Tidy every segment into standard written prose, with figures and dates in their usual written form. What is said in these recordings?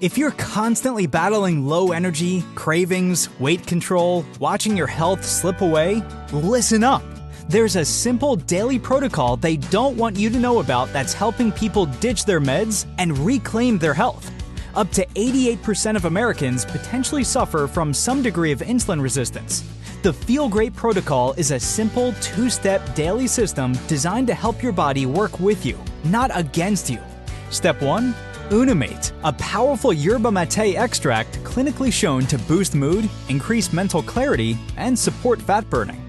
If you're constantly battling low energy, cravings, weight control, watching your health slip away, listen up. There's a simple daily protocol they don't want you to know about that's helping people ditch their meds and reclaim their health. Up to 88% of Americans potentially suffer from some degree of insulin resistance. The Feel Great Protocol is a simple 2-step daily system designed to help your body work with you, not against you. Step 1. Unimate, a powerful yerba mate extract clinically shown to boost mood, increase mental clarity, and support fat burning.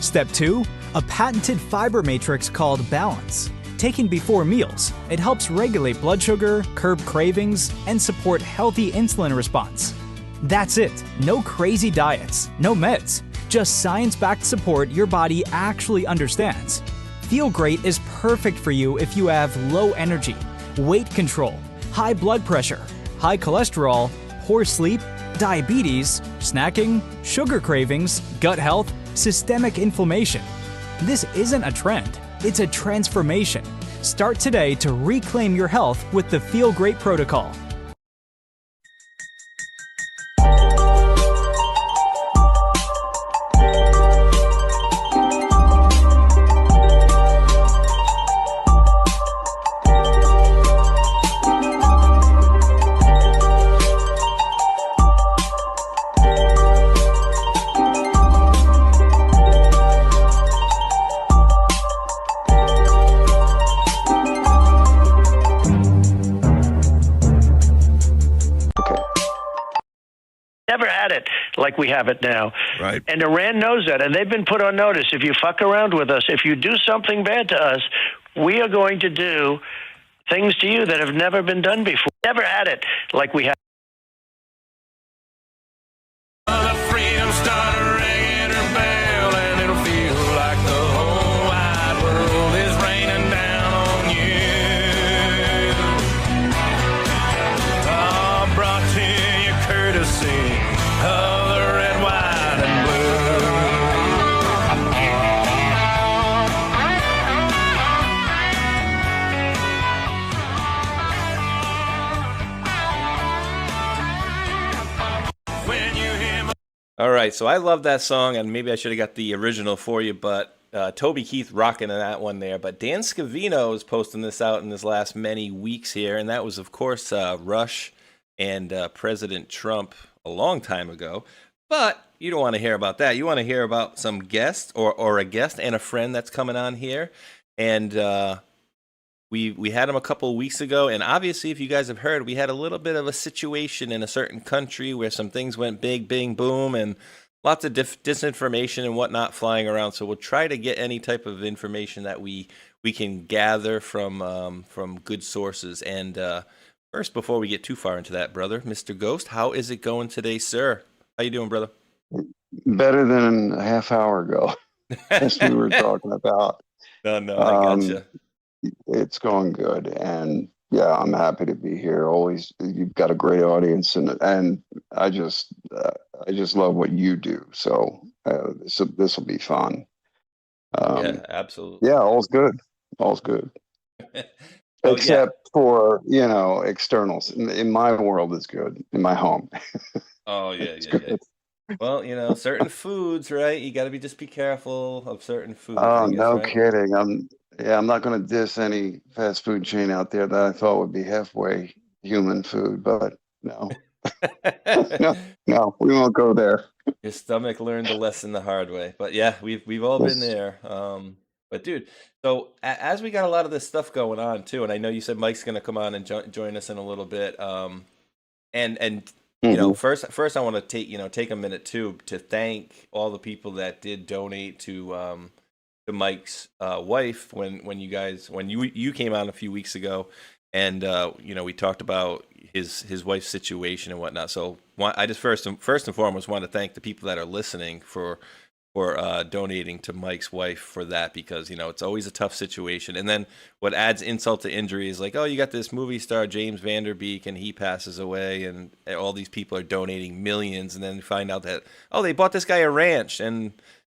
Step 2. A patented fiber matrix called Balance. Taken before meals, it helps regulate blood sugar, curb cravings, and support healthy insulin response. That's it. No crazy diets, no meds, just science-backed support your body actually understands. Feel Great is perfect for you if you have low energy, weight control, high blood pressure, high cholesterol, poor sleep, diabetes, snacking, sugar cravings, gut health, systemic inflammation. This isn't a trend, it's a transformation. Start today to reclaim your health with the Feel Great Protocol. Never had it like we have it now. Right. And Iran knows that, and they've been put on notice. If you fuck around with us, if you do something bad to us, we are going to do things to you that have never been done before. Never had it like we have. Freedom started ringing her bell, and it'll feel like the whole wide world is raining down on you. Oh, brought to you courtesy of the red, white, and blue. When you hear my All right, so I love that song, and maybe I should have got the original for you, but Toby Keith rocking in that one there. But Dan Scavino is posting this out in his last many weeks here, and that was, of course, Rush and President Trump a long time ago. But you don't want to hear about that. You want to hear about some guests or a guest and a friend that's coming on here. And we had him a couple of weeks ago, and obviously, if you guys have heard, we had a little bit of a situation in a certain country where some things went big, bing, boom, and lots of disinformation and whatnot flying around. So we'll try to get any type of information that we can gather from good sources. And first, before we get too far into that, brother, Mr. Ghost, how is it going today, sir? How you doing, brother? Better than a half hour ago, as we were talking about. No, I gotcha. It's going good, and yeah, I'm happy to be here. Always, you've got a great audience, and I just love what you do. So this will be fun. Yeah, absolutely. Yeah, all's good. All's good. Oh, Except for, externals. In my world, it's good. In my home. Oh, yeah, It's yeah. good. Well, certain foods, right? You got to just be careful of certain foods. Oh, I guess, no right? kidding. I'm not going to diss any fast food chain out there that I thought would be halfway human food, but no, no, we won't go there. Your stomach learned the lesson the hard way. But yeah, we've all been there. But dude, so as we got a lot of this stuff going on too, and I know you said Mike's going to come on and join us in a little bit. And first I want to take a minute too to thank all the people that did donate to Mike's wife when you came on a few weeks ago, and we talked about his wife's situation and whatnot. So I just first and foremost want to thank the people that are listening for donating to Mike's wife for that, because it's always a tough situation. And then what adds insult to injury is like, oh, you got this movie star James Van Der Beek and he passes away, and all these people are donating millions, and then you find out that they bought this guy a ranch, and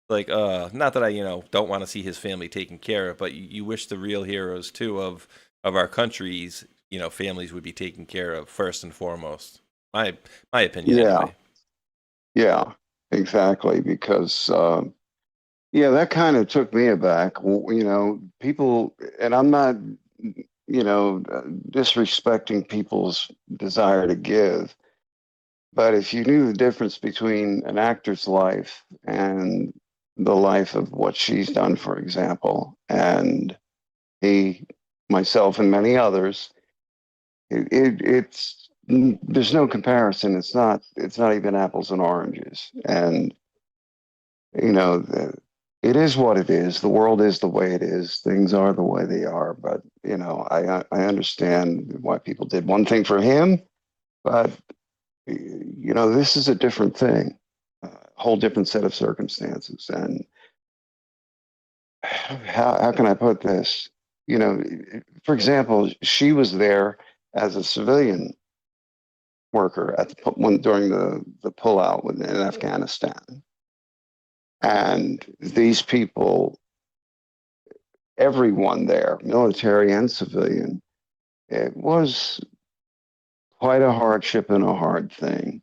like not that I don't want to see his family taken care of, but you wish the real heroes too of our countries families would be taken care of first and foremost. My opinion, Yeah, anyway. yeah, exactly. Because yeah, that kind of took me aback. People, and I'm not, disrespecting people's desire to give, but if you knew the difference between an actor's life and the life of what she's done, for example, and he, myself, and many others, it's there's no comparison. It's not even apples and oranges. And you know, it is what it is. The world is the way it is. Things are the way they are. But I understand why people did one thing for him, but this is a different thing, a whole different set of circumstances. And how can I put this? For example, she was there as a civilian worker during the pullout in Afghanistan. And these people, everyone there, military and civilian, it was quite a hardship and a hard thing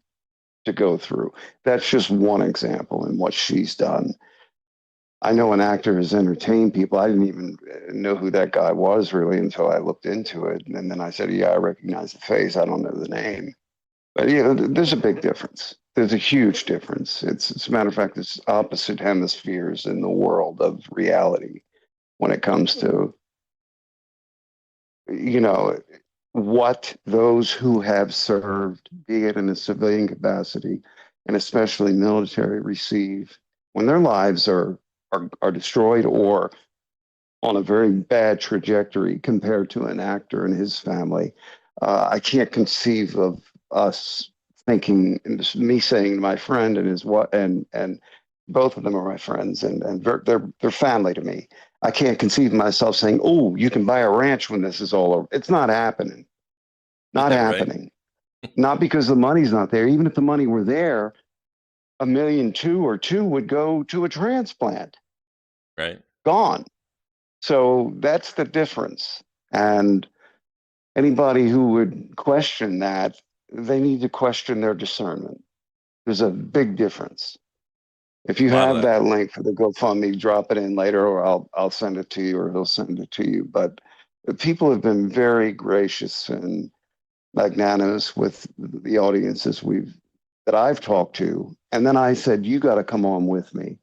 to go through. That's just one example in what she's done. I know an actor has entertained people. I didn't even know who that guy was really until I looked into it. And then I said, yeah, I recognize the face. I don't know the name. But there's a big difference. There's a huge difference. As a matter of fact, it's opposite hemispheres in the world of reality when it comes to, what those who have served, be it in a civilian capacity and especially military, receive when their lives are destroyed or on a very bad trajectory compared to an actor and his family. I can't conceive of us thinking, and this is me saying to my friend and his what, and both of them are my friends, and they're family to me. I can't conceive of myself saying, "Oh, you can buy a ranch when this is all over." It's not happening. Not Yeah, right. happening. Not because the money's not there. Even if the money were there, 1.2 million or 2 would go to a transplant. Right. Gone. So that's the difference. And anybody who would question that, they need to question their discernment. There's a big difference. If you Wow. have that link for the GoFundMe, drop it in later, or I'll send it to you, or he'll send it to you. But people have been very gracious and magnanimous with the audiences that I've talked to. And then I said, you got to come on with me.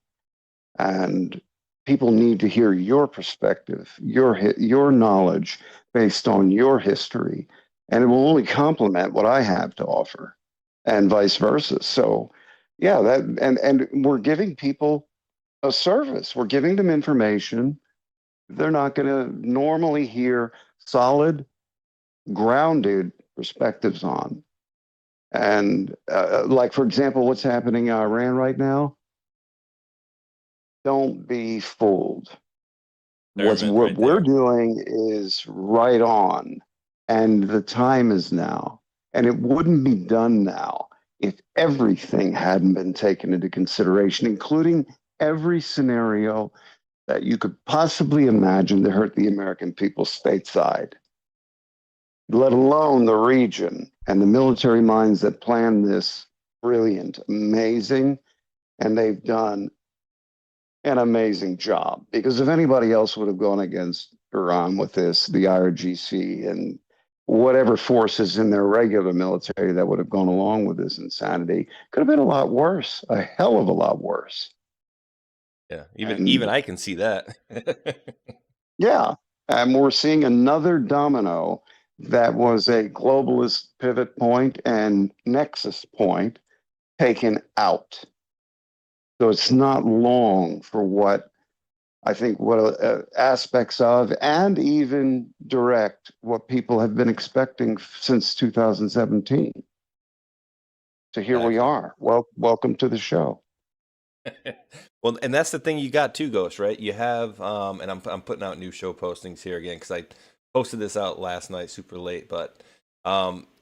And people need to hear your perspective, your knowledge based on your history, and it will only complement what I have to offer, and vice versa. So, yeah, and we're giving people a service. We're giving them information they're not going to normally hear solid, grounded perspectives on. And like, for example, what's happening in Iran right now? Don't be fooled. What Right we're there. doing is right on, and the time is now. And it wouldn't be done now if everything hadn't been taken into consideration, including every scenario that you could possibly imagine to hurt the American people stateside, let alone the region and the military minds that planned this. Brilliant, amazing, and they've done an amazing job, because if anybody else would have gone against Iran with this, the IRGC and whatever forces in their regular military that would have gone along with this insanity, could have been a lot worse, a hell of a lot worse. Yeah, And even I can see that. yeah, and we're seeing another domino that was a globalist pivot point and nexus point taken out. So it's not long for what I think aspects of, and even direct, what people have been expecting since 2017. So here we Exactly. are. Well, welcome to the show. Well, and that's the thing you got too, Ghost, right? You have, and I'm putting out new show postings here again because I posted this out last night, super late. But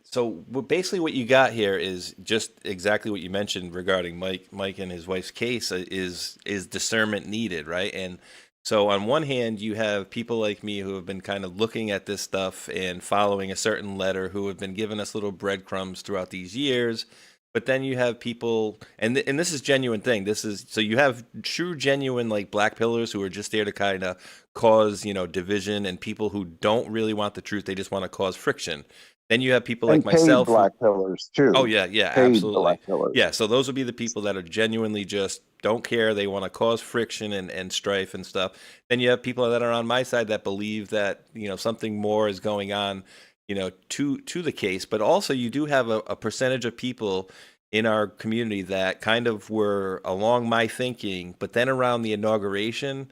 so basically, what you got here is just exactly what you mentioned regarding Mike and his wife's case. Is discernment needed, right? And So on one hand, you have people like me who have been kind of looking at this stuff and following a certain letter, who have been giving us little breadcrumbs throughout these years. But then you have people, and this is genuine thing. This is, so you have true, genuine, like, black pillars who are just there to kind of cause, division, and people who don't really want the truth. They just want to cause friction. Then you have people like And paid myself who, black pillars too. oh yeah, yeah, Paid absolutely. black pillars. Yeah, so those would be the people that are genuinely just don't care. They want to cause friction and strife and stuff. Then you have people that are on my side that believe that, something more is going on, to the case. But also you do have a percentage of people in our community that kind of were along my thinking, but then around the inauguration,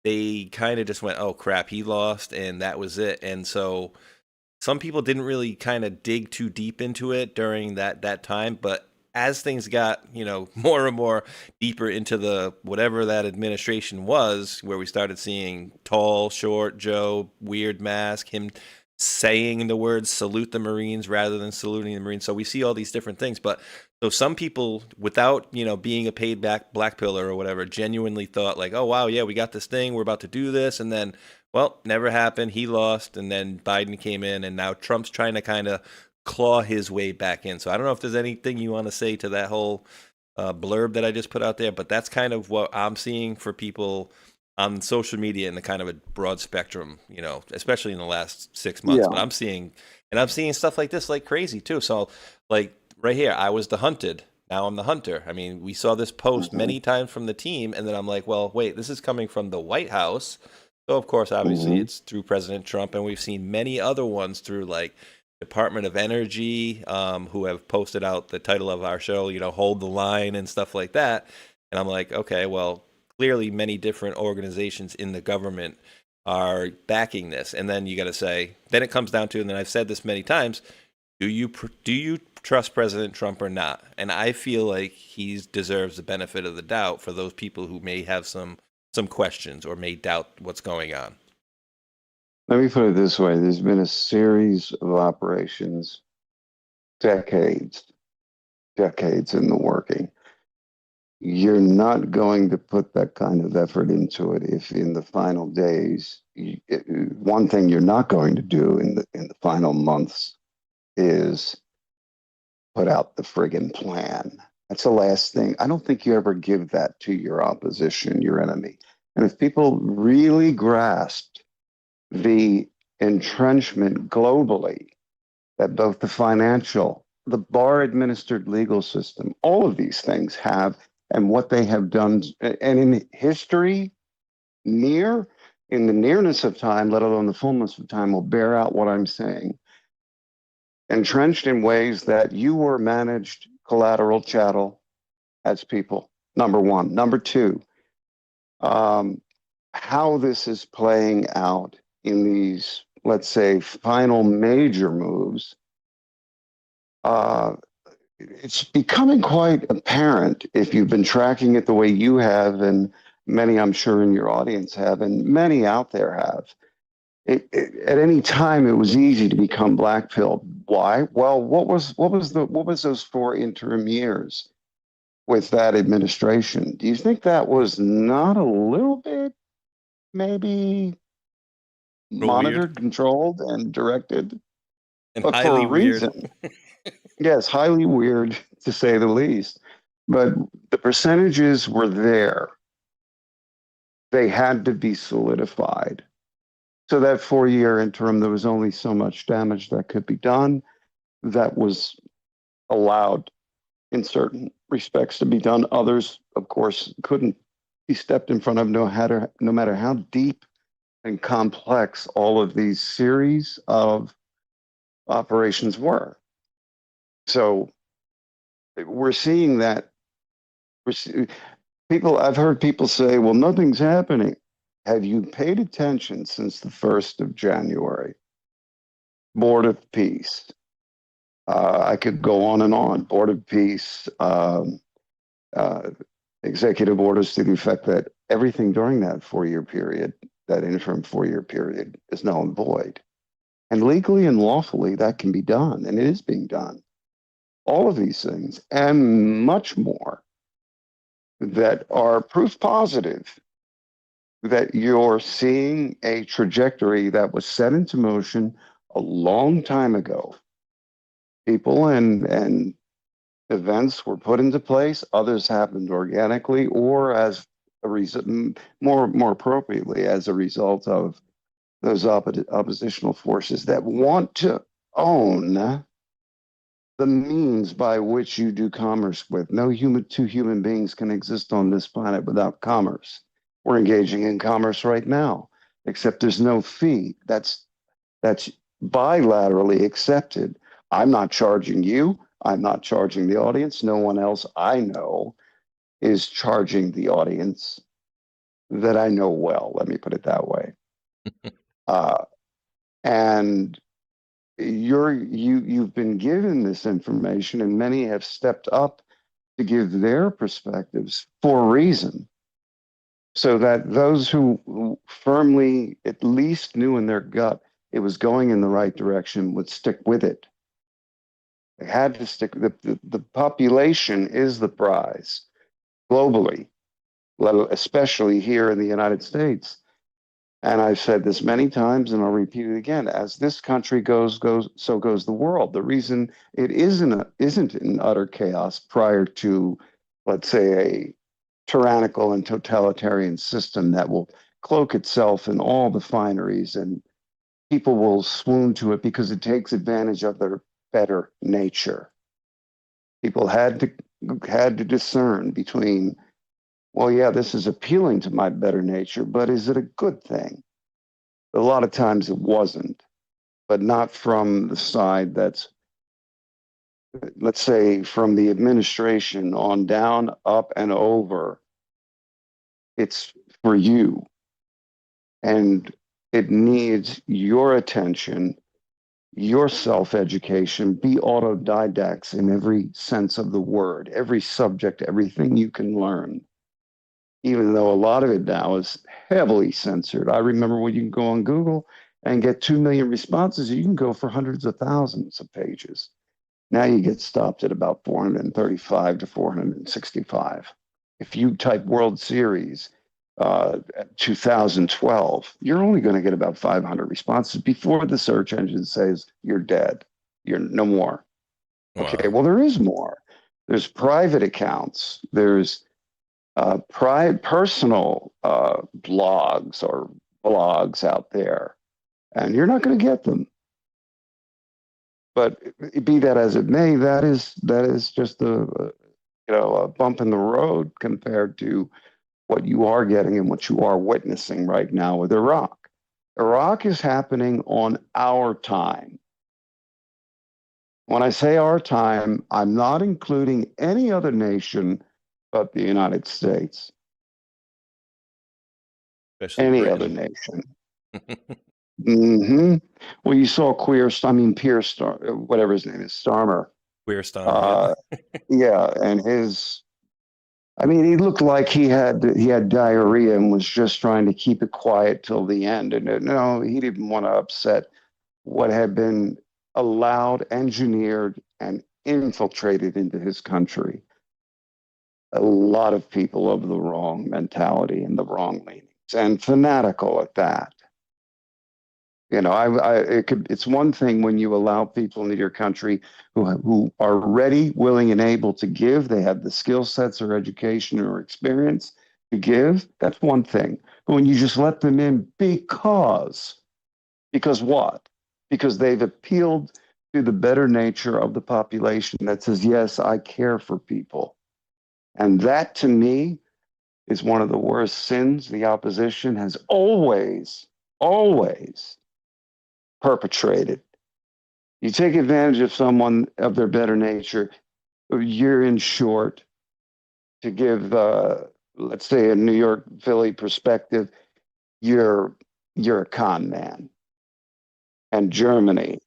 they kind of just went, "Oh crap, he lost," and that was it. And so some people didn't really kind of dig too deep into it during that time, but as things got, more and more deeper into the whatever that administration was, where we started seeing tall, short Joe, weird mask, him saying the words salute the Marines rather than saluting the Marines. So we see all these different things. But so some people, without, being a paid black pillar or whatever, genuinely thought like, oh, wow, yeah, we got this thing, we're about to do this. And then, well, never happened. He lost. And then Biden came in, and now Trump's trying to kind of claw his way back in. So I don't know if there's anything you want to say to that whole blurb that I just put out there, but that's kind of what I'm seeing for people on social media in the kind of a broad spectrum, especially in the last 6 months. Yeah. But I'm seeing stuff like this like crazy too. So like right here, I was the hunted. Now I'm the hunter. I mean, we saw this post many times from the team, and then I'm like, well, wait, this is coming from the White House. So of course, obviously it's through President Trump, and we've seen many other ones through like Department of Energy, who have posted out the title of our show, Hold the Line and stuff like that. And I'm like, okay, well, clearly many different organizations in the government are backing this. And then you got to say, then it comes down to, and then I've said this many times, do you trust President Trump or not? And I feel like he deserves the benefit of the doubt for those people who may have some questions or may doubt what's going on. Let me put it this way. There's been a series of operations, decades in the working. You're not going to put that kind of effort into it if in the final days, one thing you're not going to do in the final months is put out the friggin' plan. That's the last thing. I don't think you ever give that to your opposition, your enemy. And if people really grasped the entrenchment globally that both the financial, the bar-administered legal system, all of these things have, and what they have done, and in history, in the nearness of time, let alone the fullness of time, will bear out what I'm saying. Entrenched in ways that you were managed collateral chattel as people, number one. Number two, how this is playing out in these, let's say, final major moves, it's becoming quite apparent if you've been tracking it the way you have, and many I'm sure in your audience have, and many out there have. At any time, it was easy to become blackpilled. Why? Well, what was those 4 interim years with that administration? Do you think that was not a little bit maybe monitored, controlled, and directed? And but highly for a reason. weird. Yes, highly weird to say the least. But the percentages were there. They had to be solidified. So that 4-year interim, there was only so much damage that could be done. That was allowed in certain respects to be done. Others, of course, couldn't be stepped in front of, no matter how deep and complex all of these series of operations were. So we're seeing that. I've heard people say, well, nothing's happening. Have you paid attention since the 1st of January? Board of Peace. I could go on and on. Board of Peace, executive orders to the effect that everything during that 4-year period, that interim 4-year period, is null and void. And legally and lawfully, that can be done, and it is being done. All of these things, and much more, that are proof positive that you're seeing a trajectory that was set into motion a long time ago. People and events were put into place, others happened organically or as a reason, more appropriately, as a result of those oppositional forces that want to own the means by which you do commerce with. No two human beings can exist on this planet without commerce. We're engaging in commerce right now, except there's no fee. That's bilaterally accepted. I'm not charging you. I'm not charging the audience. No one else I know is charging the audience that I know well. Let me put it that way. And you've been given this information, and many have stepped up to give their perspectives for a reason, so that those who firmly at least knew in their gut it was going in the right direction would stick with it. They had to stick. The population is the prize globally, especially here in the United States. And I've said this many times, and I'll repeat it again. As this country goes, so goes the world. The reason it isn't in utter chaos prior to, let's say, a tyrannical and totalitarian system that will cloak itself in all the fineries, and people will swoon to it because it takes advantage of their better nature. People had to discern between, well, yeah, this is appealing to my better nature, but is it a good thing? A lot of times it wasn't, but not from the side that's, let's say, from the administration on down, up, and over. It's for you. And it needs your attention, your self-education. Be autodidacts in every sense of the word, every subject, everything you can learn, even though a lot of it now is heavily censored. I remember when you can go on Google and get 2 million responses, you can go for hundreds of thousands of pages. Now you get stopped at about 435 to 465. If you type World Series 2012, you're only going to get about 500 responses before the search engine says you're dead. You're no more. Wow. Okay, well, there is more. There's private accounts. There's personal blogs or blogs out there, and you're not going to get them. But be that as it may, that is just a bump in the road compared to what you are getting and what you are witnessing right now with Iraq. Iraq is happening on our time. When I say our time, I'm not including any other nation but the United States. Especially Any Britain. other nation. Mm-hmm. Well, you saw Pierce, whatever his name is, Starmer. Queer Starmer. Yeah, and he looked like he had diarrhea and was just trying to keep it quiet till the end. And no, he didn't want to upset what had been allowed, engineered, and infiltrated into his country. A lot of people of the wrong mentality and the wrong leanings, and fanatical at that. It's one thing when you allow people into your country who are ready, willing, and able to give. They have the skill sets or education or experience to give. That's one thing. But when you just let them in because what? Because they've appealed to the better nature of the population that says, yes, I care for people. And that, to me, is one of the worst sins the opposition has always perpetrated. You take advantage of someone of their better nature, you're in short. To give, let's say, a New York, Philly perspective, you're a con man. And Germany,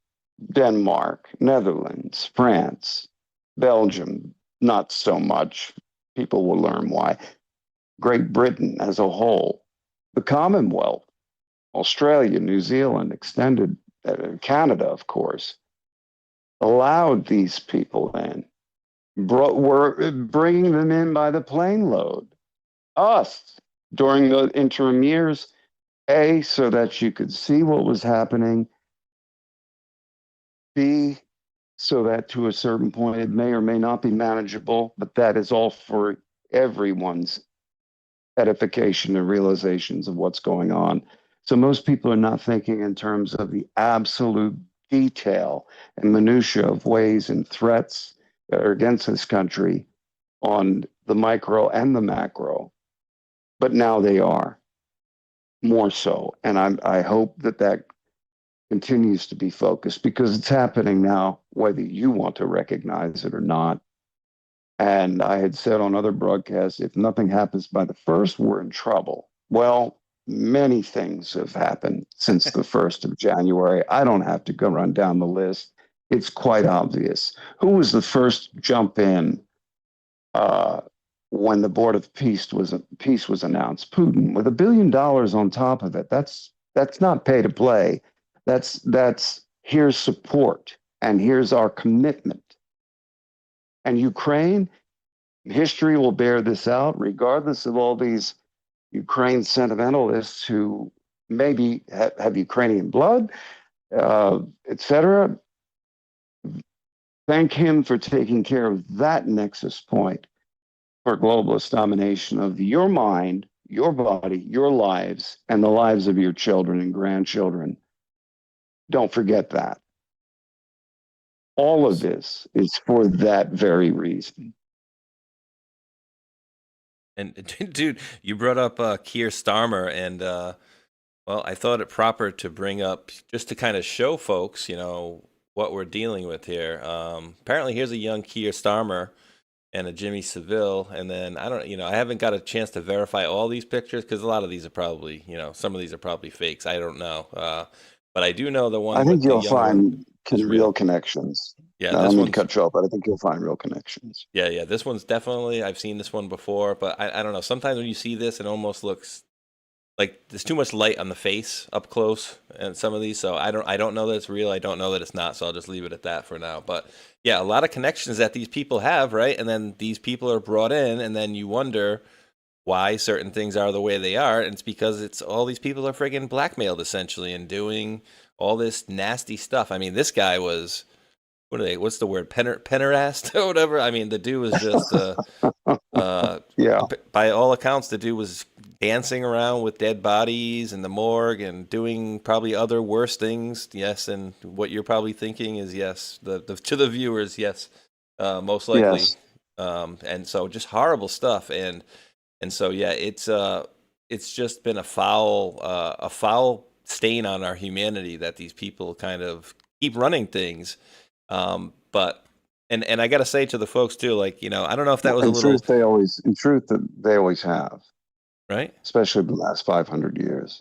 Denmark, Netherlands, France, Belgium, not so much. People will learn why. Great Britain as a whole, the Commonwealth, Australia, New Zealand, extended, Canada, of course, allowed these people in. We're bringing them in by the plane load. Us, during the interim years, A, so that you could see what was happening, B, so that to a certain point it may or may not be manageable, but that is all for everyone's edification and realizations of what's going on. So most people are not thinking in terms of the absolute detail and minutia of ways and threats that are against this country on the micro and the macro, but now they are more so. And I hope that that continues to be focused, because it's happening now, whether you want to recognize it or not. And I had said on other broadcasts, if nothing happens by the 1st, we're in trouble. Well, many things have happened since the 1st of January. I don't have to go run down the list. It's quite obvious. Who was the first jump in when the Board of Peace was announced? Putin, with $1 billion on top of it. That's not pay to play. That's here's support and here's our commitment. And Ukraine, history will bear this out, regardless of all these Ukraine sentimentalists who maybe have Ukrainian blood, etc. Thank him for taking care of that nexus point for globalist domination of your mind, your body, your lives, and the lives of your children and grandchildren. Don't forget that. All of this is for that very reason. And dude, you brought up Keir Starmer, and well, I thought it proper to bring up just to kind of show folks, what we're dealing with here. Apparently, here's a young Keir Starmer and a Jimmy Seville, and then I haven't got a chance to verify all these pictures because a lot of these are probably, some of these are probably fakes. I don't know, but I do know the one. I think you'll find real real connections. Yeah, I this don't mean to one's cut you off, but I think you'll find real connections. yeah. This one's definitely, I've seen this one before, but I don't know. Sometimes when you see this, it almost looks like there's too much light on the face up close, and some of these. So I don't know that it's real. I don't know that it's not. So I'll just leave it at that for now. But yeah, a lot of connections that these people have, right? And then these people are brought in, and then you wonder why certain things are the way they are, and it's because it's all these people are friggin' blackmailed essentially and doing all this nasty stuff. I mean, this guy was. What's the word? Pederast or whatever. I mean, the dude was just, Yeah. by all accounts, the dude was dancing around with dead bodies in the morgue and doing probably other worse things. Yes, and what you're probably thinking is yes. To the viewers, yes, most likely. Yes. And so just horrible stuff. And so yeah, it's just been a foul stain on our humanity that these people kind of keep running things. But I got to say to the folks too, like, I don't know if that was a little. In truth, they always have, right, especially the last 500 years.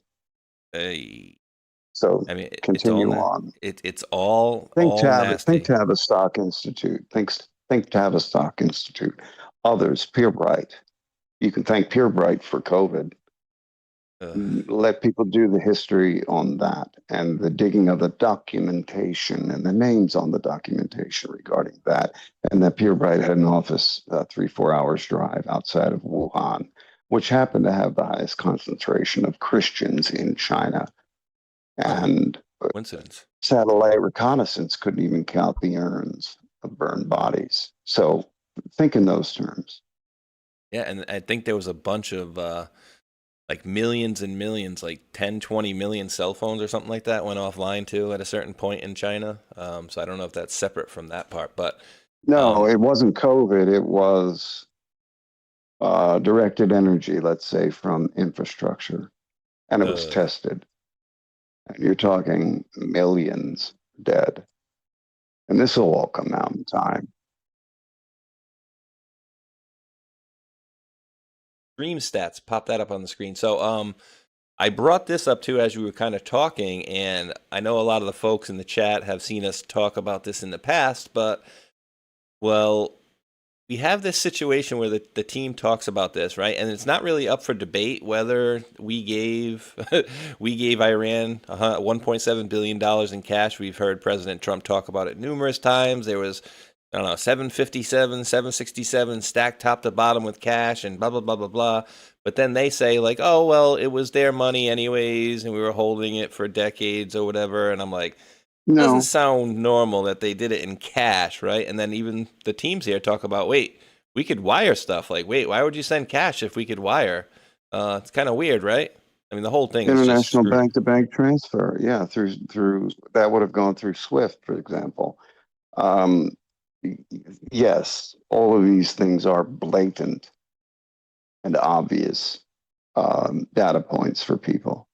So I mean, continue on. It's all nasty. Think Tavistock Institute. Think Tavistock Institute. Others, Peerbright. You can thank Peerbright for COVID. Let people do the history on that and the digging of the documentation and the names on the documentation regarding that. And that Peerbright had an office 3-4 hours drive outside of Wuhan, which happened to have the highest concentration of Christians in China. And coincidence. Satellite reconnaissance couldn't even count the urns of burned bodies. So think in those terms. Yeah, and I think there was a bunch of like millions and millions, like 10, 20 million cell phones or something like that went offline too at a certain point in China. So I don't know if that's separate from that part, but no, it wasn't COVID. It was directed energy, let's say, from infrastructure, and it was tested. And you're talking millions dead, and this will all come out in time. Stream stats, pop that up on the screen. So I brought this up too as we were kind of talking, and I know a lot of the folks in the chat have seen us talk about this in the past, but well, we have this situation where the team talks about this, right? And it's not really up for debate whether we gave Iran $1.7 billion in cash. We've heard President Trump talk about it numerous times. There was I don't know, 757, 767 stacked top to bottom with cash and blah, blah, blah, blah, blah. But then they say, like, oh, well, it was their money anyways, and we were holding it for decades or whatever. And I'm like, doesn't No, sound normal that they did it in cash, right? And then even the teams here talk about, wait, we could wire stuff. Like, wait, why would you send cash if we could wire? It's kind of weird, right? I mean, the whole thing is just international screwed. bank-to-bank transfer. Yeah, through that would have gone through SWIFT, for example. Um, yes, all of these things are blatant and obvious data points for people.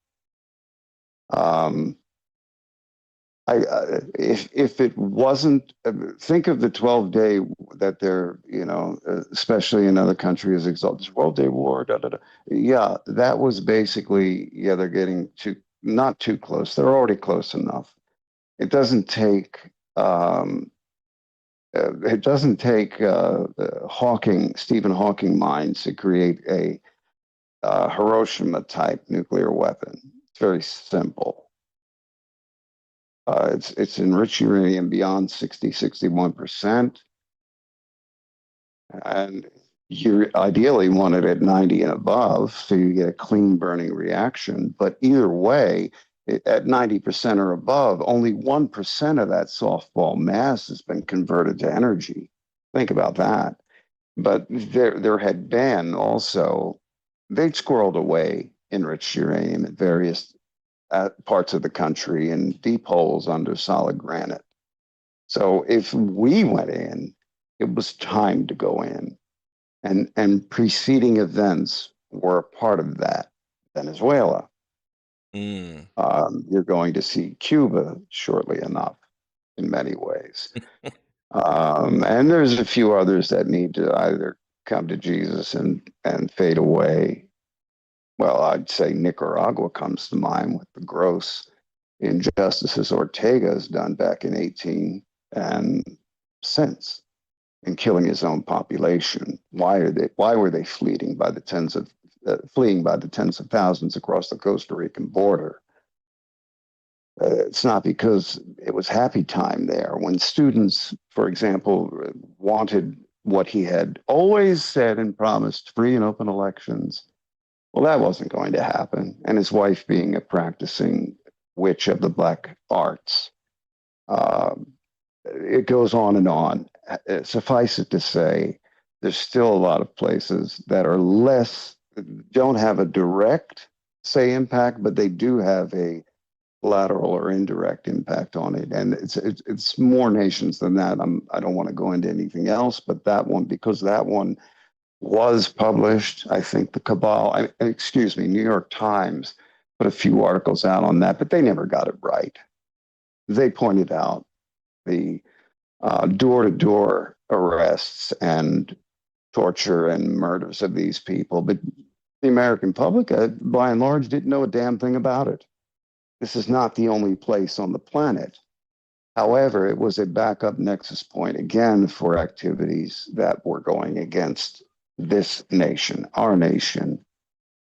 If it wasn't, think of the 12-day that they're, especially in other countries, exalted 12-day war. Da, da, da. Yeah, that was basically, they're getting not too close. They're already close enough. It doesn't take. It doesn't take Stephen Hawking minds to create a Hiroshima type nuclear weapon. It's very simple. It's enriched uranium beyond 61%. And you ideally want it at 90 and above, so you get a clean burning reaction. But either way, at 90% or above, only 1% of that softball mass has been converted to energy. Think about that. But there had been also, they'd squirreled away enriched uranium at various parts of the country in deep holes under solid granite. So if we went in, it was time to go in. And preceding events were a part of that. Venezuela. You're going to see Cuba shortly enough in many ways. And there's a few others that need to either come to Jesus and fade away. Well, I'd say Nicaragua comes to mind with the gross injustices Ortega has done back in 18 and since in killing his own population. Why were they fleeing by the tens of thousands across the Costa Rican border? It's not because it was happy time there. When students, for example, wanted what he had always said and promised, free and open elections, well, that wasn't going to happen. And his wife being a practicing witch of the black arts. It goes on and on. Suffice it to say, there's still a lot of places that are don't have a direct, say, impact, but they do have a lateral or indirect impact on it. And it's more nations than that. I don't want to go into anything else, but that one, because that one was published, I think New York Times put a few articles out on that, but they never got it right. They pointed out the door-to-door arrests and torture and murders of these people, but the American public, by and large, didn't know a damn thing about it. This is not the only place on the planet. However, it was a backup nexus point, again, for activities that were going against this nation, our nation,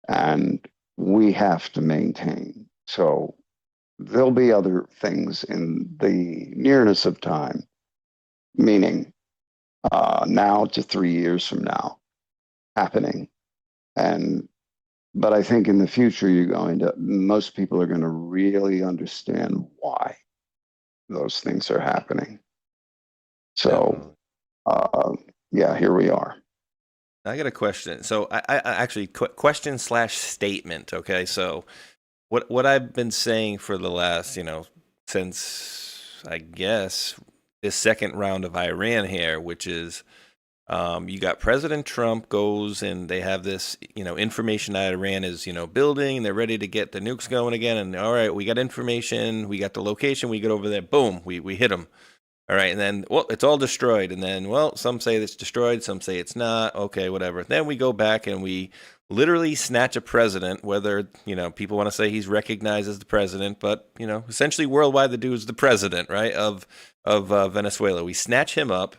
and we have to maintain. So there'll be other things in the nearness of time, meaning now to 3 years from now, happening. But I think in the future, most people are going to really understand why those things are happening. So, here we are. I got a question. So I actually question / statement. Okay. So what I've been saying for the last, since I guess this second round of Iran here, which is, you got President Trump goes and they have this, information that Iran is, building, and they're ready to get the nukes going again. And all right, we got information, we got the location, we get over there, boom, we hit them. All right, and then, well, it's all destroyed. And then, well, some say it's destroyed, some say it's not. Okay, whatever. Then we go back and we literally snatch a president, whether, people want to say he's recognized as the president, but, essentially worldwide, the dude's the president, right, of Venezuela. We snatch him up,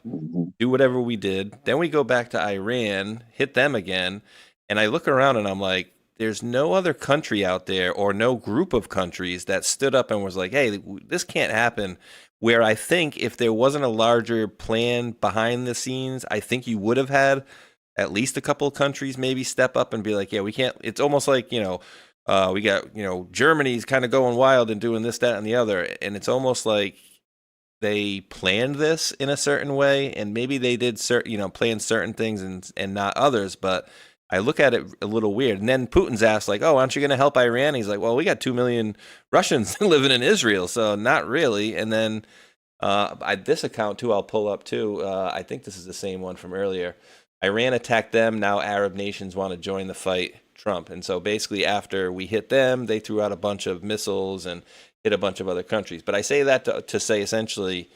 do whatever we did. Then we go back to Iran, hit them again. And I look around and I'm like, there's no other country out there or no group of countries that stood up and was like, hey, this can't happen. Where I think if there wasn't a larger plan behind the scenes, I think you would have had at least a couple of countries maybe step up and be like, yeah, we can't. It's almost like, we got, Germany's kind of going wild and doing this, that, and the other. And it's almost like they planned this in a certain way, and maybe they did plan certain things and not others, but I look at it a little weird. And then Putin's asked, like, oh, aren't you going to help Iran? He's like, well, we got 2 million Russians living in Israel, so not really. And then this account, too, I'll pull up, too. I think this is the same one from earlier. Iran attacked them. Now Arab nations want to join the fight, Trump. And so basically after we hit them, they threw out a bunch of missiles and hit a bunch of other countries. But I say that to say essentially,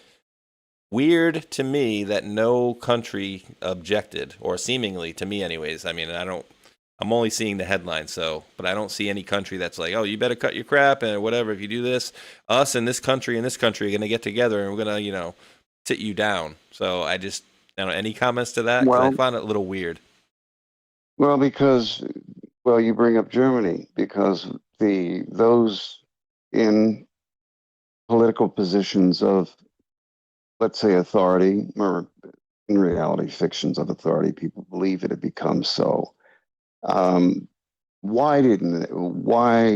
weird to me that no country objected, or seemingly to me anyways. I mean, I'm only seeing the headlines, but I don't see any country that's like, oh, you better cut your crap and whatever. If you do this, us and this country are going to get together and we're going to, sit you down. So I don't know, any comments to that? 'Cause Well, I found it a little weird. well, you bring up Germany because those in political positions of, let's say, authority, or in reality, fictions of authority, people believe it becomes so. Why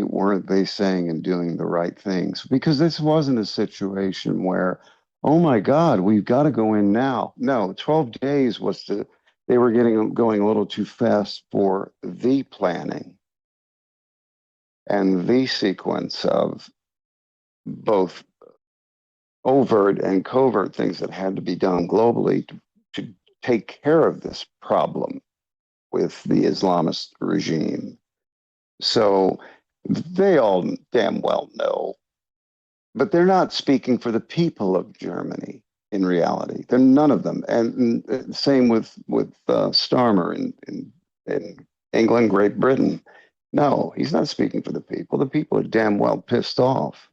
weren't they saying and doing the right things? Because this wasn't a situation where, oh my God, we've got to go in now. No, 12 days they were going a little too fast for the planning and the sequence of both overt and covert things that had to be done globally to take care of this problem with the Islamist regime. So they all damn well know, but they're not speaking for the people of Germany in reality. They're none of them. And same with Starmer in England, Great Britain. No, he's not speaking for the people. The people are damn well pissed off.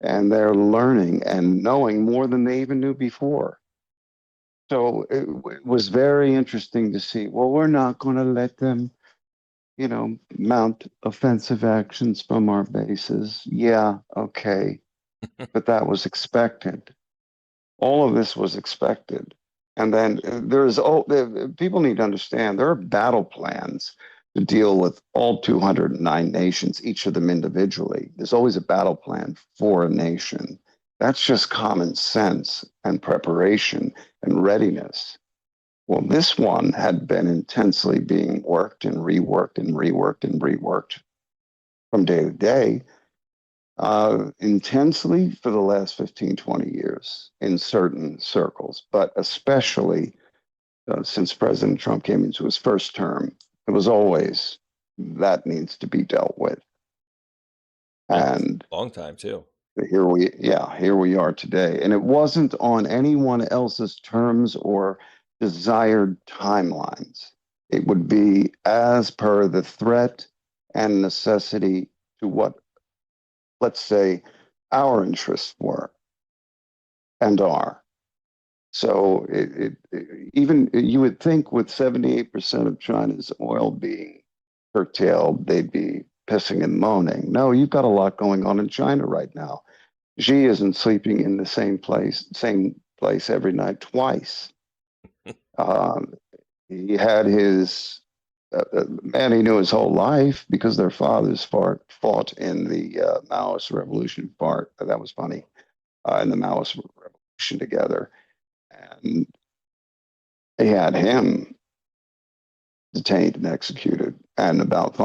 And they're learning and knowing more than they even knew before. So it was very interesting to see, well, we're not going to let them, mount offensive actions from our bases. Yeah, okay. But that was expected. All of this was expected. And then people need to understand there are battle plans to deal with all 209 nations, each of them individually. There's always a battle plan for a nation. That's just common sense and preparation and readiness. Well, this one had been intensely being worked and reworked and reworked and reworked from day to day, intensely for the last 15, 20 years in certain circles, but especially since President Trump came into his first term. It was always that needs to be dealt with. And long time too. Here we are today. And it wasn't on anyone else's terms or desired timelines. It would be as per the threat and necessity to what, let's say, our interests were and are. So even you would think with 78% of China's oil being curtailed, they'd be pissing and moaning. No, you've got a lot going on in China right now. Xi isn't sleeping in the same place every night twice. He had his man he knew his whole life because their fathers fought in the Maoist revolution. That was funny, in the Maoist revolution together. And they had him detained and executed, and about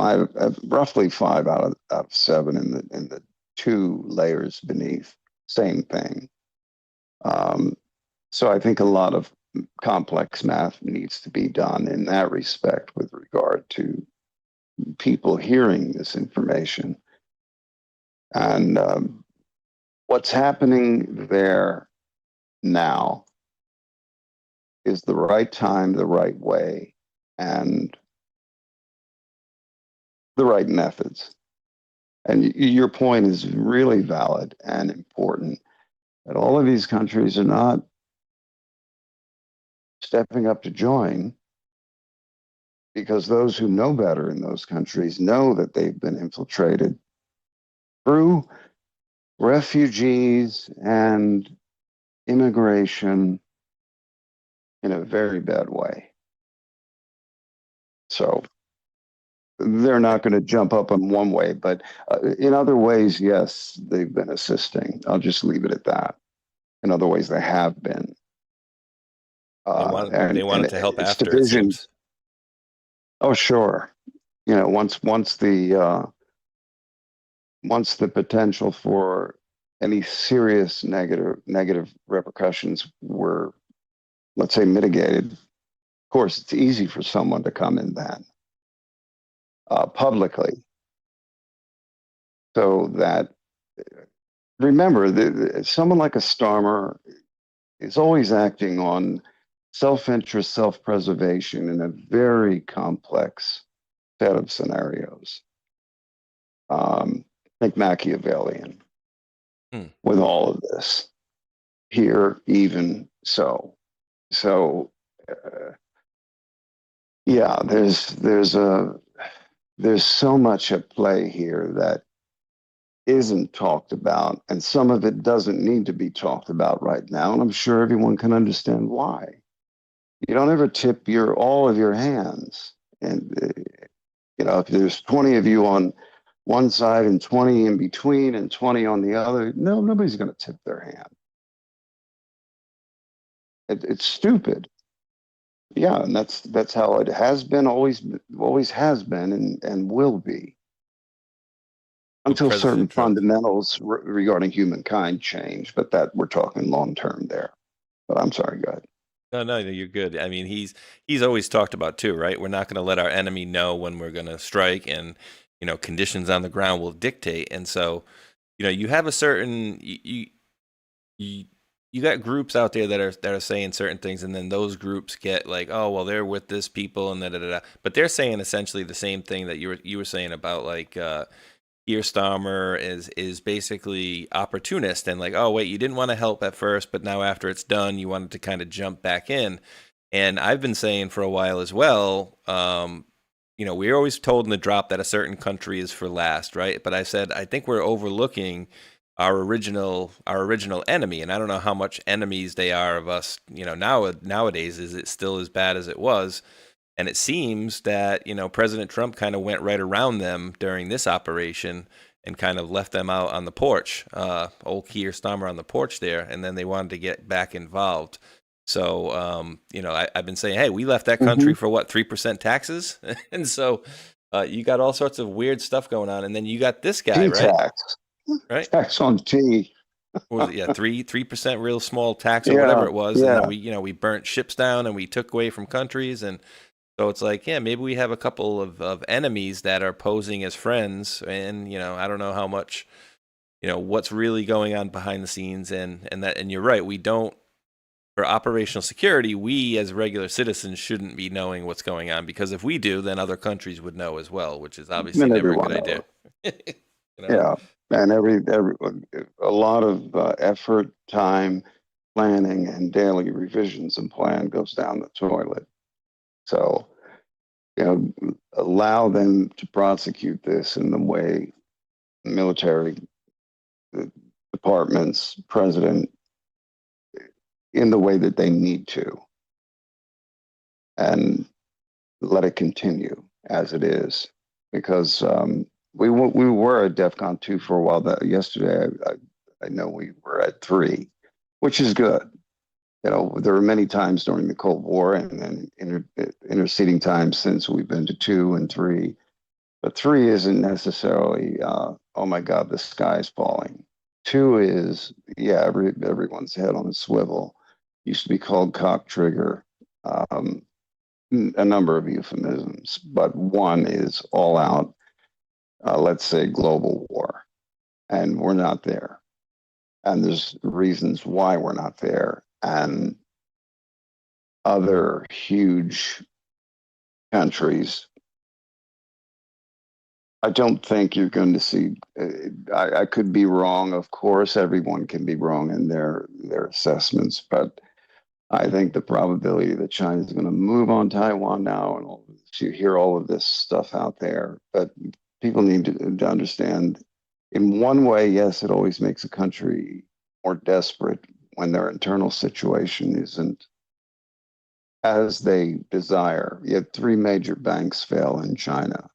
roughly five out of seven in the two layers beneath, same thing. So I think a lot of complex math needs to be done in that respect with regard to people hearing this information. And what's happening there now is the right time, the right way, and the right methods. And your point is really valid and important, that all of these countries are not stepping up to join because those who know better in those countries know that they've been infiltrated through refugees and immigration in a very bad way. So they're not going to jump up in one way, but in other ways, yes, they've been assisting. I'll just leave it at that. In other ways, they have been. They wanted to help it's after, it divisions. seems. Oh, sure. You know, once the potential for any serious negative repercussions were, let's say, mitigated, of course, it's easy for someone to come in then publicly. So that, remember, someone like a Starmer is always acting on self-interest, self-preservation in a very complex set of scenarios. I think Machiavellian with all of this here, even so. So, yeah, there's so much at play here that isn't talked about, and some of it doesn't need to be talked about right now. And I'm sure everyone can understand why. You don't ever tip all of your hands, and you know, if there's 20 of you on one side and 20 in between and 20 on the other, nobody's going to tip their hand. It's stupid. Yeah, and that's how it has been, always has been, and will be, until certain fundamentals regarding humankind change. But that we're talking long term there. But I'm sorry, go ahead. No, you're good. I mean, he's always talked about too, right? We're not going to let our enemy know when we're going to strike, and you know, conditions on the ground will dictate. And so, you know, you have a certain you got groups out there that are saying certain things, and then those groups get like, oh well, they're with this people and da. But they're saying essentially the same thing that you were saying about like Keir Starmer is basically opportunist, and like, oh wait, you didn't want to help at first, but now after it's done, you wanted to kind of jump back in. And I've been saying for a while as well, you know, we're always told in the drop that a certain country is for last, right? But I said I think we're overlooking our original enemy, and I don't know how much enemies they are of us. You know, nowadays, is it still as bad as it was? And it seems that, you know, President Trump kind of went right around them during this operation and kind of left them out on the porch, old Keir Starmer on the porch there, and then they wanted to get back involved. So, you know, I've been saying, hey, we left that country for what, 3% taxes? And so you got all sorts of weird stuff going on. And then you got this guy, right? Tax. Right? Tax on tea. What was it? Yeah, 3% real small tax or whatever it was. Yeah. And then we burnt ships down and we took away from countries. And so it's like, yeah, maybe we have a couple of enemies that are posing as friends. And, you know, I don't know how much, you know, what's really going on behind the scenes. And you're right. We don't, for operational security, we as regular citizens shouldn't be knowing what's going on, because if we do, then other countries would know as well, which is obviously never a good idea. You know? Yeah. And a lot of effort, time, planning, and daily revisions and plan goes down the toilet. So, you know, allow them to prosecute this in the way military, the departments, president, in the way that they need to, and let it continue as it is, because we were at DEFCON 2 for a while. Yesterday, I know we were at 3, which is good. You know, there were many times during the Cold War and interceding times since we've been to 2 and 3, but 3 isn't necessarily oh my God, the sky's falling. 2 is, yeah, everyone's head on a swivel. Used to be called cock trigger, a number of euphemisms, but 1 is all out, let's say, global war, and we're not there. And there's reasons why we're not there. And other huge countries, I don't think you're going to see, I could be wrong. Of course, everyone can be wrong in their assessments, but I think the probability that China is going to move on Taiwan now and all this to hear all of this stuff out there, but people need to understand. In one way, yes, it always makes a country more desperate when their internal situation isn't as they desire. You had three major banks fail in China.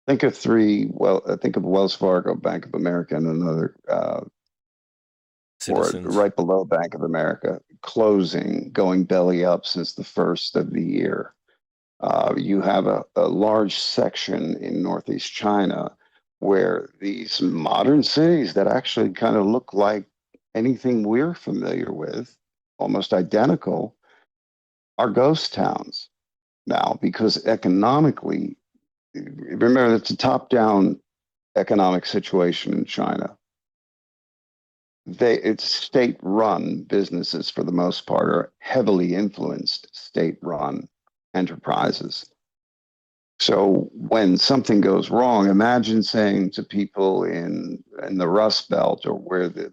Think of think of Wells Fargo, Bank of America, and another, or Citizens. right below Bank of America, closing, going belly up since the first of the year. You have a large section in Northeast China where these modern cities that actually kind of look like anything we're familiar with, almost identical, are ghost towns now, because economically, remember, it's a top-down economic situation in China. It's state-run businesses for the most part, are heavily influenced state-run enterprises. So when something goes wrong, imagine saying to people in the Rust Belt, or where the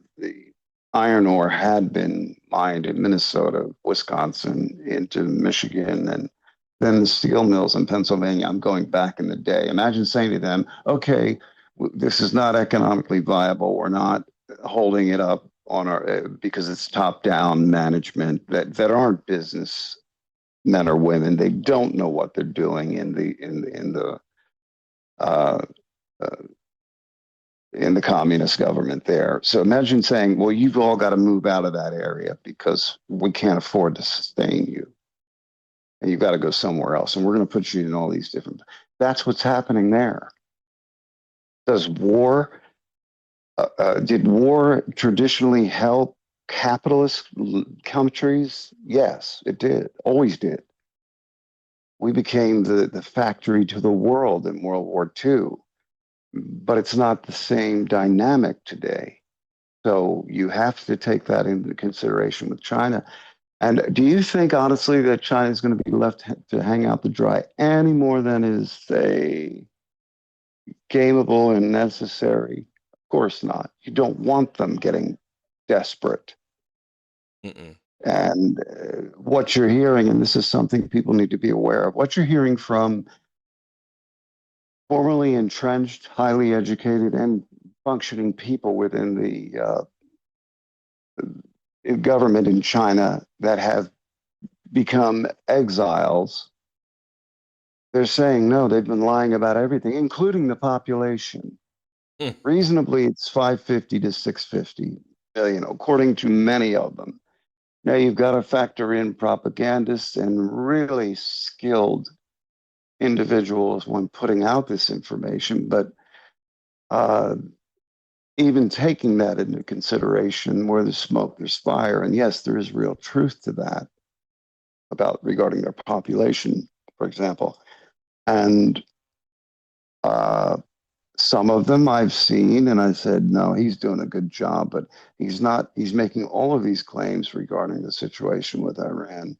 iron ore had been mined in Minnesota, Wisconsin, into Michigan, and then the steel mills in Pennsylvania. I'm going back in the day. Imagine saying to them, okay, this is not economically viable. We're not holding it up on our, because it's top-down management that aren't business men or women. They don't know what they're doing in the communist government there. So imagine saying, well, you've all got to move out of that area because we can't afford to sustain you, and you've got to go somewhere else, and we're going to put you in all these different. That's what's happening there. Did war traditionally help capitalist countries? Yes, it did. Always did. We became the factory to the world in World War II, but it's not the same dynamic today. So you have to take that into consideration with China. And do you think, honestly, that China is going to be left to hang out to dry any more than is, say, gameable and necessary? Of course not. You don't want them getting desperate. Mm-mm. And what you're hearing, and this is something people need to be aware of, what you're hearing from formerly entrenched, highly educated, and functioning people within the government in China that have become exiles, they're saying, no, they've been lying about everything, including the population. Reasonably, it's 550 to 650 million, according to many of them. Now, you've got to factor in propagandists and really skilled individuals when putting out this information, but even taking that into consideration, where there's smoke, there's fire. And yes, there is real truth to that regarding their population, for example. And some of them I've seen, and I said, no, he's doing a good job, but he's not. He's making all of these claims regarding the situation with Iran,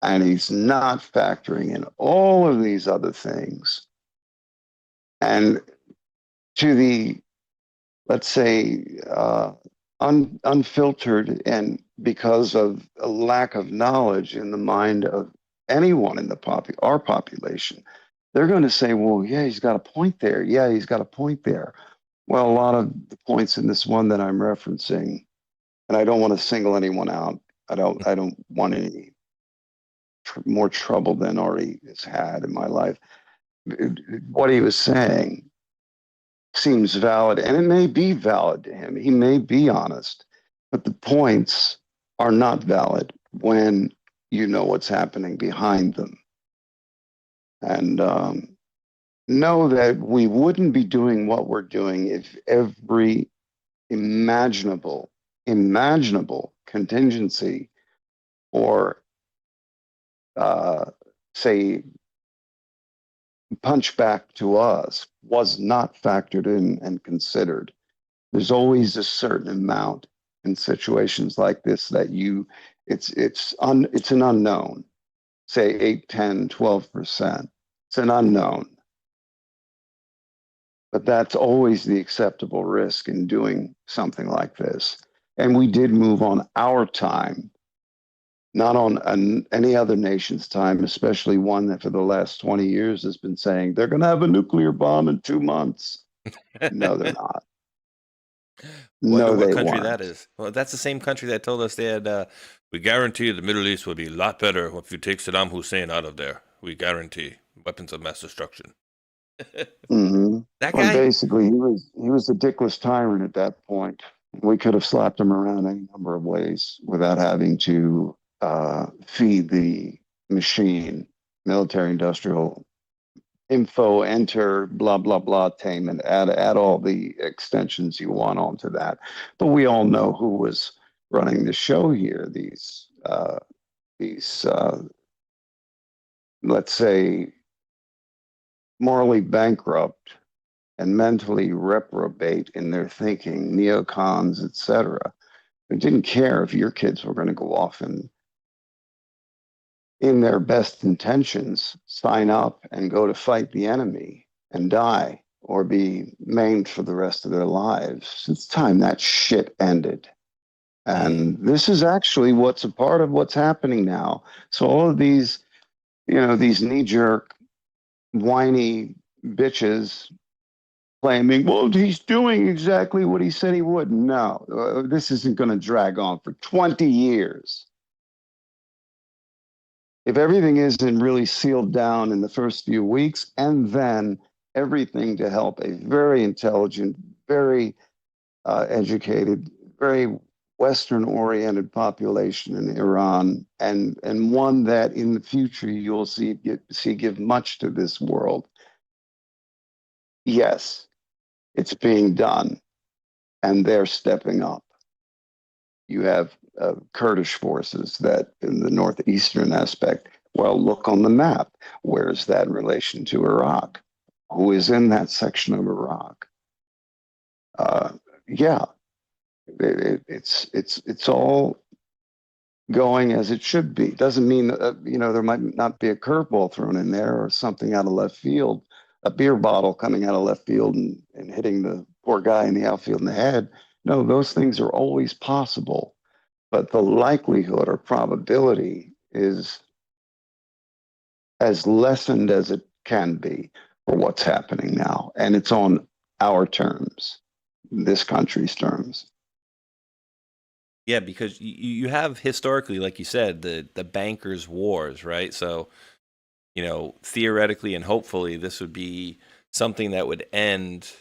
and he's not factoring in all of these other things. And to the, let's say, unfiltered, and because of a lack of knowledge in the mind of anyone in our population, they're going to say, well, yeah, he's got a point there. Yeah, he's got a point there. Well, a lot of the points in this one that I'm referencing, and I don't want to single anyone out. I don't want any more trouble than already has had in my life. What he was saying seems valid, and it may be valid to him. He may be honest, but the points are not valid when you know what's happening behind them. And know that we wouldn't be doing what we're doing if every imaginable contingency, or say, punch back to us, was not factored in and considered. There's always a certain amount in situations like this that it's an unknown. Say 8, 10, 12%. It's an unknown. But that's always the acceptable risk in doing something like this. And we did move on our time not on any other nation's time, especially one that for the last 20 years has been saying they're going to have a nuclear bomb in 2 months. No, they're not. Wonder No, what they country that weren't. is. Well, that's the same country that told us they had. We guarantee the Middle East will be a lot better if you take Saddam Hussein out of there. We guarantee weapons of mass destruction. Mm-hmm. That Well, guy. basically, he was a dickless tyrant at that point. We could have slapped him around any number of ways without having to feed the machine, military-industrial info, enter, blah blah blah, tainment. Add all the extensions you want onto that. But we all know who was running the show here. These let's say morally bankrupt and mentally reprobate in their thinking, neocons, etc. They didn't care if your kids were going to go off and, in their best intentions, sign up and go to fight the enemy and die or be maimed for the rest of their lives. It's time that shit ended. And this is actually what's a part of what's happening now. So all of these, these knee-jerk, whiny bitches claiming, well, he's doing exactly what he said he would. No, this isn't going to drag on for 20 years. If everything isn't really sealed down in the first few weeks, and then everything to help a very intelligent, very educated, very Western-oriented population in Iran, and one that in the future you'll see give much to this world. Yes, it's being done, and they're stepping up. You have Kurdish forces that in the northeastern aspect. Well, look on the map. Where's that in relation to Iraq? Who is in that section of Iraq? Yeah, it's all going as it should be. Doesn't mean there might not be a curveball thrown in there or something out of left field, a beer bottle coming out of left field and hitting the poor guy in the outfield in the head. No, those things are always possible, but the likelihood or probability is as lessened as it can be for what's happening now, and it's on our terms, this country's terms. Yeah, because you have historically, like you said, the bankers' wars, right? So, theoretically and hopefully, this would be something that would end,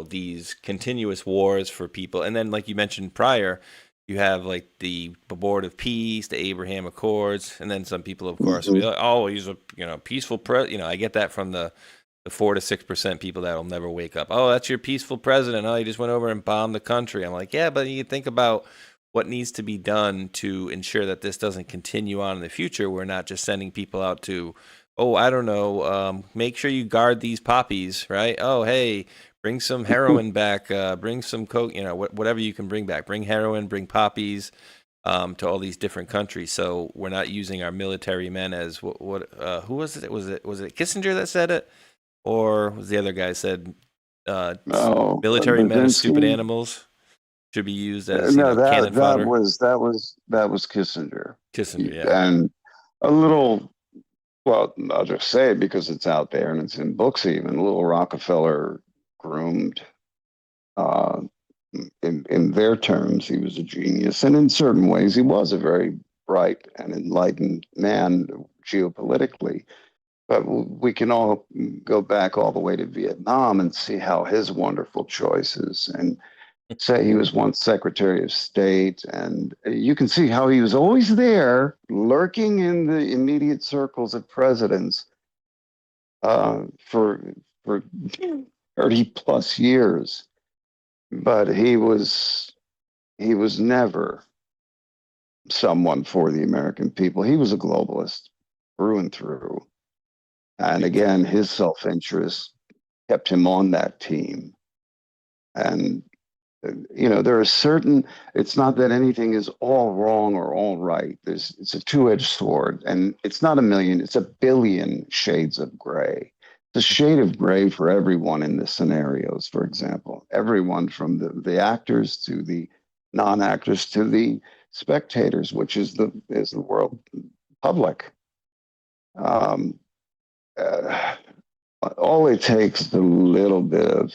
these continuous wars for people. And then, like you mentioned prior, you have like the Board of Peace, the Abraham Accords, and then some people, of course, will be like, oh, he's a peaceful I get that from the 4 to 6% people that'll never wake up. Oh, that's your peaceful president. Oh, he just went over and bombed the country. I'm like, yeah, but you think about what needs to be done to ensure that this doesn't continue on in the future. We're not just sending people out to, oh, I don't know, make sure you guard these poppies, right? Oh, hey, bring some heroin back, bring some coke, whatever you can bring back. Bring heroin, bring poppies to all these different countries. So we're not using our military men as who was it? Was it Kissinger that said it? Or was the other guy said military men are stupid animals? Should be used as no, cannon fodder. that was Kissinger. Kissinger, yeah. And a little, well, I'll just say it because it's out there and it's in books even. A little Rockefeller groomed. In their terms, he was a genius, and in certain ways, he was a very bright and enlightened man geopolitically. But we can all go back all the way to Vietnam and see how his wonderful choices, and say he was once Secretary of State, and you can see how he was always there, lurking in the immediate circles of presidents for 30 plus years. But he was never someone for the American people. He was a globalist through and through. And again, his self-interest kept him on that team. And there are certain, it's not that anything is all wrong or all right. It's a two-edged sword, and it's not a million, it's a billion shades of gray. It's a shade of gray for everyone in the scenarios, for example. Everyone from the actors to the non-actors to the spectators, which is the world public. Um, all it takes is a little bit of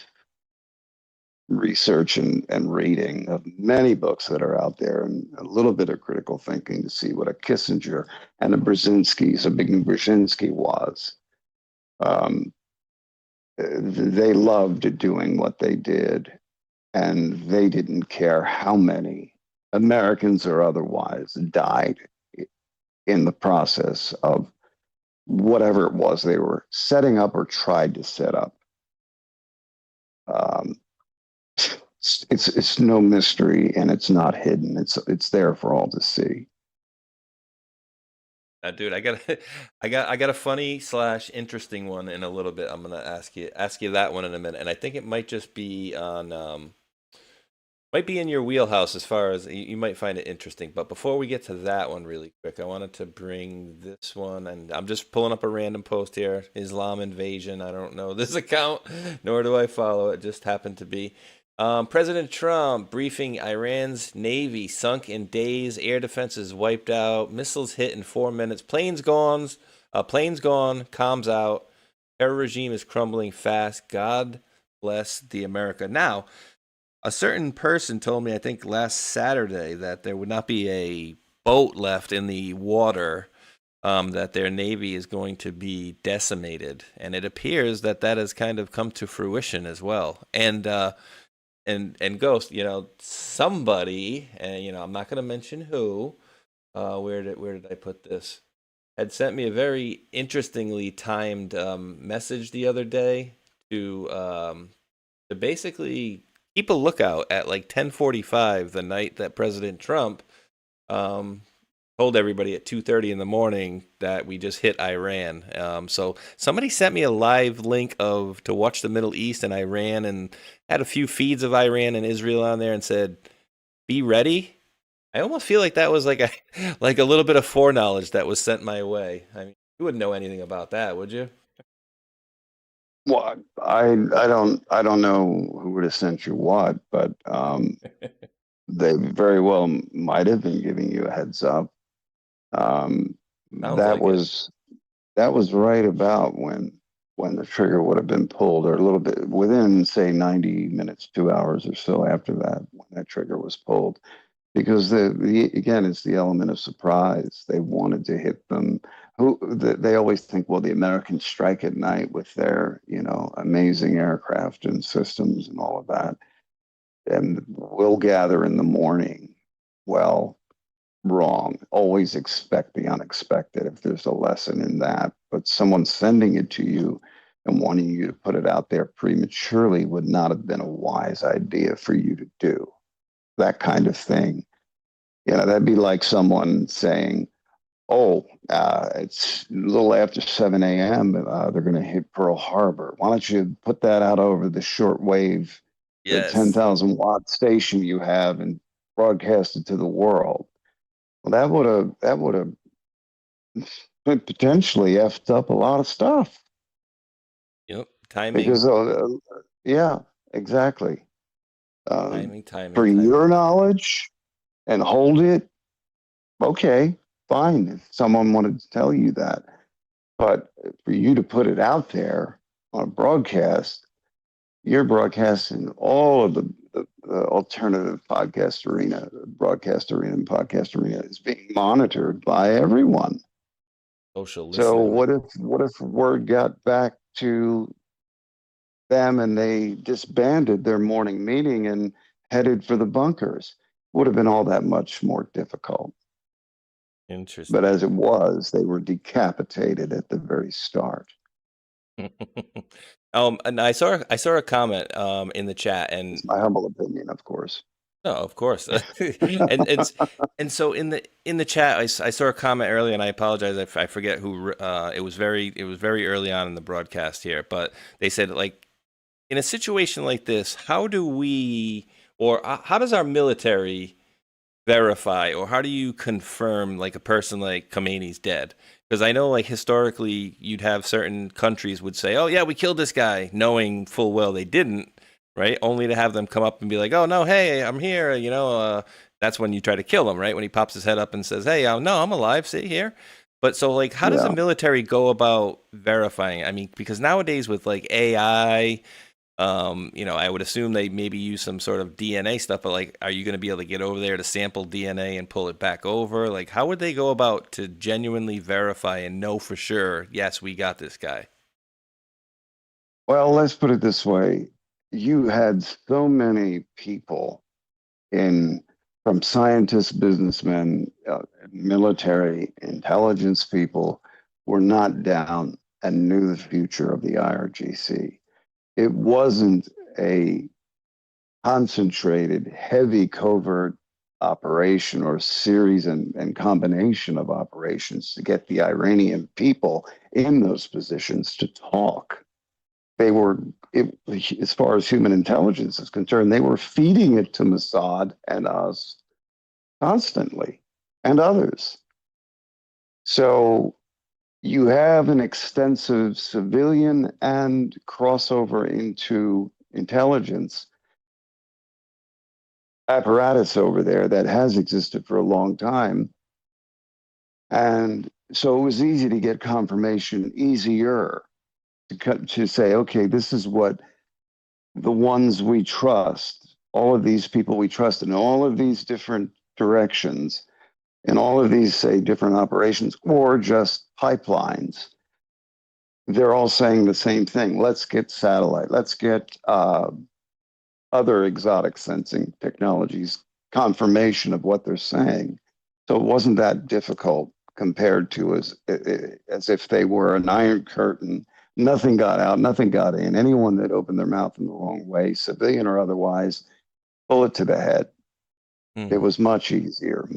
research and reading of many books that are out there, and a little bit of critical thinking to see what a Kissinger and a Brzezinski was. They loved doing what they did, and they didn't care how many Americans or otherwise died in the process of whatever it was they were setting up or tried to set up. It's no mystery, and it's not hidden. It's there for all to see. Dude, I got a funny / interesting one in a little bit. I'm gonna ask you that one in a minute, and I think it might just be on might be in your wheelhouse as far as you might find it interesting. But before we get to that one really quick, I wanted to bring this one, and I'm just pulling up a random post here. Islam invasion. I don't know this account, nor do I follow it. Just happened to be. President Trump briefing Iran's Navy sunk in days, air defenses wiped out, missiles hit in 4 minutes, planes gone, comms out, terror regime is crumbling fast. God bless the America. Now, a certain person told me, I think last Saturday, that there would not be a boat left in the water, that their Navy is going to be decimated. And it appears that that has kind of come to fruition as well. And Ghost, somebody, and I'm not going to mention who. Where did I put this? Had sent me a very interestingly timed message the other day to basically keep a lookout at like 10:45 the night that President Trump told everybody at 2:30 in the morning that we just hit Iran. So somebody sent me a live link to watch the Middle East and Iran, and had a few feeds of Iran and Israel on there, and said, "Be ready." I almost feel like that was like a little bit of foreknowledge that was sent my way. I mean, you wouldn't know anything about that, would you? Well, I don't know who would have sent you what, but they very well might have been giving you a heads up. That was right about when the trigger would have been pulled, or a little bit within, say, 90 minutes, 2 hours or so after that, when that trigger was pulled. Because again, it's the element of surprise. They wanted to hit them. They always think, well, the Americans strike at night with their, amazing aircraft and systems and all of that, and we'll gather in the morning. Well, wrong. Always expect the unexpected, if there's a lesson in that. But someone sending it to you and wanting you to put it out there prematurely would not have been a wise idea for you to do. That kind of thing. That'd be like someone saying, oh, it's a little after 7 a.m. They're going to hit Pearl Harbor. Why don't you put that out over the shortwave, the 10,000 watt station you have, and broadcast it to the world? Well, that would have potentially effed up a lot of stuff. Yep, timing. Because, yeah, exactly. Timing. For your knowledge, and hold it, okay, fine, if someone wanted to tell you that. But for you to put it out there on a broadcast, you're broadcasting all of the alternative broadcast arena and podcast arena is being monitored by everyone. Social listening. So what if word got back to them and they disbanded their morning meeting and headed for the bunkers? Would have been all that much more difficult. Interesting. But as it was, they were decapitated at the very start. And I saw a comment in the chat, and it's my humble opinion, of course. No, of course. and so in the chat, I saw a comment earlier, and I apologize if I forget who. It was very early on in the broadcast here, but they said, like, in a situation like this, how do we, or how does our military verify, or how do you confirm, like, a person like Khomeini's dead? Because I know, like, historically, you'd have certain countries would say, "Oh yeah, we killed this guy," knowing full well they didn't. Right, only to have them come up and be like, "Oh no, hey, I'm here. that's when you try to kill him, right? When he pops his head up and says, "Hey, no, I'm alive. See here." But so, like, how does the Yeah. military go about verifying? I mean, because nowadays with like AI, I would assume they maybe use some sort of DNA stuff, but like, are you going to be able to get over there to sample DNA and pull it back over? Like, how would they go about to genuinely verify and know for sure, yes, we got this guy? Well, let's put it this way. You had so many people from scientists, businessmen, military, intelligence people were not down and knew the future of the IRGC. It wasn't a concentrated, heavy covert operation or series and combination of operations to get the Iranian people in those positions to talk. They were, as far as human intelligence is concerned, they were feeding it to Mossad and us constantly and others. So you have an extensive civilian and crossover into intelligence apparatus over there that has existed for a long time. And so it was easy to get confirmation, easier to say, okay, this is what the ones we trust, all of these people we trust in all of these different directions, in all of these, say, different operations or just pipelines, they're all saying the same thing. Let's get satellite. Let's get other exotic sensing technologies confirmation of what they're saying. So it wasn't that difficult compared to as if they were an iron curtain. Nothing got out, nothing got in. Anyone that opened their mouth in the wrong way, civilian or otherwise, bullet to the head. It was much easier,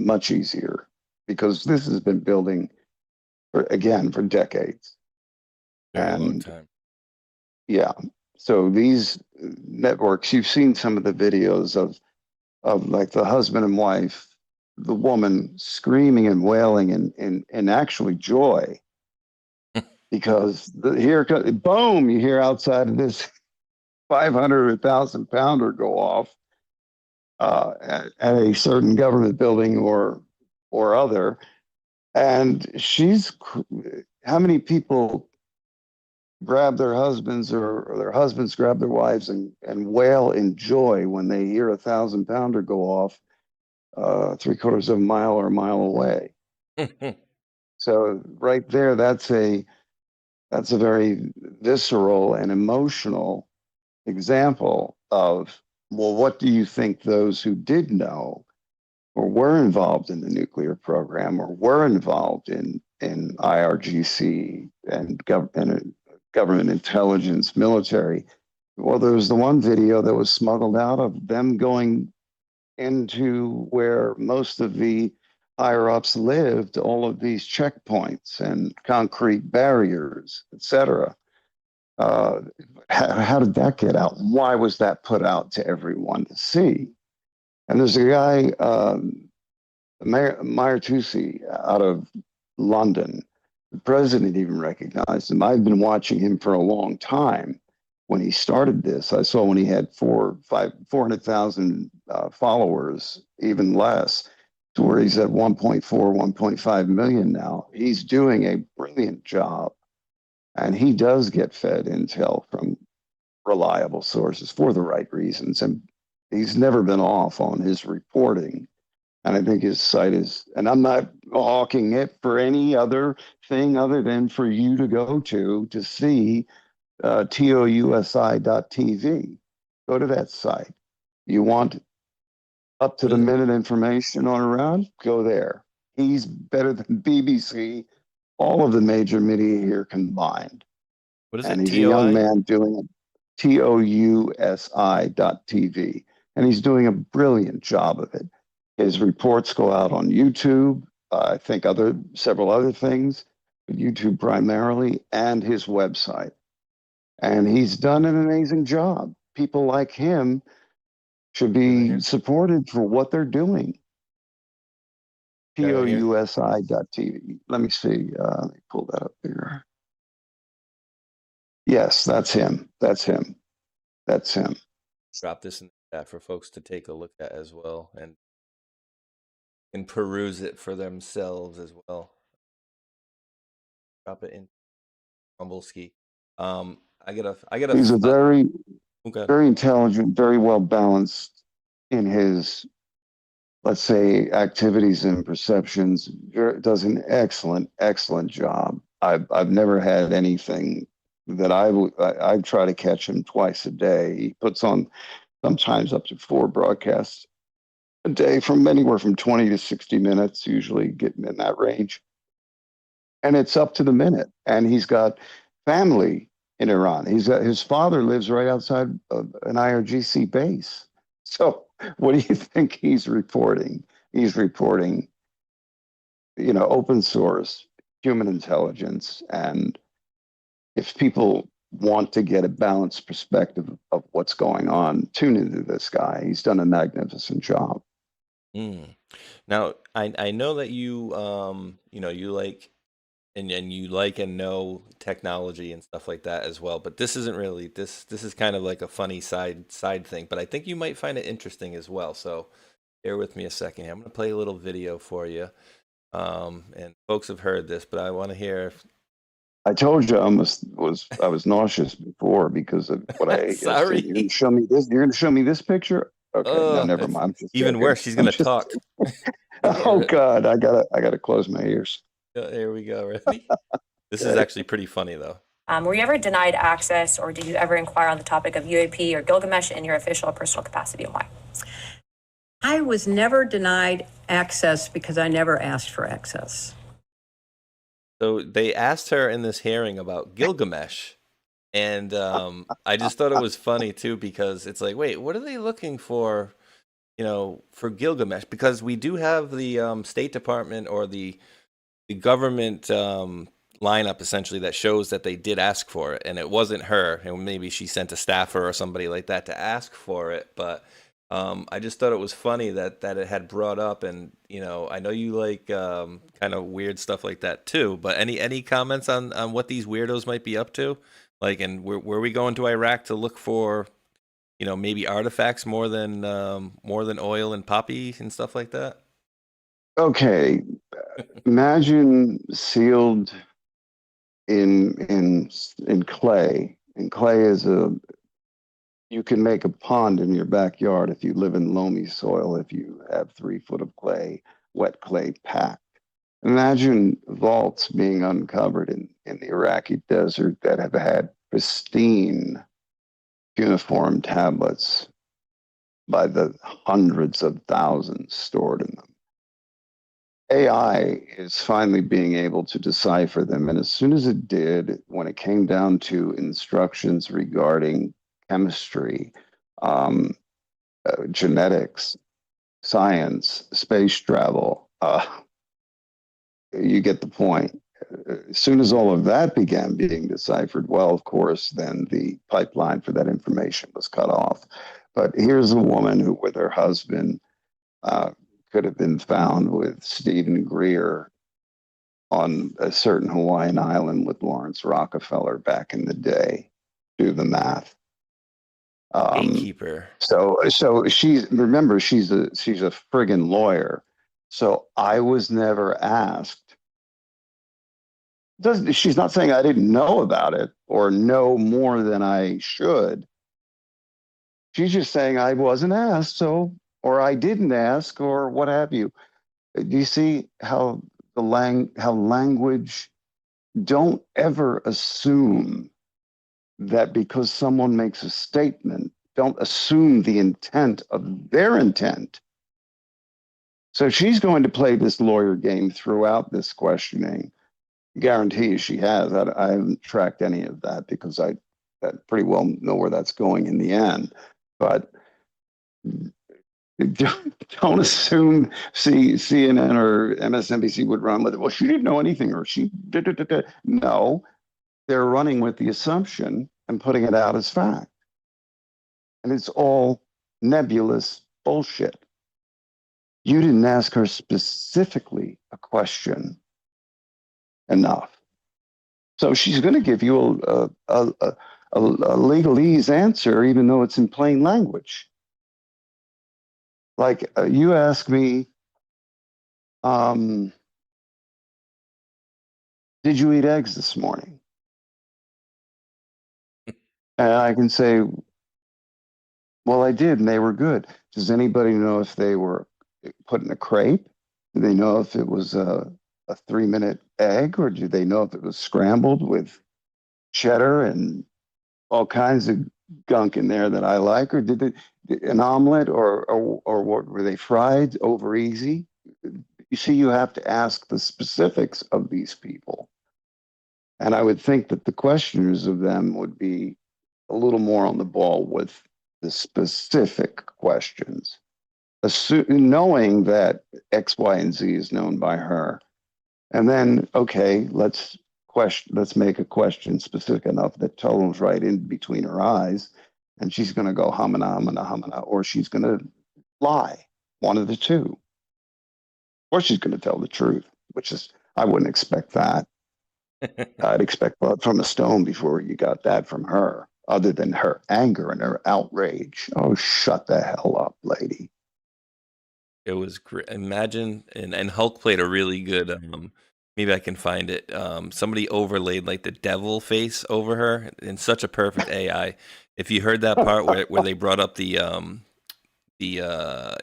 because this has been building for decades. Very long And time. yeah, so these networks, you've seen some of the videos of like the husband and wife, the woman screaming and wailing in actually joy, because here comes, boom, you hear outside of this 500 or 1,000 pounder go off at a certain government building or other, and how many people grab their husbands or their husbands grab their wives and wail in joy when they hear 1,000 pounder go off 3/4 of a mile or a mile away. So right there, that's a very visceral and emotional example of, well, what do you think those who did know or were involved in the nuclear program or were involved in IRGC and government intelligence, military? Well, there was the one video that was smuggled out of them going into where most of the higher ups lived, all of these checkpoints and concrete barriers, etc. How did that get out? Why was that put out to everyone to see? And there's a guy, Mayor Tusi, out of London. The president even recognized him. I've been watching him for a long time. When he started this, I saw when he had 400,000 followers, even less, to where he's at 1.4, 1.5 million now. He's doing a brilliant job. And he does get fed intel from reliable sources for the right reasons. And he's never been off on his reporting. And I think his site is, and I'm not hawking it for any other thing other than for you to go to see tousi.tv. Go to that site. You want up to the minute information on Iran? Go there. He's better than BBC, all of the major media here combined. What is and it? he's a young man doing it. tousi.tv. And he's doing a brilliant job of it. His reports go out on YouTube, I think several other things, but YouTube primarily, and his website. And he's done an amazing job. People like him should be supported for what they're doing. tousi.tv. Let me see. Let me pull that up here. Yes, that's him. That's him. Drop this in the chat for folks to take a look at as well. And can peruse it for themselves as well. Drop it in Rumbleski. I gotta. He's a very, Okay. very intelligent, very well balanced in his, let's say, activities and perceptions. Does an excellent job. I've never had anything that I try to catch him twice a day. He puts on sometimes up to 4 broadcasts a day, from anywhere from 20 to 60 minutes, usually getting in that range. And it's up to the minute. And he's got family in Iran. His father lives right outside of an IRGC base. So what do you think he's reporting? He's reporting, open source, human intelligence. And if people want to get a balanced perspective of what's going on, tune into this guy. He's done a magnificent job. Now, I know that you you like and you like and know technology and stuff like that as well, but this isn't really this is kind of like a funny side thing, but I think you might find it interesting as well. So bear with me a second here. I'm going to play a little video for you. And folks have heard this, but I want to hear I told you I was nauseous before because of what I ate Sorry. yesterday. You're going to show me this. You're going to show me this picture. Okay, no, never it's mind. I'm just even joking. worse. She's going to just- talk. Oh God, I gotta close my ears. Here we go. Ready? This is actually pretty funny though. Were you ever denied access, or did you ever inquire on the topic of UAP or Gilgamesh in your official or personal capacity, and why? I was never denied access because I never asked for access. So they asked her in this hearing about Gilgamesh, and I just thought it was funny too, because it's like, wait, what are they looking for? For Gilgamesh, because we do have the State Department or the government lineup essentially that shows that they did ask for it, and it wasn't her, and maybe she sent a staffer or somebody like that to ask for it. But I just thought it was funny that it had brought up, and I know you like kind of weird stuff like that too. But any comments on what these weirdos might be up to? Like, and were we going to Iraq to look for maybe artifacts more than oil and poppy and stuff like that? Okay, imagine sealed in clay. And clay is you can make a pond in your backyard if you live in loamy soil, if you have 3 foot of clay, wet clay packed. Imagine vaults being uncovered in the Iraqi desert that have had pristine cuneiform tablets by the hundreds of thousands stored in them. AI is finally being able to decipher them. And as soon as it did, when it came down to instructions regarding chemistry, genetics, science, space travel, you get the point. As soon as all of that began being deciphered, well, of course, then the pipeline for that information was cut off. But here's a woman who, with her husband, could have been found with Stephen Greer on a certain Hawaiian island with Lawrence Rockefeller back in the day. Do the math. Gatekeeper. So she's a friggin' lawyer. So I was never asked. She's not saying I didn't know about it or know more than I should. She's just saying I wasn't asked, or I didn't ask, or what have you. Do you see how language? Don't ever assume that because someone makes a statement, don't assume the intent of their intent. So she's going to play this lawyer game throughout this questioning. Guarantee she has. I haven't tracked any of that because I pretty well know where that's going in the end. But don't assume CNN or MSNBC would run with it. Well, she didn't know anything, or she did. No, they're running with the assumption and putting it out as fact. And it's all nebulous bullshit. You didn't ask her specifically a question enough. So she's going to give you a legalese answer, even though it's in plain language. Like you ask me, Did you eat eggs this morning? And I can say, well, I did, and they were good. Does anybody know if they were put in a crepe? Do they know if it was a 3-minute egg, or do they know if it was scrambled with cheddar and all kinds of gunk in there that I like, or did it an omelet, or what were they fried over easy? You see, you have to ask the specifics of these people. And I would think that the questioners of them would be a little more on the ball with the specific questions, knowing that X, Y, and Z is known by her. And then, okay, let's make a question specific enough that Tolem's right in between her eyes, and she's going to go humana, humana, humana, or she's going to lie, one of the two. Or she's going to tell the truth, which is, I wouldn't expect that. I'd expect blood from a stone before you got that from her, other than her anger and her outrage. Oh, shut the hell up, lady. It was great. Imagine, and Hulk played a really good, maybe I can find it. Somebody overlaid like the devil face over her in such a perfect AI. If you heard that part where they brought up the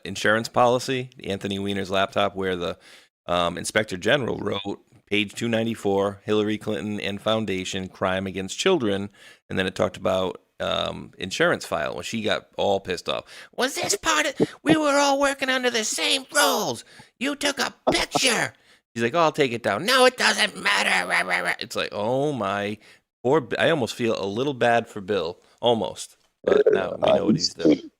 insurance policy, Anthony Weiner's laptop, where the Inspector General wrote page 294, Hillary Clinton and Foundation, crime against children, and then it talked about insurance file when she got all pissed off. Was this part of, we were all working under the same rules. You took a picture. He's like, oh, I'll take it down. No, it doesn't matter. It's like, oh my poor, I almost feel a little bad for Bill, almost. But now we know what he's doing.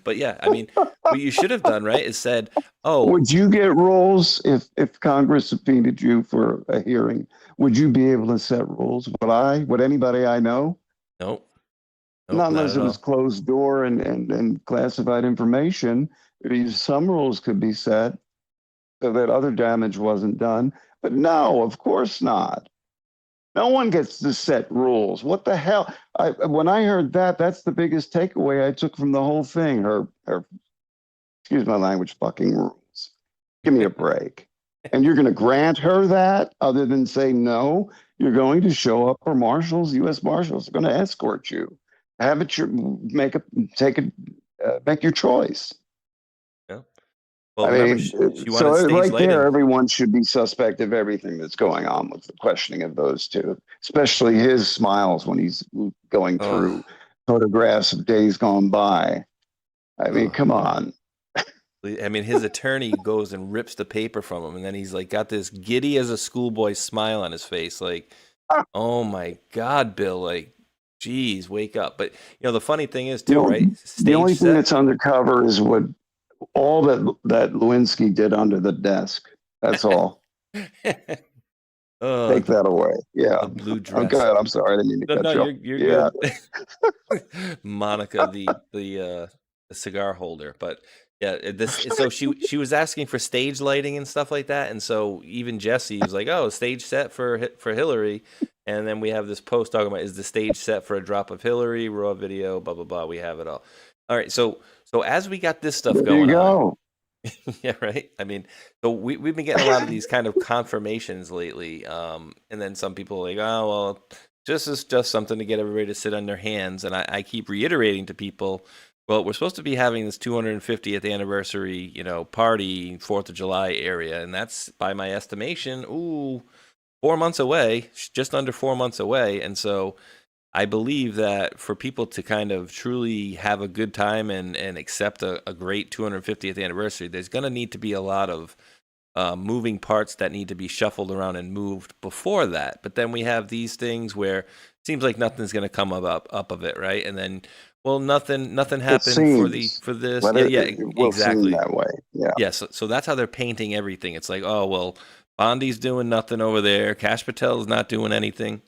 But yeah, I mean, what you should have done, right, is said, oh. Would you get rules if Congress subpoenaed you for a hearing? Would you be able to set rules? Would anybody I know? Nope. Not unless it was closed door and classified information. Some rules could be set so that other damage wasn't done. But no, of course not. No one gets to set rules. What the hell? When I heard that, that's the biggest takeaway I took from the whole thing. Her excuse my language, fucking rules. Give me a break. And you're going to grant her that other than say no? You're going to show up for marshals, U.S. Marshals are going to escort you. Have it make your choice. Yeah. Well, I remember, mean, she wanted so stage right lighting. there, everyone should be suspect of everything that's going on with the questioning of those two, especially his smiles when he's going through photographs of days gone by. I mean, come on. I mean, his attorney goes and rips the paper from him, and then he's like got this giddy as a schoolboy smile on his face, like, oh my God, Bill, like, geez, wake up. But the funny thing is too, right? The only thing that's undercover is what all that Lewinsky did under the desk. That's all. Take that away. Yeah. The blue dress. Oh, go ahead. I'm sorry. I didn't mean to cut you off. You're good. Monica, the cigar holder, but yeah, so she was asking for stage lighting and stuff like that, and so even Jesse was like, "Oh, stage set for Hillary," and then we have this post talking about, is the stage set for a drop of Hillary, raw video, blah blah blah. We have it all. All right, so as we got this stuff going on, yeah, right. I mean, so we've been getting a lot of these kind of confirmations lately, and then some people are like, "Oh, well, this is just something to get everybody to sit on their hands," and I keep reiterating to people, well, we're supposed to be having this 250th anniversary, party, 4th of July area, and that's, by my estimation, 4 months away, just under 4 months away. And so I believe that for people to kind of truly have a good time and accept a great 250th anniversary, there's going to need to be a lot of moving parts that need to be shuffled around and moved before that. But then we have these things where it seems like nothing's going to come up of it, right? And then, well, nothing happened for this. Yeah, exactly that way. Yeah. Yeah. So that's how they're painting everything. It's like, oh well, Bondi's doing nothing over there. Kash Patel's not doing anything.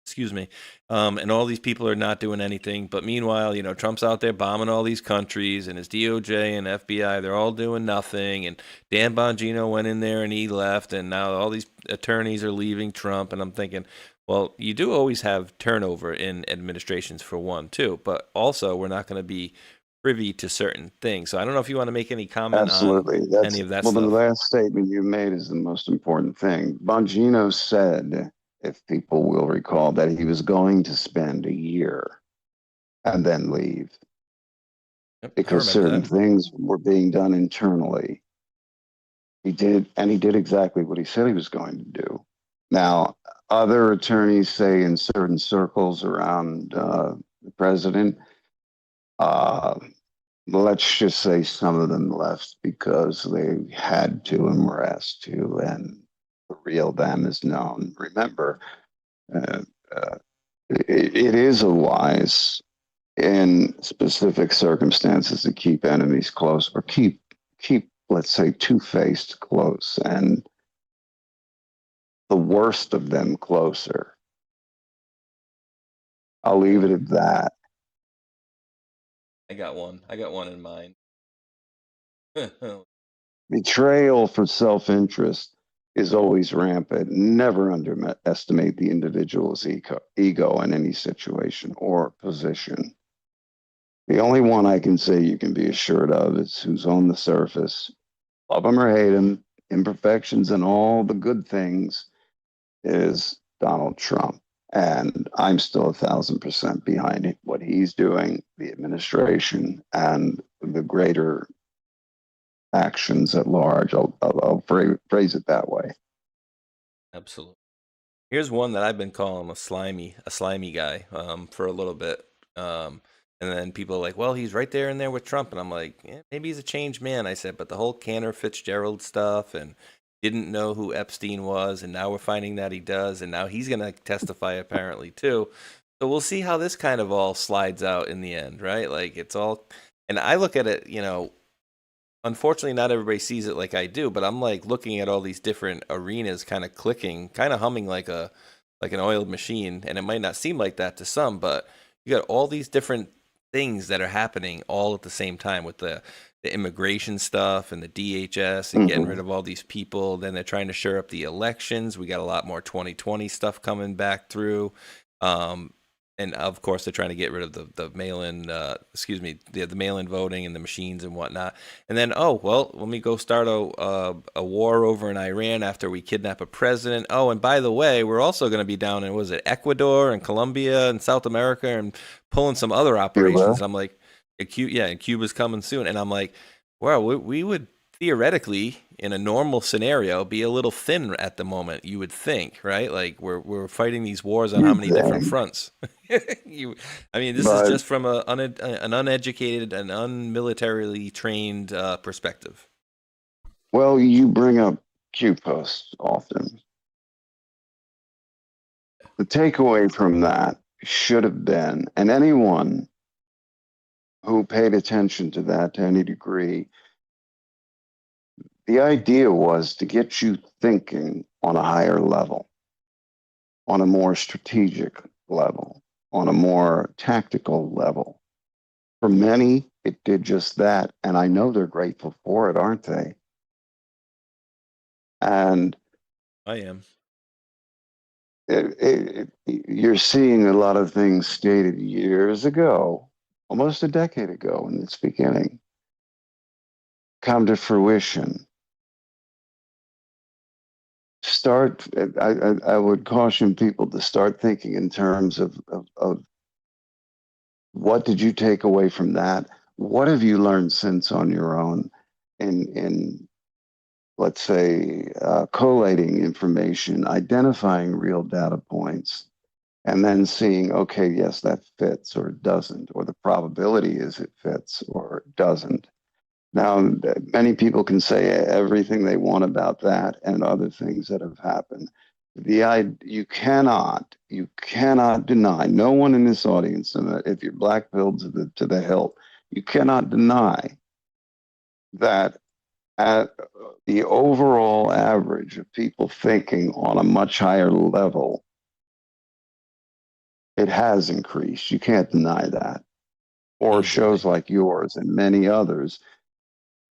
Excuse me. And all these people are not doing anything. But meanwhile, Trump's out there bombing all these countries, and his DOJ and FBI, they're all doing nothing. And Dan Bongino went in there and he left, and now all these attorneys are leaving Trump. And I'm thinking, well, you do always have turnover in administrations for one, too. But also, we're not going to be privy to certain things. So I don't know if you want to make any comment Absolutely. on That's any of that well, the stuff. last statement you made is the most important thing. Bongino said, if people will recall, that he was going to spend a year and then leave Yep, I because remember certain that. things were being done internally. He did, and he did exactly what he said he was going to do. Now, other attorneys say in certain circles around the president, uh, let's just say some of them left because they had to and were asked to, and the real them is known. Remember, uh, uh, it is a wise in specific circumstances to keep enemies close or keep let's say two-faced close and the worst of them closer. I'll leave it at that. I got one in mind. Betrayal for self-interest is always rampant. Never underestimate the individual's ego in any situation or position. The only one I can say you can be assured of is who's on the surface. Love him or hate him, imperfections and all the good things, is Donald Trump. And I'm still 1,000% behind what he's doing, the administration, and the greater actions at large. I'll phrase it that way. Absolutely. Here's one that I've been calling a slimy guy for a little bit. And then people are like, well, he's right there in there with Trump. And I'm like, yeah, maybe he's a changed man. I said, but the whole Cantor Fitzgerald stuff and didn't know who Epstein was. And now we're finding that he does. And now he's going to testify apparently too. So we'll see how this kind of all slides out in the end, right? Like it's all, and I look at it, unfortunately, not everybody sees it like I do, but I'm like looking at all these different arenas kind of clicking, kind of humming like an oiled machine. And it might not seem like that to some, but you got all these different things that are happening all at the same time with the immigration stuff and the DHS and getting rid of all these people. Then they're trying to shore up the elections. We got a lot more 2020 stuff coming back through. And of course, they're trying to get rid of the mail-in, the mail-in voting and the machines and whatnot. And then, let me go start a war over in Iran after we kidnap a president. Oh, and by the way, we're also going to be down in, Ecuador and Colombia and South America and pulling some other operations. I'm like, and Cuba's coming soon. And I'm like, well, we would theoretically, in a normal scenario, be a little thin at the moment, you would think, right? Like we're fighting these wars on how many different fronts? This is just from an uneducated and unmilitarily trained perspective. Well, you bring up Q posts often. The takeaway from that should have been, and anyone who paid attention to that to any degree, the idea was to get you thinking on a higher level, on a more strategic level, on a more tactical level. For many, it did just that. And I know they're grateful for it, aren't they? And I am. You're seeing a lot of things stated years ago, almost a decade ago in its beginning, come to fruition. I would caution people to start thinking in terms of what did you take away from that? What have you learned since on your own in let's say, collating information, identifying real data points, and then seeing, okay, yes, that fits or it doesn't, or the probability is it fits or it doesn't. Now, many people can say everything they want about that and other things that have happened. You cannot deny, no one in this audience, and if you're black-pilled to the hilt, you cannot deny that at the overall average of people thinking on a much higher level, it has increased. You can't deny that. Or shows like yours and many others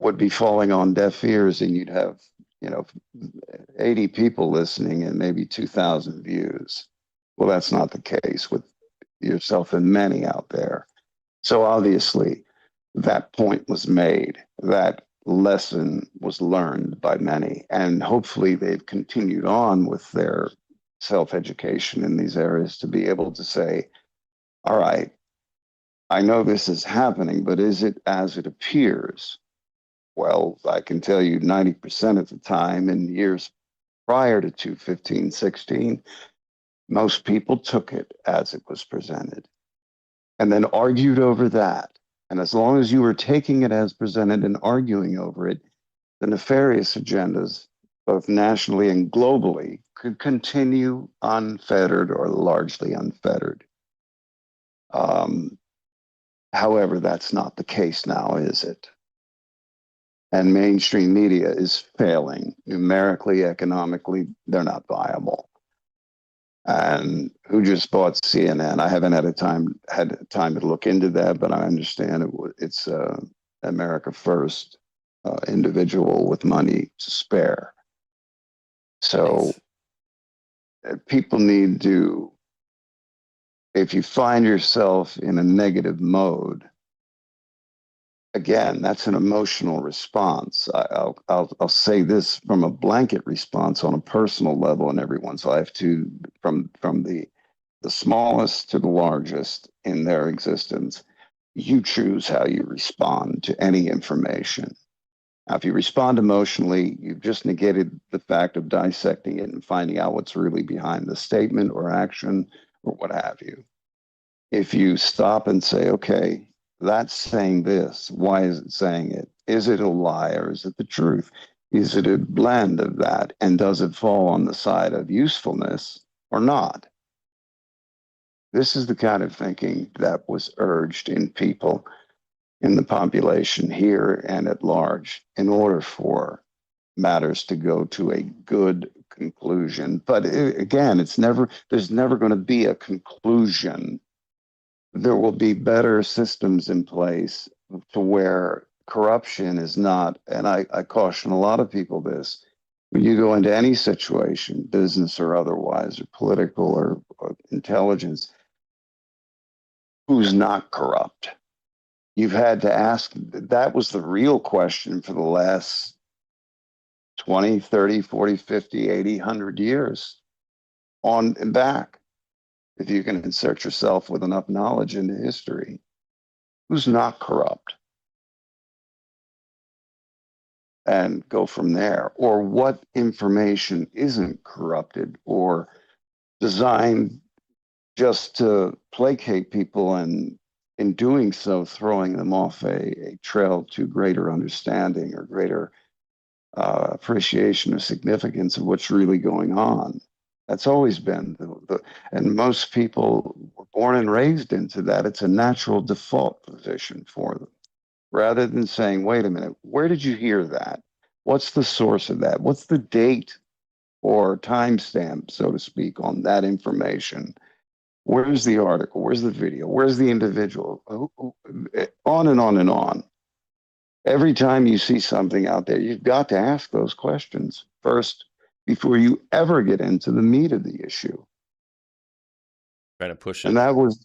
would be falling on deaf ears, and you'd have 80 people listening and maybe 2,000 views. Well, that's not the case with yourself and many out there. So obviously, that point was made, that lesson was learned by many, and hopefully they've continued on with their self-education in these areas to be able to say, all right, I know this is happening, but is it as it appears? Well, I can tell you 90% of the time in years prior to 2015, 16, most people took it as it was presented and then argued over that. And as long as you were taking it as presented and arguing over it, the nefarious agendas, both nationally and globally, could continue unfettered or largely unfettered. However, that's not the case now, is it? And mainstream media is failing numerically, economically, they're not viable. And who just bought CNN? I haven't had time to look into that, but I understand it's America First individual with money to spare. So people need to, if you find yourself in a negative mode, again, that's an emotional response. I'll say this from a blanket response on a personal level in everyone's life, to from the smallest to the largest in their existence. You choose how you respond to any information. Now, if you respond emotionally, you've just negated the fact of dissecting it and finding out what's really behind the statement or action or what have you. If you stop and say, okay, that's saying this, why is it saying it? Is it a lie or is it the truth? Is it a blend of that? And does it fall on the side of usefulness or not? This is the kind of thinking that was urged in people in the population here and at large in order for matters to go to a good conclusion. But again, there's never going to be a conclusion. There will be better systems in place to where corruption is not, and I caution a lot of people this, when you go into any situation, business or otherwise, or political or intelligence, who's not corrupt? You've had to ask, that was the real question for the last 20, 30, 40, 50, 80, 100 years on and back. If you can insert yourself with enough knowledge into history, who's not corrupt? And go from there. Or what information isn't corrupted or designed just to placate people, and in doing so, throwing them off a trail to greater understanding or greater appreciation or significance of what's really going on. That's always been and most people were born and raised into that. It's a natural default position for them. Rather than saying, wait a minute, where did you hear that? What's the source of that? What's the date or timestamp, so to speak, on that information? Where's the article? Where's the video? Where's the individual? On and on and on. Every time you see something out there, you've got to ask those questions first before you ever get into the meat of the issue. Trying to push it. And that was,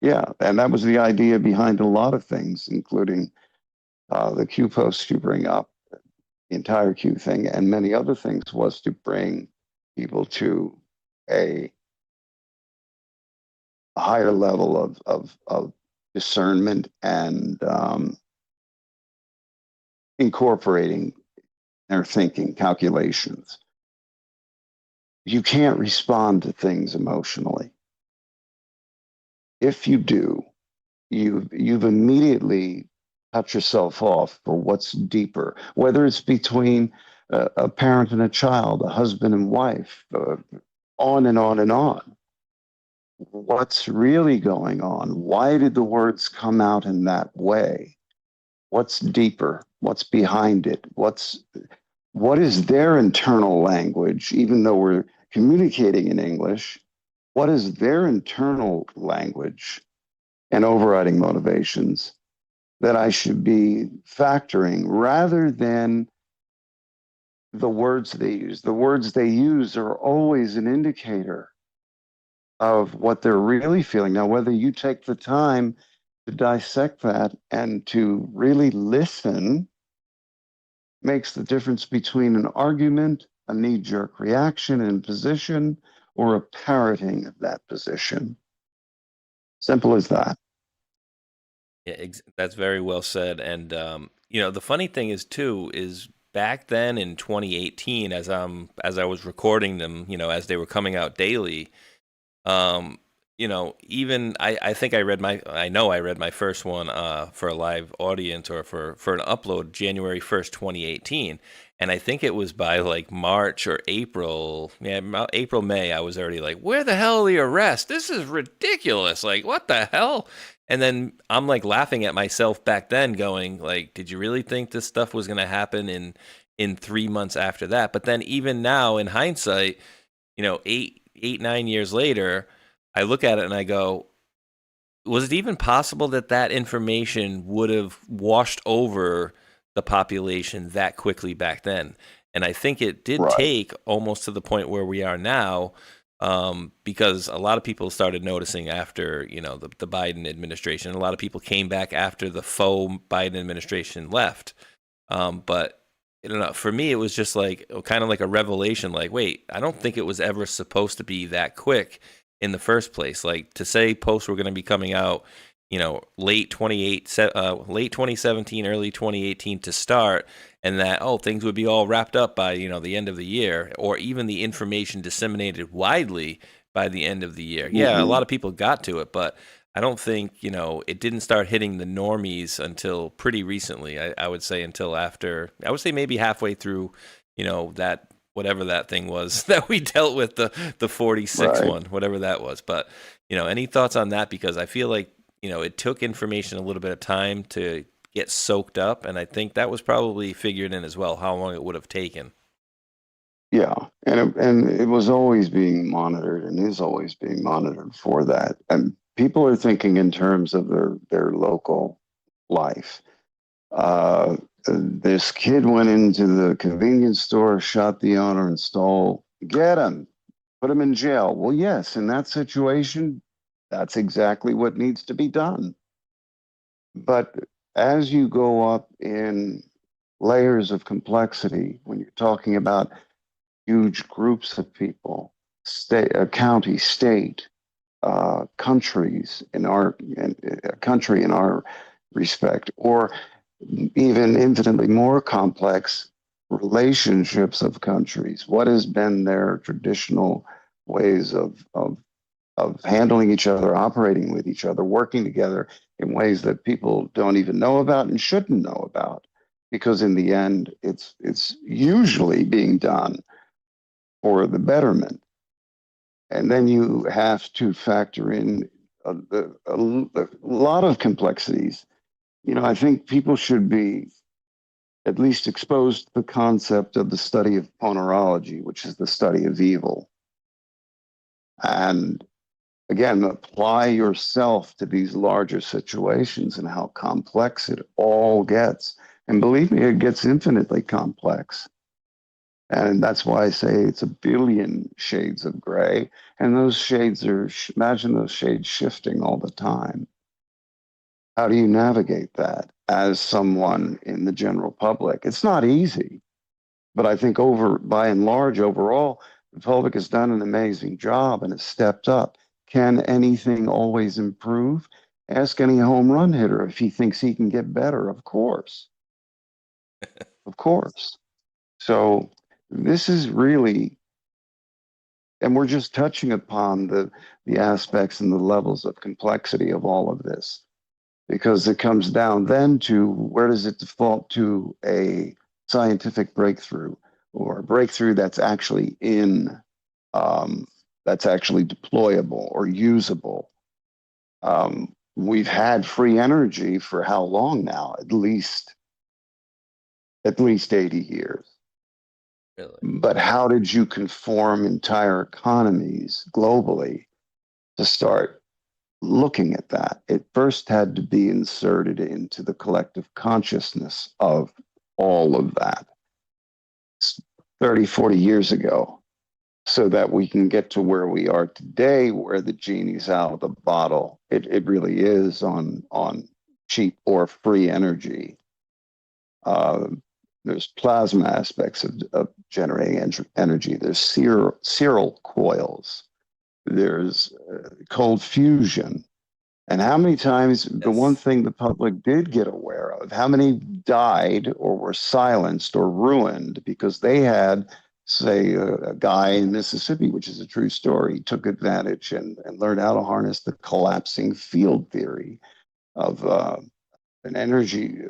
and that was the idea behind a lot of things, including the Q posts you bring up, the entire Q thing, and many other things, was to bring people to a higher level of discernment and incorporating their thinking calculations. You can't respond to things emotionally. If you do, you've immediately cut yourself off for what's deeper, whether it's between a parent and a child, a husband and wife, on and on and on. What's really going on? Why did the words come out in that way? What's deeper? What's behind it? What is their internal language, even though we're communicating in English? What is their internal language and overriding motivations that I should be factoring, rather than the words they use? The words they use are always an indicator of what they're really feeling. Now, whether you take the time to dissect that and to really listen makes the difference between an argument, a knee-jerk reaction and position, or a parroting of that position. Simple as that. Yeah, that's very well said. And the funny thing is too is back then in 2018, as I was recording them, as they were coming out daily, even I think I know I read my first one for a live audience or for an upload January 1st, 2018. And I think it was by like March or April, April, May, I was already like, where the hell are the arrests? This is ridiculous. Like, what the hell? And then I'm like laughing at myself back then going like, did you really think this stuff was going to happen in 3 months after that? But then even now in hindsight, 9 years later, I look at it and I go, was it even possible that information would have washed over the population that quickly back then? And I think it did take almost to the point where we are now, because a lot of people started noticing after, the Biden administration. A lot of people came back after the faux Biden administration left. But I don't know, for me, it was just like kind of like a revelation, like, wait, I don't think it was ever supposed to be that quick in the first place. Like to say posts were going to be coming out, late 2017, early 2018 to start, and that, things would be all wrapped up by, the end of the year, or even the information disseminated widely by the end of the year. Mm-hmm. Yeah, a lot of people got to it, but I don't think, it didn't start hitting the normies until pretty recently. I would say until after, I would say maybe halfway through, that whatever that thing was that we dealt with, the 46 one, whatever that was. But, any thoughts on that? Because I feel like, it took information a little bit of time to get soaked up. And I think that was probably figured in as well, how long it would have taken. Yeah. And it was always being monitored and is always being monitored for that. And people are thinking in terms of their local life. This kid went into the convenience store, shot the owner and stole. Get him, put him in jail. Well, yes, in that situation, that's exactly what needs to be done. But as you go up in layers of complexity, when you're talking about huge groups of people, county, state, countries in our country in our respect, or even infinitely more complex relationships of countries. What has been their traditional ways of handling each other, operating with each other, working together in ways that people don't even know about and shouldn't know about, because in the end, it's usually being done for the betterment. And then you have to factor in a lot of complexities. I think people should be at least exposed to the concept of the study of ponerology, which is the study of evil. And again, apply yourself to these larger situations and how complex it all gets. And believe me, it gets infinitely complex. And that's why I say it's a billion shades of gray. And those shades imagine those shades shifting all the time. How do you navigate that as someone in the general public? It's not easy, but I think by and large, overall, the public has done an amazing job and has stepped up. Can anything always improve? Ask any home run hitter if he thinks he can get better. Of course. Of course. So this is really, and we're just touching upon the aspects and the levels of complexity of all of this, because it comes down then to where does it default to a scientific breakthrough or a breakthrough that's actually that's actually deployable or usable. We've had free energy for how long now? At least 80 years. Really? But how did you conform entire economies globally to start looking at that? It first had to be inserted into the collective consciousness of all of that 30, 40 years ago. so that we can get to where we are today, where the genie's out of the bottle. It really is on cheap or free energy. There's plasma aspects of generating energy. There's Searle coils. There's cold fusion. And how many times, the one thing the public did get aware of, how many died or were silenced or ruined because they had, say, a guy in Mississippi, which is a true story, took advantage and learned how to harness the collapsing field theory of an energy,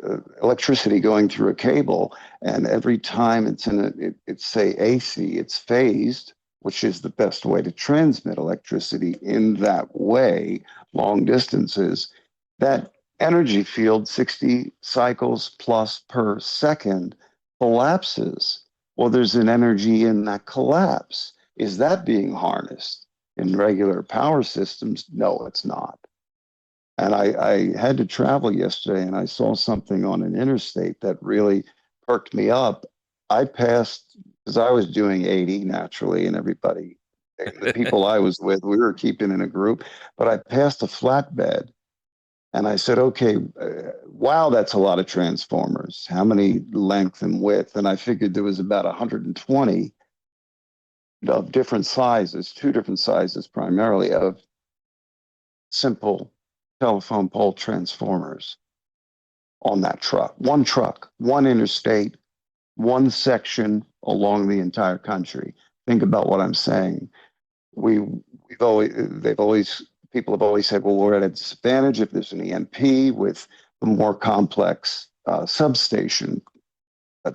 electricity going through a cable. And every time it's it's say AC, it's phased, which is the best way to transmit electricity in that way, long distances. That energy field, 60 cycles plus per second, collapses. Well, there's an energy in that collapse. Is that being harnessed in regular power systems? No, it's not. And I had to travel yesterday, and I saw something on an interstate that really perked me up. I passed, because I was doing 80 naturally, and everybody, the people I was with, we were keeping in a group, but I passed a flatbed, and I said, okay, wow, that's a lot of transformers. How many length and width? And I figured there was about 120 of different sizes, 2 different sizes primarily, of simple telephone pole transformers on that truck, one interstate, one section along the entire country. Think about what I'm saying. People have always said, well, we're at a disadvantage if there's an EMP with the more complex substation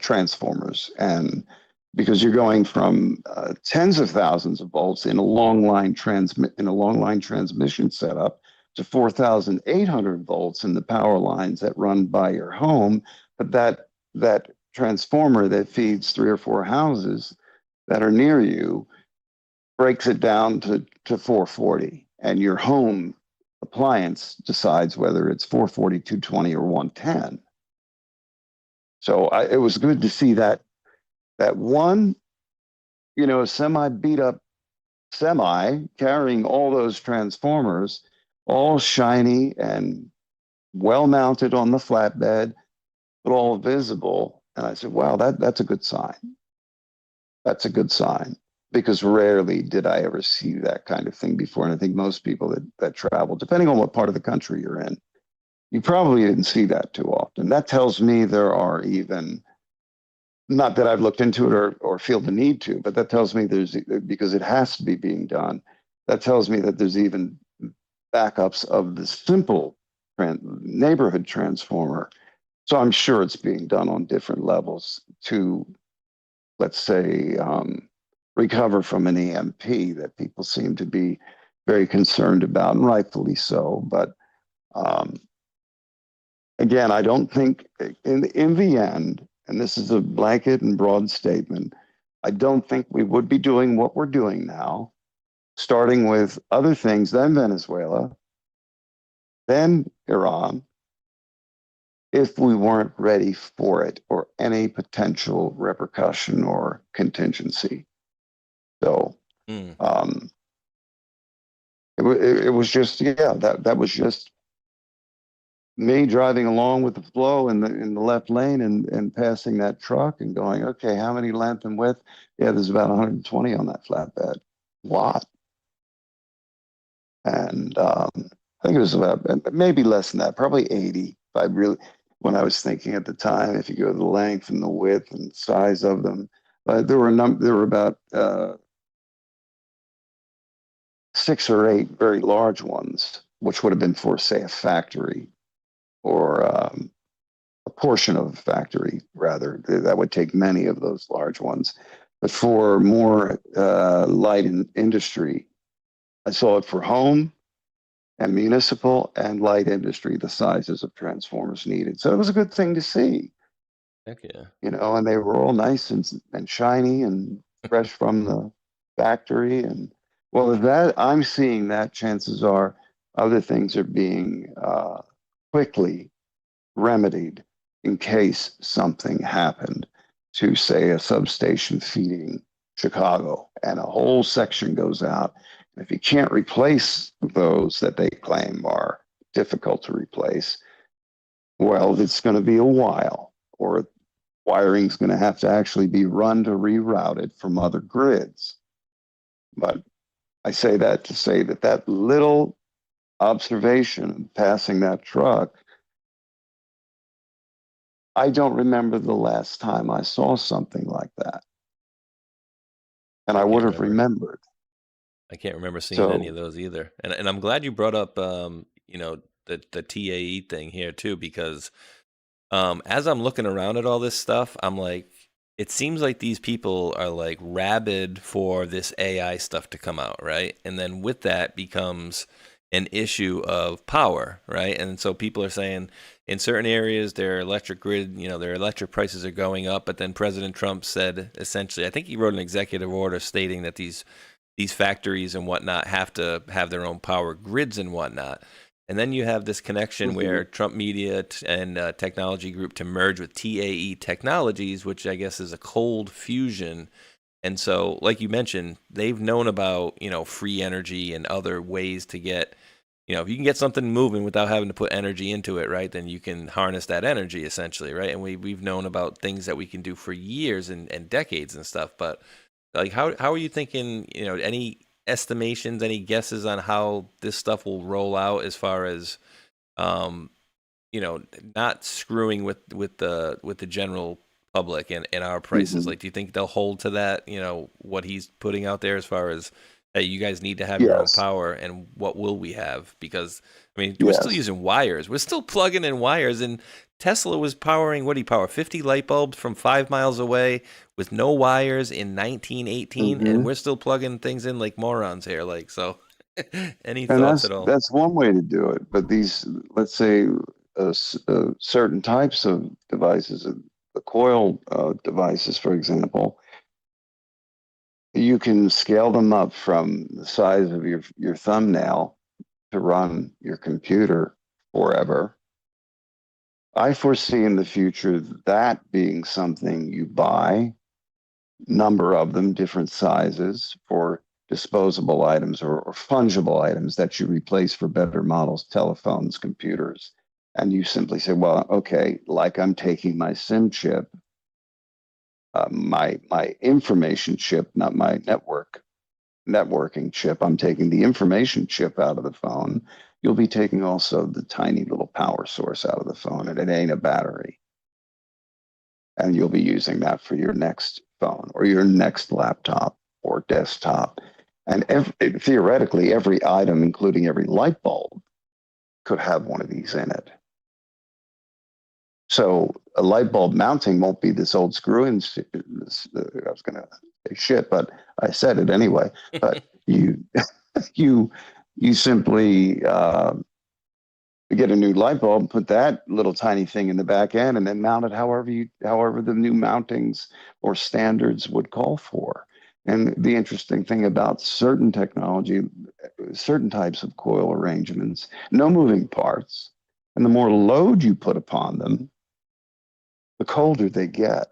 transformers. And because you're going from tens of thousands of volts in a long line transmission setup to 4,800 volts in the power lines that run by your home, but that transformer that feeds 3 or 4 houses that are near you breaks it down to 440, and your home appliance decides whether it's 440, 220, or 110. So it was good to see that one, semi beat up semi carrying all those transformers, all shiny and well mounted on the flatbed, but all visible. And I said, wow, that's a good sign. That's a good sign, because rarely did I ever see that kind of thing before. And I think most people that travel, depending on what part of the country you're in, you probably didn't see that too often. That tells me there are even, not that I've looked into it or feel the need to, but that tells me because it has to be being done, that tells me that there's even backups of the simple neighborhood transformer. So I'm sure it's being done on different levels to, let's say, recover from an EMP that people seem to be very concerned about, and rightfully so. But again, I don't think in the end, and this is a blanket and broad statement, I don't think we would be doing what we're doing now, starting with other things, then Venezuela, then Iran, if we weren't ready for it or any potential repercussion or contingency. So it was just, that was just me driving along with the flow in the left lane and passing that truck and going, okay, how many length and width? Yeah, there's about 120 on that flatbed. Lot. And I think it was about maybe less than that, probably 80. When I was thinking at the time, if you go to the length and the width and size of them, there were about 6 or 8 very large ones, which would have been for, say, a factory or a portion of a factory, rather. That would take many of those large ones. But for more light industry, I saw it for home and municipal and light industry, the sizes of transformers needed. So it was a good thing to see. Heck yeah. And they were all nice and shiny and fresh from the factory. And well, if that, I'm seeing that, chances are other things are being quickly remedied in case something happened to, say, a substation feeding Chicago, and a whole section goes out. And if you can't replace those that they claim are difficult to replace, well, it's going to be a while, or wiring's going to have to actually be run to reroute it from other grids. But I say that to say that that little observation passing that truck, I don't remember the last time I saw something like that. And I would have remembered. I can't remember seeing any of those either. And I'm glad you brought up, you know, the TAE thing here too, because as I'm looking around at all this stuff, I'm like, it seems like these people are like rabid for this AI stuff to come out, right? And then with that becomes an issue of power, right? And so people are saying in certain areas their electric grid, you know, their electric prices are going up, but then President Trump said essentially, I think he wrote an executive order stating that these factories and whatnot have to have their own power grids and whatnot. And then you have this connection where Trump Media and Technology Group to merge with TAE Technologies, which I guess is a cold fusion. And so, like you mentioned, they've known about, you know, free energy and other ways to get, you know, if you can get something moving without having to put energy into it, right, then you can harness that energy essentially, right? And we've known about things that we can do for years and decades and stuff. But like, how are you thinking, you know, any estimations, any guesses on how this stuff will roll out as far as, you know, not screwing with the general public and our prices? Like, do you think they'll hold to that, you know, what he's putting out there as far as that you guys need to have your own power, and what will we have? Because I mean, we're still using wires, we're still plugging in wires, and Tesla was powering, what did he power, 50 light bulbs from 5 miles away with no wires in 1918, and we're still plugging things in like morons here. Like, so any thoughts at all? That's one way to do it. But these, let's say, certain types of devices, the coil devices, for example, you can scale them up from the size of your thumbnail to run your computer forever. I foresee in the future that being something you buy, number of them, different sizes, for disposable items or fungible items that you replace for better models, telephones, computers. And you simply say, well, okay, like I'm taking my SIM chip, my information chip, not my networking chip, I'm taking the information chip out of the phone. You'll be taking also the tiny little power source out of the phone, and it ain't a battery. And you'll be using that for your next phone or your next laptop or desktop. And theoretically, every item, including every light bulb, could have one of these in it. So a light bulb mounting won't be this old screw-in. I was going to say shit, but I said it anyway. But you simply get a new light bulb, put that little tiny thing in the back end, and then mount it however the new mountings or standards would call for. And the interesting thing about certain technology, certain types of coil arrangements, no moving parts, and the more load you put upon them, the colder they get.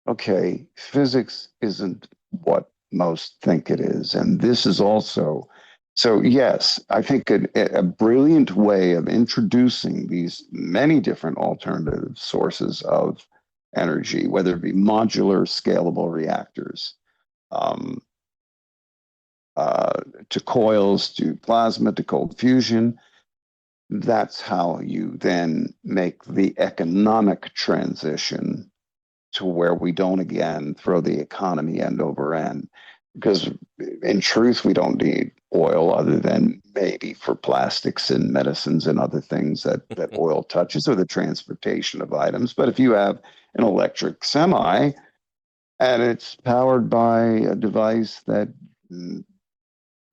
Okay, physics isn't what most think it is. And this is also, so yes, I think a brilliant way of introducing these many different alternative sources of energy, whether it be modular, scalable reactors, to coils, to plasma, to cold fusion. That's how you then make the economic transition to where we don't again throw the economy end over end. Because in truth, we don't need oil other than maybe for plastics and medicines and other things that oil touches, or the transportation of items. But if you have an electric semi and it's powered by a device that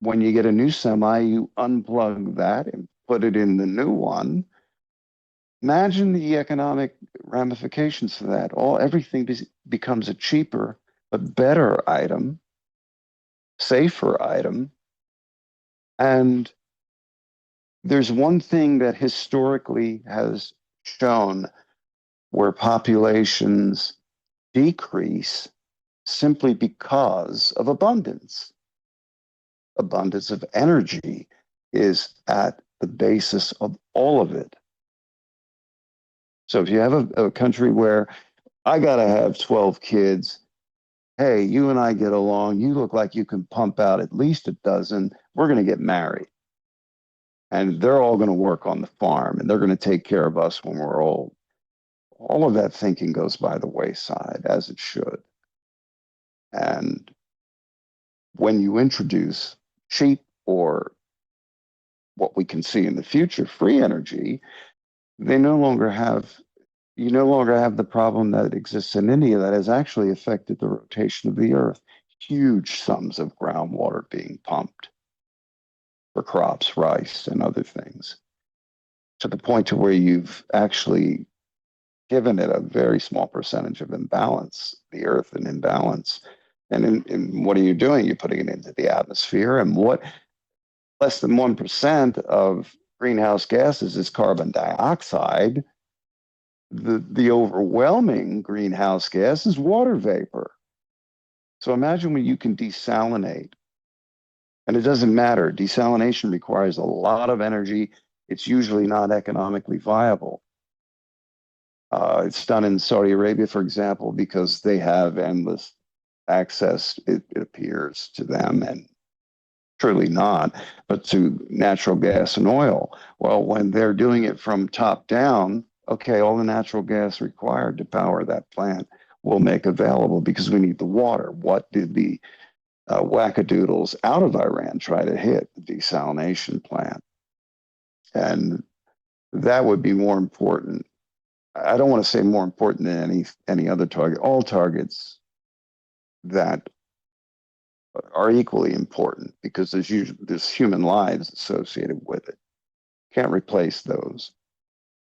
when you get a new semi, you unplug that and put it in the new one. Imagine the economic ramifications of that. Everything becomes a cheaper but better item, safer item. And there's one thing that historically has shown where populations decrease simply because of abundance. Abundance of energy is at the basis of all of it. So if you have a country where I got to have 12 kids, hey, you and I get along, you look like you can pump out at least a dozen, we're going to get married. And they're all going to work on the farm and they're going to take care of us when we're old. All of that thinking goes by the wayside, as it should. And when you introduce cheap or what we can see in the future, free energy, you no longer have the problem that exists in India that has actually affected the rotation of the earth. Huge sums of groundwater being pumped for crops, rice, and other things, to the point to where you've actually given it a very small percentage of imbalance, the earth in imbalance. And in what are you doing? You're putting it into the atmosphere. And what less than 1% of greenhouse gases is carbon dioxide. The overwhelming greenhouse gas is water vapor. So imagine when you can desalinate. And it doesn't matter. Desalination requires a lot of energy. It's usually not economically viable. It's done in Saudi Arabia, for example, because they have endless access, it appears to them, and truly not, but to natural gas and oil. Well, when they're doing it from top down, okay, all the natural gas required to power that plant will make available because we need the water. What did the wackadoodles out of Iran try to hit? The desalination plant. And that would be more important. I don't want to say more important than any other target. All targets that are equally important because there's human lives associated with it. Can't replace those.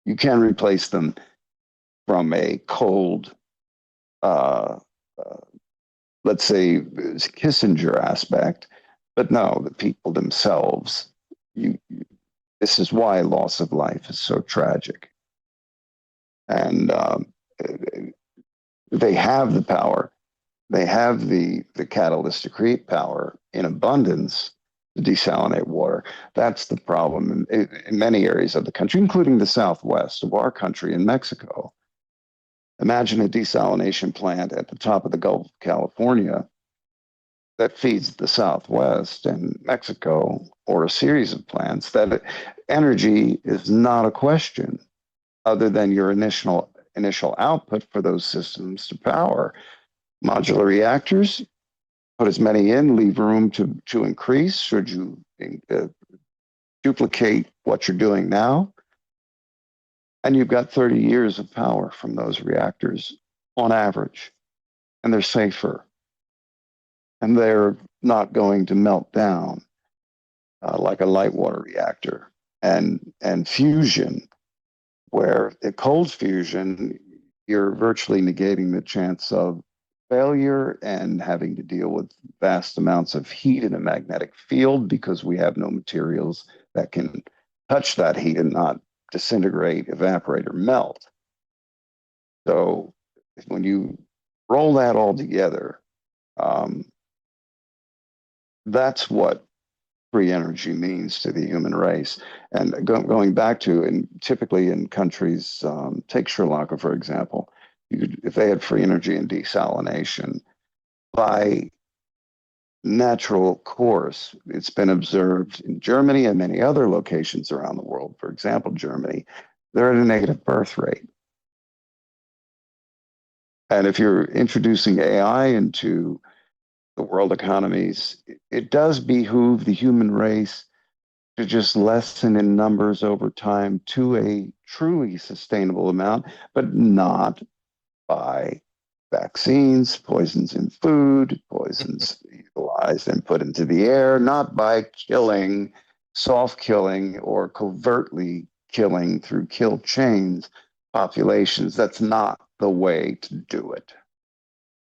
You can replace them from a cold, let's say, Kissinger aspect, but no, the people themselves. This is why loss of life is so tragic. And they have the power. They have the catalyst to create power in abundance to desalinate water. That's the problem in many areas of the country, including the southwest of our country in Mexico. Imagine a desalination plant at the top of the Gulf of California that feeds the southwest and Mexico, or a series of plants that energy is not a question other than your initial output for those systems to power. Modular reactors, put as many in, leave room to increase should you duplicate what you're doing now. And you've got 30 years of power from those reactors on average, and they're safer. And they're not going to melt down like a light water reactor. And fusion, where the cold fusion, you're virtually negating the chance of failure and having to deal with vast amounts of heat in a magnetic field because we have no materials that can touch that heat and not disintegrate, evaporate, or melt. So when you roll that all together, that's what free energy means to the human race. And going back to, and typically in countries, take Sri Lanka, for example, if they had free energy and desalination, by natural course, it's been observed in Germany and many other locations around the world. For example, Germany, they're at a negative birth rate. And if you're introducing AI into the world economies, it does behoove the human race to just lessen in numbers over time to a truly sustainable amount, but not by vaccines, poisons in food, poisons utilized and put into the air, not by killing, soft killing, or covertly killing through kill chains populations. That's not the way to do it.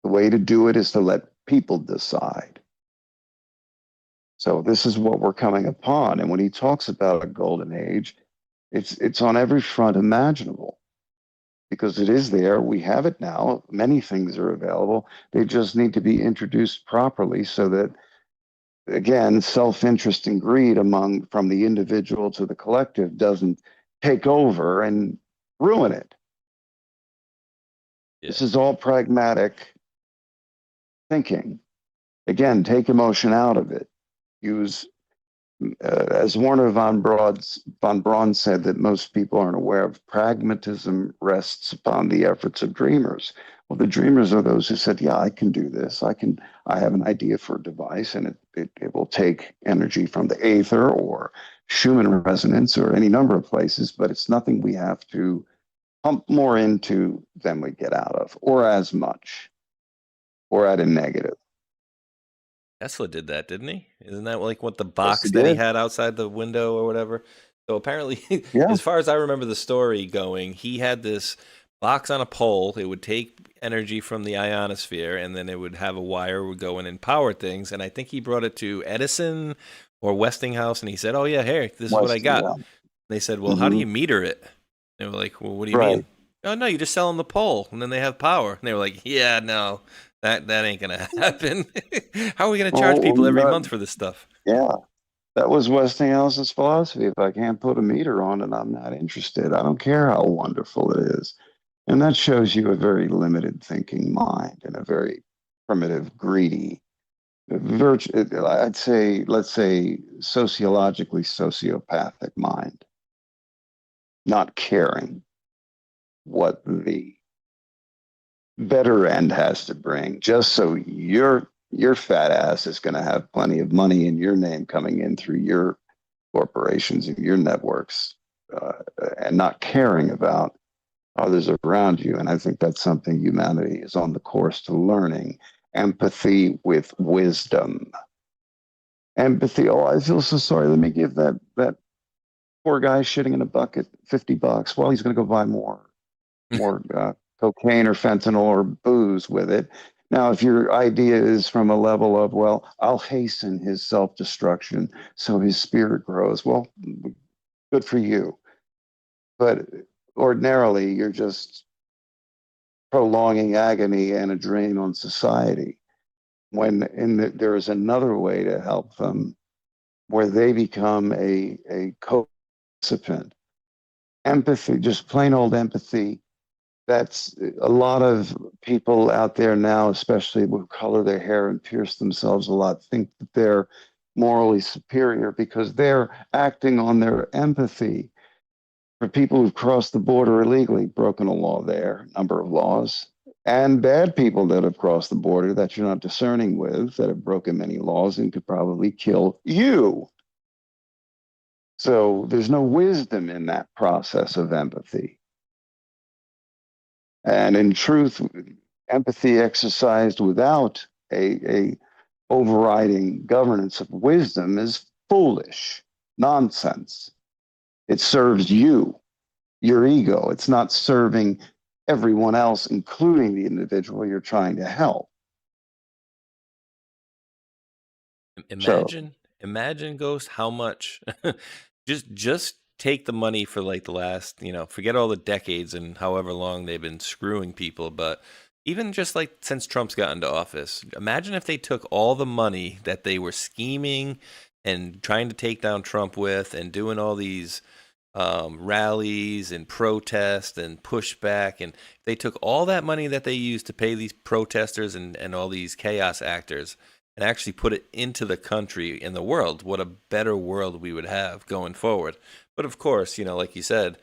The way to do it is to let people decide. So this is what we're coming upon. And when he talks about a golden age, it's on every front imaginable. because it is there. We have it now. Many things are available. They just need to be introduced properly so that, again, self-interest and greed from the individual to the collective doesn't take over and ruin it. Yeah. This is all pragmatic thinking. Again, take emotion out of it. Use, as Werner von Braun said, that most people aren't aware of, pragmatism rests upon the efforts of dreamers. Well, the dreamers are those who said, yeah, I can do this. I have an idea for a device, and it will take energy from the aether or Schumann resonance or any number of places, but it's nothing we have to pump more into than we get out of, or as much, or at a negative. Tesla did that, didn't he? Isn't that like what the Yes, box he that he did. had outside the window or whatever? So apparently, Yeah. as far as I remember the story going, he had this box on a pole. It would take energy from the ionosphere, and then it would have a wire would go in and power things. And I think he brought it to Edison or Westinghouse, and he said, "Oh yeah, here, this is what I got." Yeah. They said, "Well, how do Mhm. you meter it?" They were like, "Well, what do you Right. mean?" "Oh no, you just sell them the pole, and then they have power." And they were like, "Yeah, no, that ain't gonna happen. How are we gonna charge people every month for this stuff?" Yeah, that was Westinghouse's philosophy. If I can't put a meter on it, I'm not interested. I don't care how wonderful it is. And that shows you a very limited thinking mind and a very primitive, greedy, I'd say, let's say, sociologically sociopathic mind, not caring what the better end has to bring, just so your fat ass is going to have plenty of money in your name coming in through your corporations and your networks, and not caring about others around you. And I think that's something humanity is on the course to learning. Empathy with wisdom. Empathy. Oh, I feel so sorry. Let me give that poor guy shitting in a bucket $50. Well, he's going to go buy more cocaine or fentanyl or booze with it. Now, if your idea is from a level of, well, I'll hasten his self-destruction so his spirit grows, well, good for you. But ordinarily, you're just prolonging agony and a drain on society. When there is another way to help them, where they become a co-participant. Empathy, just plain old empathy. That's a lot of people out there now, especially who color their hair and pierce themselves a lot, think that they're morally superior because they're acting on their empathy for people who've crossed the border illegally, broken a law there, a number of laws, and bad people that have crossed the border that you're not discerning with, that have broken many laws and could probably kill you. So there's no wisdom in that process of empathy. And in truth, empathy exercised without a overriding governance of wisdom is foolish nonsense. It serves you, your ego. It's not serving everyone else, including the individual you're trying to help. Imagine, Ghost, how much just take the money for like the last, forget all the decades and however long they've been screwing people, but even just like since Trump's gotten to office, imagine if they took all the money that they were scheming and trying to take down Trump with and doing all these rallies and protest and pushback, and they took all that money that they used to pay these protesters and all these chaos actors and actually put it into the country and the world, what a better world we would have going forward. But of course, like you said,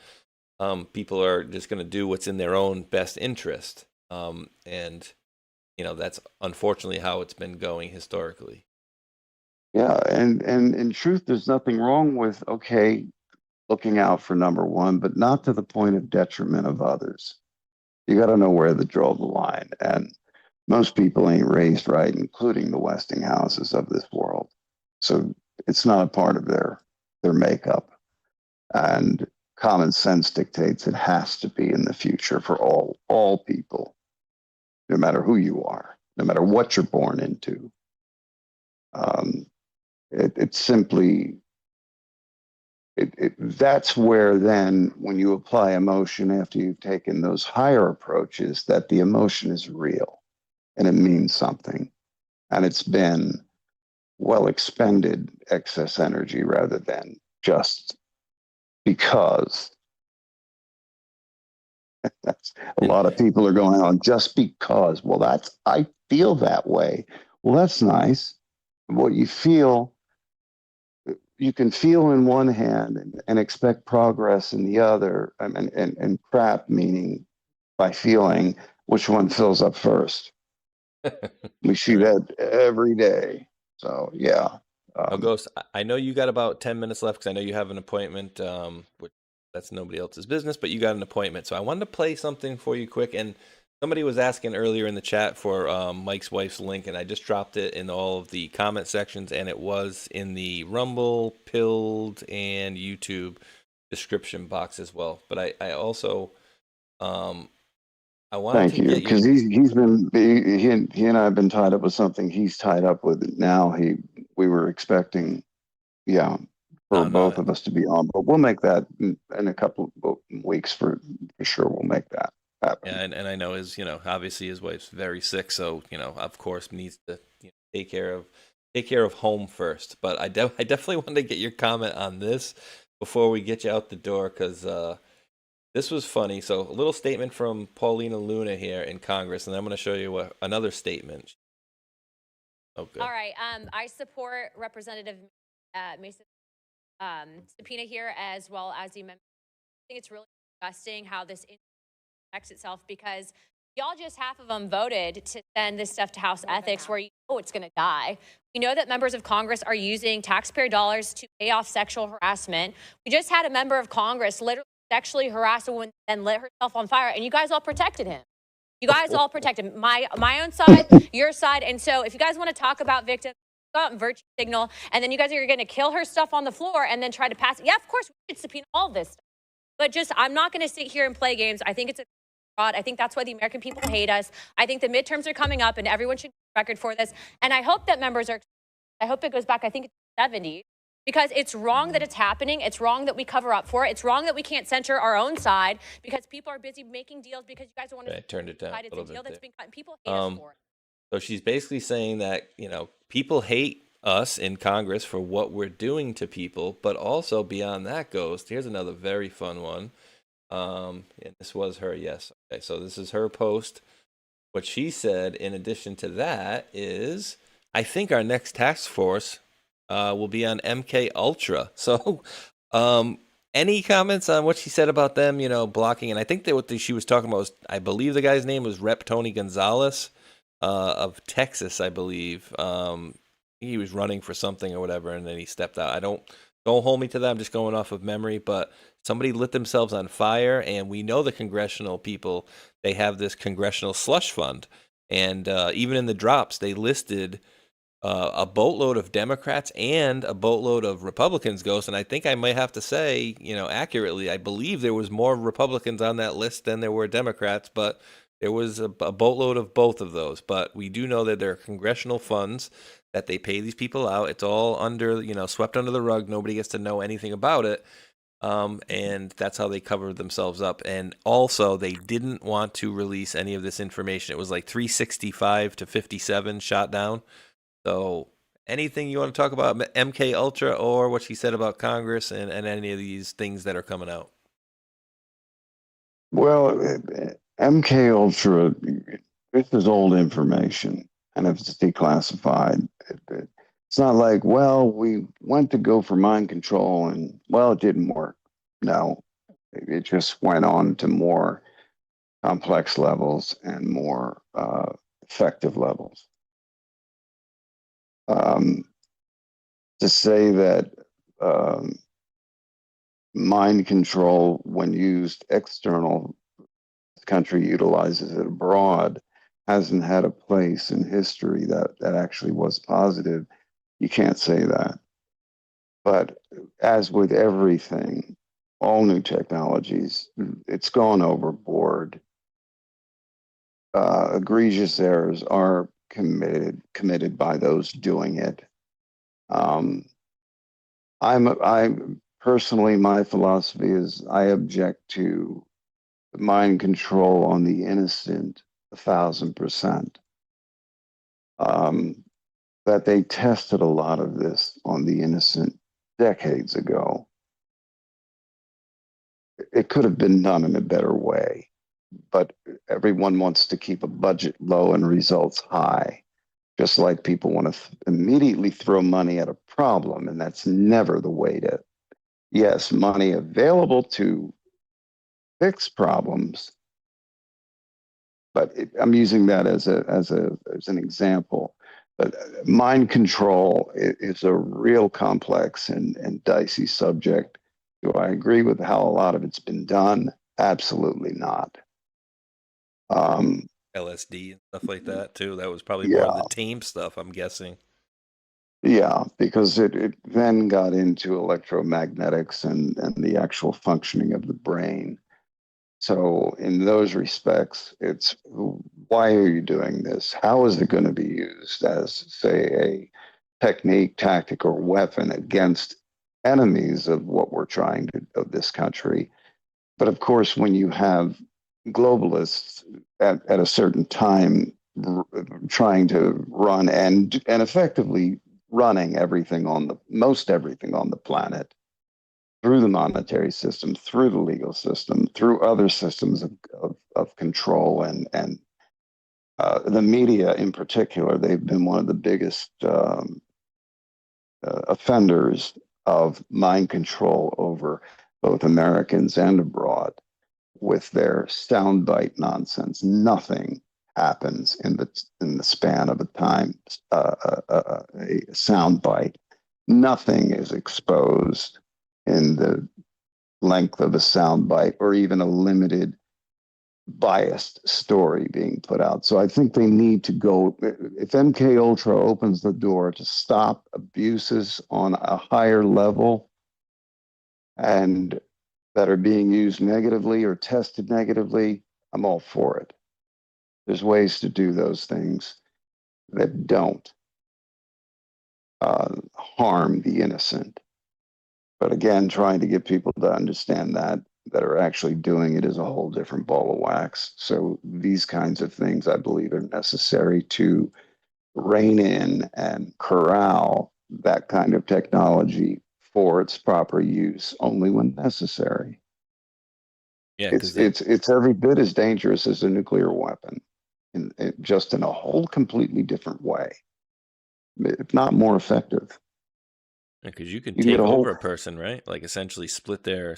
people are just going to do what's in their own best interest. And that's unfortunately how it's been going historically. Yeah, and in truth, there's nothing wrong with, okay, looking out for number one, but not to the point of detriment of others. You got to know where to draw the line. And most people ain't raised right, including the Westinghouses of this world. So it's not a part of their makeup. And common sense dictates it has to be in the future for all people, no matter who you are, no matter what you're born into. It's simply That's where then, when you apply emotion after you've taken those higher approaches, that the emotion is real and it means something, and it's been well expended excess energy rather than just because. That's a lot of people are going on just because. Well, I feel that way. Well, that's nice. What you feel, you can feel in one hand and expect progress in the other, and crap, meaning by feeling which one fills up first. We see that every day. So yeah. Oh, Ghost, I know you got about 10 minutes left because I know you have an appointment, which that's nobody else's business, but you got an appointment. So I wanted to play something for you quick. And somebody was asking earlier in the chat for Mike's wife's link, and I just dropped it in all of the comment sections, and it was in the Rumble, Pilled, and YouTube description box as well. But I also I wanted Thank to you, get because he's been he and I have been tied up with something. He's tied up with it now. We were expecting, yeah, for both of us to be on, but we'll make that in a couple of weeks for sure. We'll make that happen. Yeah, and I know obviously his wife's very sick, so of course needs to take care of home first. But I definitely want to get your comment on this before we get you out the door, because this was funny. So a little statement from Paulina Luna here in Congress, and I'm going to show you another statement. Okay. All right. I support Representative Mason's subpoena here, as well as the amendment. I think it's really disgusting how this affects itself, because y'all just half of them voted to send this stuff to House Ethics, where it's going to die. We know that members of Congress are using taxpayer dollars to pay off sexual harassment. We just had a member of Congress literally sexually harass a woman and lit herself on fire, and you guys all protected him. You guys all protected my own side, your side. And so if you guys want to talk about victims, go out and virtue signal, and then you guys are going to kill her stuff on the floor and then try to pass it. Yeah, of course, we should subpoena all this stuff. But I'm not going to sit here and play games. I think it's a fraud. I think that's why the American people hate us. I think the midterms are coming up, and everyone should get a record for this. And I hope that I hope it goes back, I think it's the 70s. Because it's wrong that it's happening. It's wrong that we cover up for it. It's wrong that we can't censor our own side because people are busy making deals because you guys don't want to. I turned it down it's a little deal bit. that's been cut. People hate us for it. So she's basically saying that people hate us in Congress for what we're doing to people, but also beyond that goes. Here's another very fun one. And this was her. Yes. Okay. So this is her post. What she said in addition to that is, I think our next task force will be on MK Ultra. So, any comments on what she said about them, blocking? And I think that what she was talking about was, I believe the guy's name was Rep. Tony Gonzalez of Texas, I believe. He was running for something or whatever, and then he stepped out. Don't hold me to that. I'm just going off of memory, but somebody lit themselves on fire, and we know the congressional people, they have this congressional slush fund, and even in the drops, they listed a boatload of Democrats and a boatload of Republicans, Ghost. And I think I might have to say, accurately, I believe there was more Republicans on that list than there were Democrats, but there was a boatload of both of those. But we do know that there are congressional funds that they pay these people out. It's all under, swept under the rug. Nobody gets to know anything about it. And that's how they covered themselves up. And also, they didn't want to release any of this information. It was like 365 to 57 shot down. So anything you want to talk about MK Ultra or what she said about Congress and any of these things that are coming out? Well, MK Ultra, this is old information, and if it's declassified, it's not like, well, we went to go for mind control and, well, it didn't work. No, it just went on to more complex levels and more effective levels. To say that mind control, when used external, the country utilizes it abroad, hasn't had a place in history that actually was positive, you can't say that. But as with everything, all new technologies, it's gone overboard. Egregious errors are committed by those doing it. I'm personally, my philosophy is I object to mind control on the innocent 1,000%. That they tested a lot of this on the innocent decades ago. It could have been done in a better way, but everyone wants to keep a budget low and results high, just like people want to immediately throw money at a problem, and that's never the way to. Yes, money available to fix problems, but I'm using that as an example. But mind control is a real complex and dicey subject. Do I agree with how a lot of it's been done? Absolutely not. LSD and stuff like that too. That was probably more of Yeah, the tame stuff, I'm guessing. yeah, because it then got into electromagnetics and the actual functioning of the brain. So in those respects, it's why are you doing this? How is it going to be used as, say, a technique, tactic, or weapon against enemies of what we're trying to of this country? But of course, when you have globalists at a certain time trying to run and effectively running everything on the most everything on the planet, through the monetary system, through the legal system, through other systems of control, and the media in particular, they've been one of the biggest offenders of mind control over both Americans and abroad with their soundbite nonsense. Nothing happens in the span of a time, a soundbite. Nothing is exposed in the length of a soundbite or even a limited biased story being put out. So I think they need to go, if MK Ultra opens the door to stop abuses on a higher level and that are being used negatively or tested negatively, I'm all for it. There's ways to do those things that don't harm the innocent. But again, trying to get people to understand that are actually doing it is a whole different ball of wax. So these kinds of things, I believe, are necessary to rein in and corral that kind of technology for its proper use only when necessary. Yeah, It's every bit as dangerous as a nuclear weapon, just in a whole completely different way, if not more effective. because you can You can get take a whole over a person, right? Like essentially split their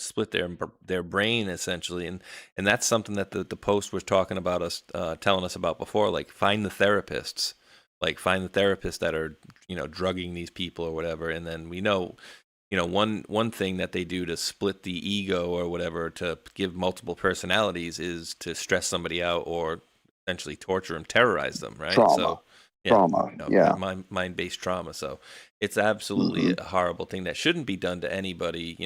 brain essentially, and that's something that the Post was talking about us, telling us about before. Like find the therapists, that are drugging these people or whatever, and then we know. One thing that they do to split the ego or whatever, to give multiple personalities, is to stress somebody out or essentially torture them, terrorize them, right? trauma. So, Trauma, yeah. mind-based trauma. So it's absolutely a horrible thing that shouldn't be done to anybody.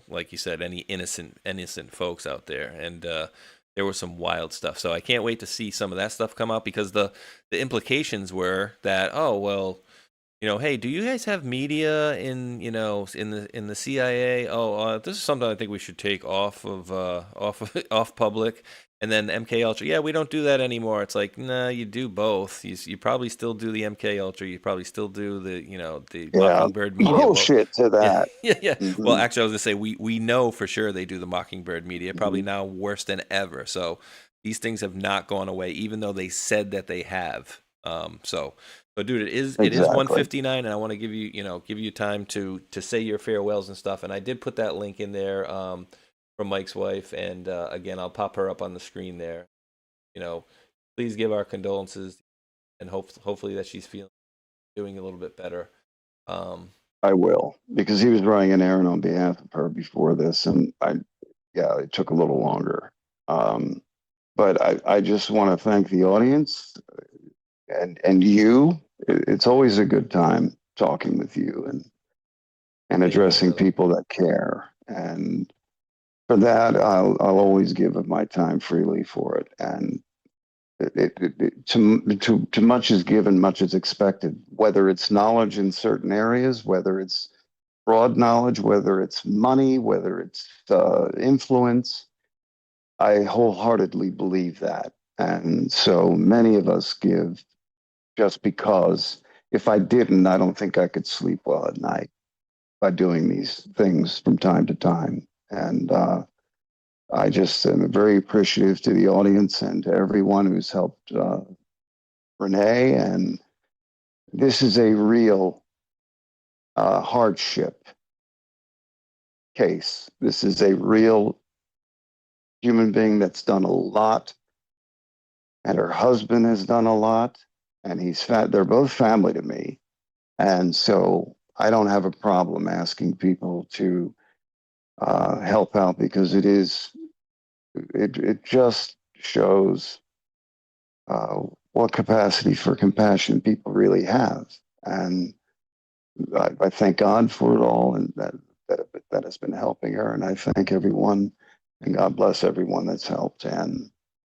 Like you said, any innocent folks out there. And there was some wild stuff. So I can't wait to see some of that stuff come out, because the implications were that, oh well. Hey, do you guys have media in the CIA? Oh, this is something I think we should take off public. And then MK Ultra, yeah, we don't do that anymore. It's like, nah, you do both. You probably still do the MK Ultra. You probably still do the Mockingbird media. Bullshit to that. Yeah. Well, actually, I was gonna say we know for sure they do the Mockingbird media. Probably now worse than ever. So these things have not gone away, even though they said that they have. But dude, it is 1:59, and I want to give you time to say your farewells and stuff. And I did put that link in there from Mike's wife, and again, I'll pop her up on the screen there. Please give our condolences, and hopefully that she's doing a little bit better. I will, because he was running an errand on behalf of her before this, and it took a little longer. But I just want to thank the audience. And you, it's always a good time talking with you and addressing people that care. And for that, I'll always give of my time freely for it. And to much is given, much is expected. Whether it's knowledge in certain areas, whether it's broad knowledge, whether it's money, whether it's influence. I wholeheartedly believe that. And so many of us give just because if I didn't, I don't think I could sleep well at night by doing these things from time to time. And I just am very appreciative to the audience and to everyone who's helped Renee. And this is a real hardship case. This is a real human being that's done a lot, and her husband has done a lot, and they're both family to me. And so I don't have a problem asking people to help out, because it just shows what capacity for compassion people really have. And I thank God for it all, and that has been helping her. And I thank everyone, and God bless everyone that's helped, and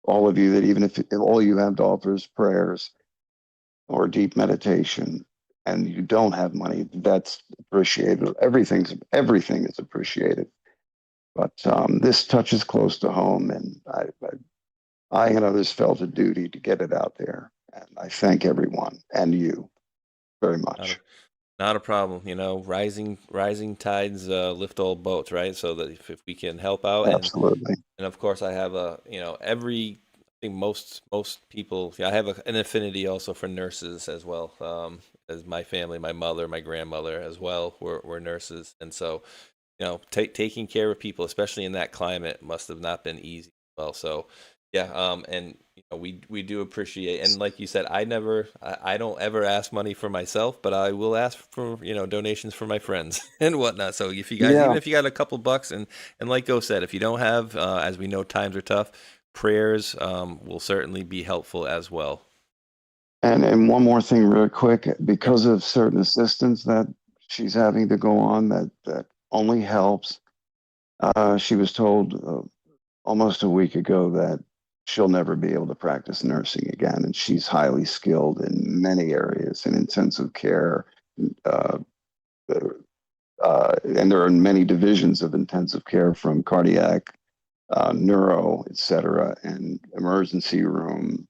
all of you that, even if all you have to offer is prayers or deep meditation, and you don't have money, that's appreciated. Everything is appreciated. But this touches close to home, and I and others felt a duty to get it out there. And I thank everyone and you very much. Not a problem. You know, rising tides lift all boats, right? So that if we can help out, Absolutely. and of course I have I think most people, I have an affinity also for nurses as well. As my family, my mother, my grandmother as well were nurses, and so taking care of people, especially in that climate, must have not been easy as well. So yeah, and we do appreciate, and like you said, I don't ever ask money for myself, but I will ask for donations for my friends and whatnot. So if you guys, even if you got a couple bucks, and like Go said, if you don't have, as we know, times are tough, prayers will certainly be helpful as well. And one more thing real quick, because of certain assistance that she's having to go on, that only helps. She was told almost a week ago that she'll never be able to practice nursing again. And she's highly skilled in many areas, in intensive care. And there are many divisions of intensive care, from cardiac, neuro, et cetera, and emergency room,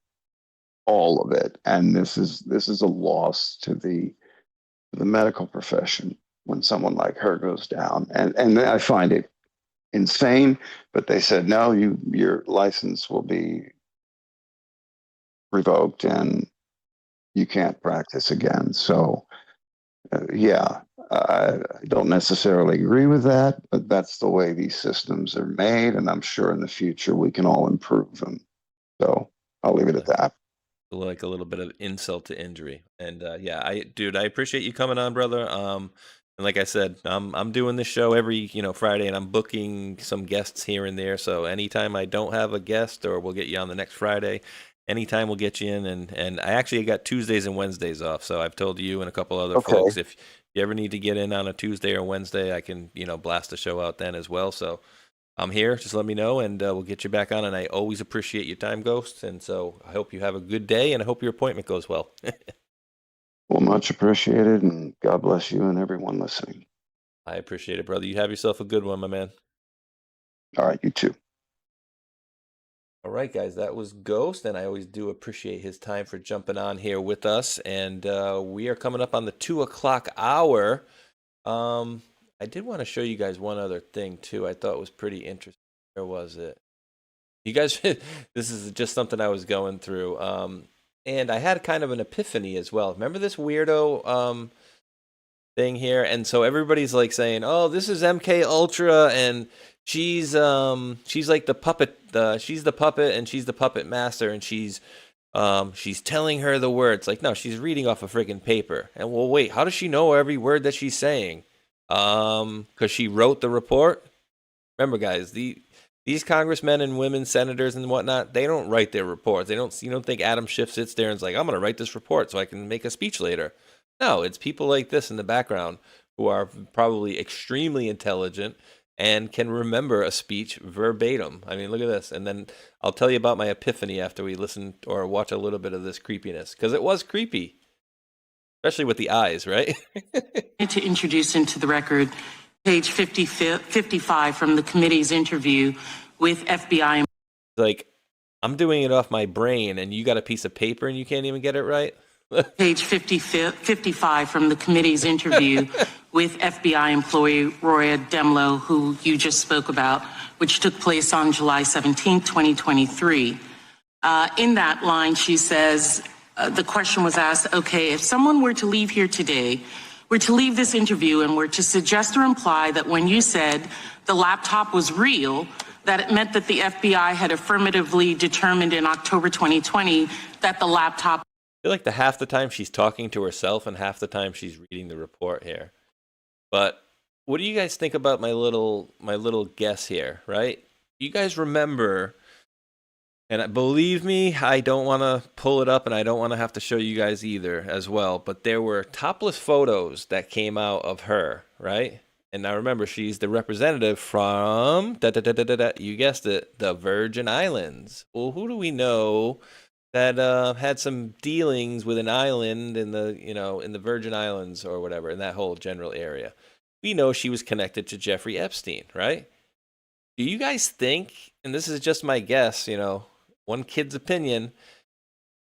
all of it. And this is a loss to the medical profession when someone like her goes down. And I find it insane, but they said, no, your license will be revoked and you can't practice again. So yeah, I don't necessarily agree with that, but that's the way these systems are made, and I'm sure in the future we can all improve them. So I'll leave it at that. Like a little bit of insult to injury. And yeah, I appreciate you coming on, brother. And like I said, I'm doing this show every Friday, and I'm booking some guests here and there. So anytime I don't have a guest, or we'll get you on the next Friday, anytime we'll get you in. And I actually got Tuesdays and Wednesdays off, so I've told you and a couple other folks, if you ever need to get in on a Tuesday or Wednesday, I can blast the show out then as well. So I'm here. Just let me know, and we'll get you back on. And I always appreciate your time, Ghost. And so I hope you have a good day, and I hope your appointment goes well. Well, much appreciated, and God bless you and everyone listening. I appreciate it, brother. You have yourself a good one, my man. All right, you too. All right, guys, that was Ghost, and I always do appreciate his time for jumping on here with us. And we are coming up on the 2:00 hour. I did want to show you guys one other thing too. I thought was pretty interesting. Where was it? You guys, this is just something I was going through. And I had kind of an epiphany as well. Remember this weirdo thing here? And so everybody's like saying, "Oh, this is MK Ultra, and she's like the puppet. She's the puppet, and she's the puppet master, and she's telling her the words." Like, no, she's reading off a freaking paper. And well, wait, how does she know every word that she's saying? Because she wrote the report. Remember, guys, these congressmen and women, senators and whatnot, they don't write their reports. You don't think Adam Schiff sits there and is like, I'm going to write this report so I can make a speech later. No, it's people like this in the background who are probably extremely intelligent and can remember a speech verbatim. I mean, look at this. And then I'll tell you about my epiphany after we listen or watch a little bit of this creepiness, because it was creepy. especially with the eyes, right? To introduce into the record page 55 from the committee's interview with FBI. Like, I'm doing it off my brain, and you got a piece of paper and you can't even get it right? Page 55 from the committee's interview with FBI employee Roya Demlow, who you just spoke about, which took place on July 17, 2023. In that line, she says, the question was asked, okay, if someone were to leave here today, were to leave this interview and were to suggest or imply that when you said the laptop was real, that it meant that the FBI had affirmatively determined in October 2020 that the laptop. I feel like the half the time she's talking to herself and half the time she's reading the report here. But what do you guys think about my little guess here, right? You guys remember, and believe me, I don't want to pull it up and I don't want to have to show you guys either as well, but there were topless photos that came out of her, right? And now remember, she's the representative from, you guessed it, the Virgin Islands. Well, who do we know that had some dealings with an island in the, in the Virgin Islands or whatever, in that whole general area? We know she was connected to Jeffrey Epstein, right? Do you guys think, and this is just my guess, one kid's opinion,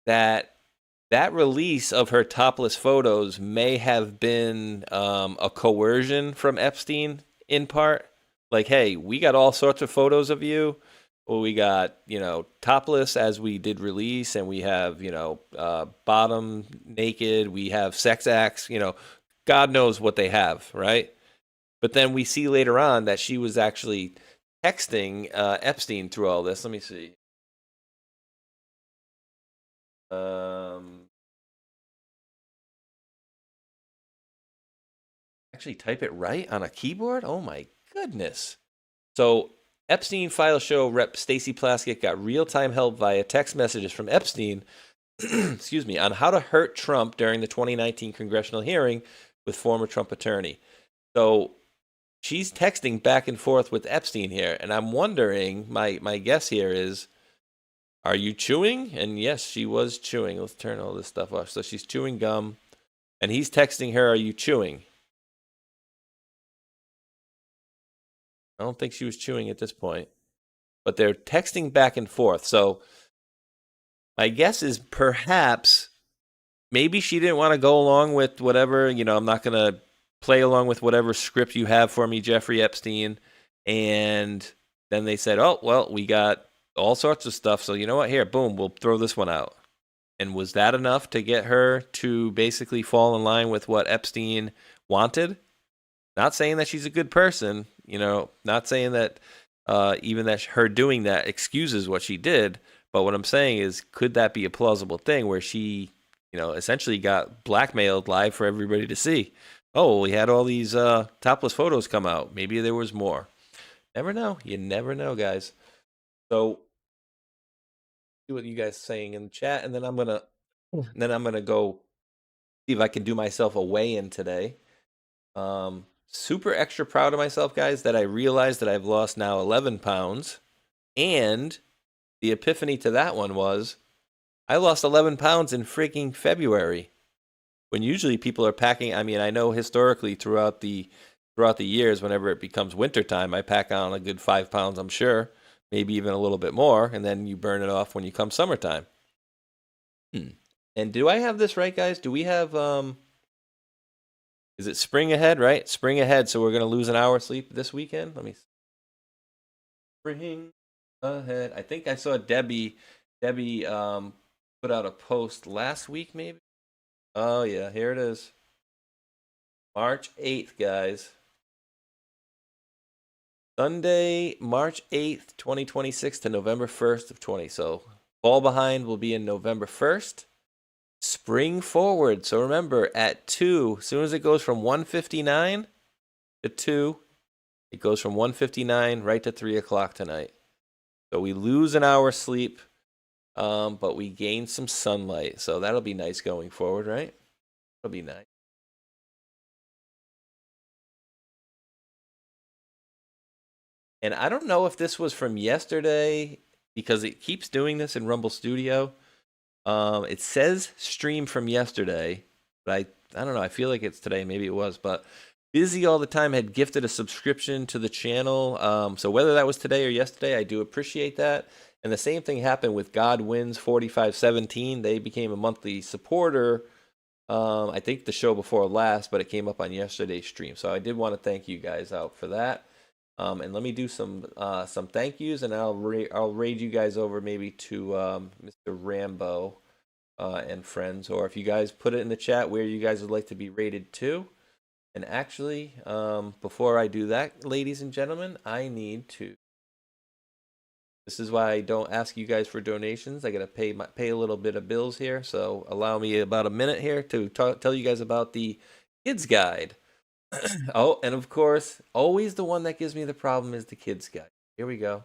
that release of her topless photos may have been a coercion from Epstein in part? Like, hey, we got all sorts of photos of you. Well, we got, topless as we did release, and we have, bottom naked, we have sex acts, God knows what they have, right? But then we see later on that she was actually texting Epstein through all this. Let me see. Actually type it right on a keyboard? Oh my goodness. So Epstein files show Rep. Stacey Plaskett got real-time help via text messages from Epstein, excuse me, on how to hurt Trump during the 2019 congressional hearing with former Trump attorney. So she's texting back and forth with Epstein here, and I'm wondering, my guess here is, are you chewing? And yes, she was chewing. Let's turn all this stuff off. So she's chewing gum, and he's texting her, are you chewing? I don't think she was chewing at this point, but they're texting back and forth. So my guess is perhaps maybe she didn't want to go along with whatever, I'm not going to play along with whatever script you have for me, Jeffrey Epstein. And then they said, oh, well, we got all sorts of stuff. So you know what? Here, boom, we'll throw this one out. And was that enough to get her to basically fall in line with what Epstein wanted? Not saying that she's a good person, not saying that even that her doing that excuses what she did. But what I'm saying is, could that be a plausible thing where she, essentially got blackmailed live for everybody to see? Oh, we had all these topless photos come out. Maybe there was more. Never know. You never know, guys. So see what you guys are saying in the chat, and then I'm gonna go see if I can do myself a weigh-in today. Super extra proud of myself, guys, that I realized that I've lost now 11 pounds. And the epiphany to that one was I lost 11 pounds in freaking February. When usually people are packing, I know historically throughout the years, whenever it becomes wintertime, I pack on a good 5 pounds, I'm sure, maybe even a little bit more, and then you burn it off when you come summertime. And do I have this right, guys? Do we have, is it spring ahead, right? Spring ahead, so we're going to lose an hour of sleep this weekend? Let me see. Spring ahead. I think I saw Debbie put out a post last week, maybe? Oh, yeah, here it is. March 8th, guys. Sunday, March 8th, 2026 to November 1st of 20. So fall behind will be in November 1st. Spring forward. So remember, at 2, as soon as it goes from 1:59 to 2, it goes from 1:59 right to 3 o'clock tonight. So we lose an hour sleep, but we gain some sunlight. So that'll be nice going forward, right? That'll be nice. And I don't know if this was from yesterday, because it keeps doing this in Rumble Studio. It says stream from yesterday, but I don't know. I feel like it's today. Maybe it was, but Busy all the time had gifted a subscription to the channel. So whether that was today or yesterday, I do appreciate that. And the same thing happened with God Wins 4517. They became a monthly supporter. I think the show before last, but it came up on yesterday's stream. So I did want to thank you guys out for that. And let me do some thank yous, and I'll raid you guys over maybe to Mr. Rambo and friends, or if you guys put it in the chat where you guys would like to be rated to. And actually, before I do that, ladies and gentlemen, I need to. This is why I don't ask you guys for donations. I gotta pay a little bit of bills here. So allow me about a minute here to tell you guys about the kids guide. Oh, and of course, always the one that gives me the problem is the kids guide. Here we go.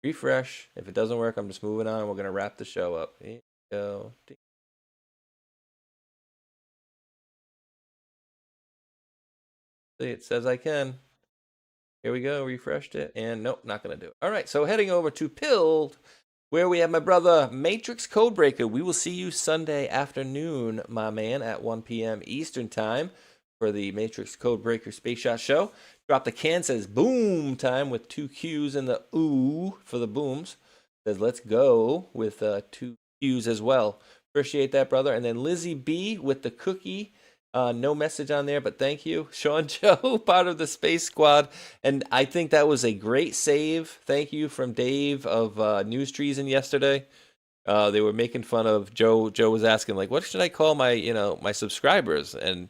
Refresh. If it doesn't work, I'm just moving on. We're gonna wrap the show up. Here we go. See, it says I can. Here we go, refreshed it, and nope, not going to do it. All right, so heading over to Pilled, where we have my brother, Matrix Codebreaker. We will see you Sunday afternoon, my man, at 1 p.m. Eastern Time for the Matrix Codebreaker Spaceshot show. Drop the can, says boom time with 2 Q's and the ooh for the booms. Says let's go with 2 Q's as well. Appreciate that, brother. And then Lizzie B with the cookie. No message on there, but thank you. Sean Joe, part of the Space Squad. And I think that was a great save. Thank you from Dave of News Treason yesterday. They were making fun of Joe. Joe was asking, like, what should I call my, my subscribers? And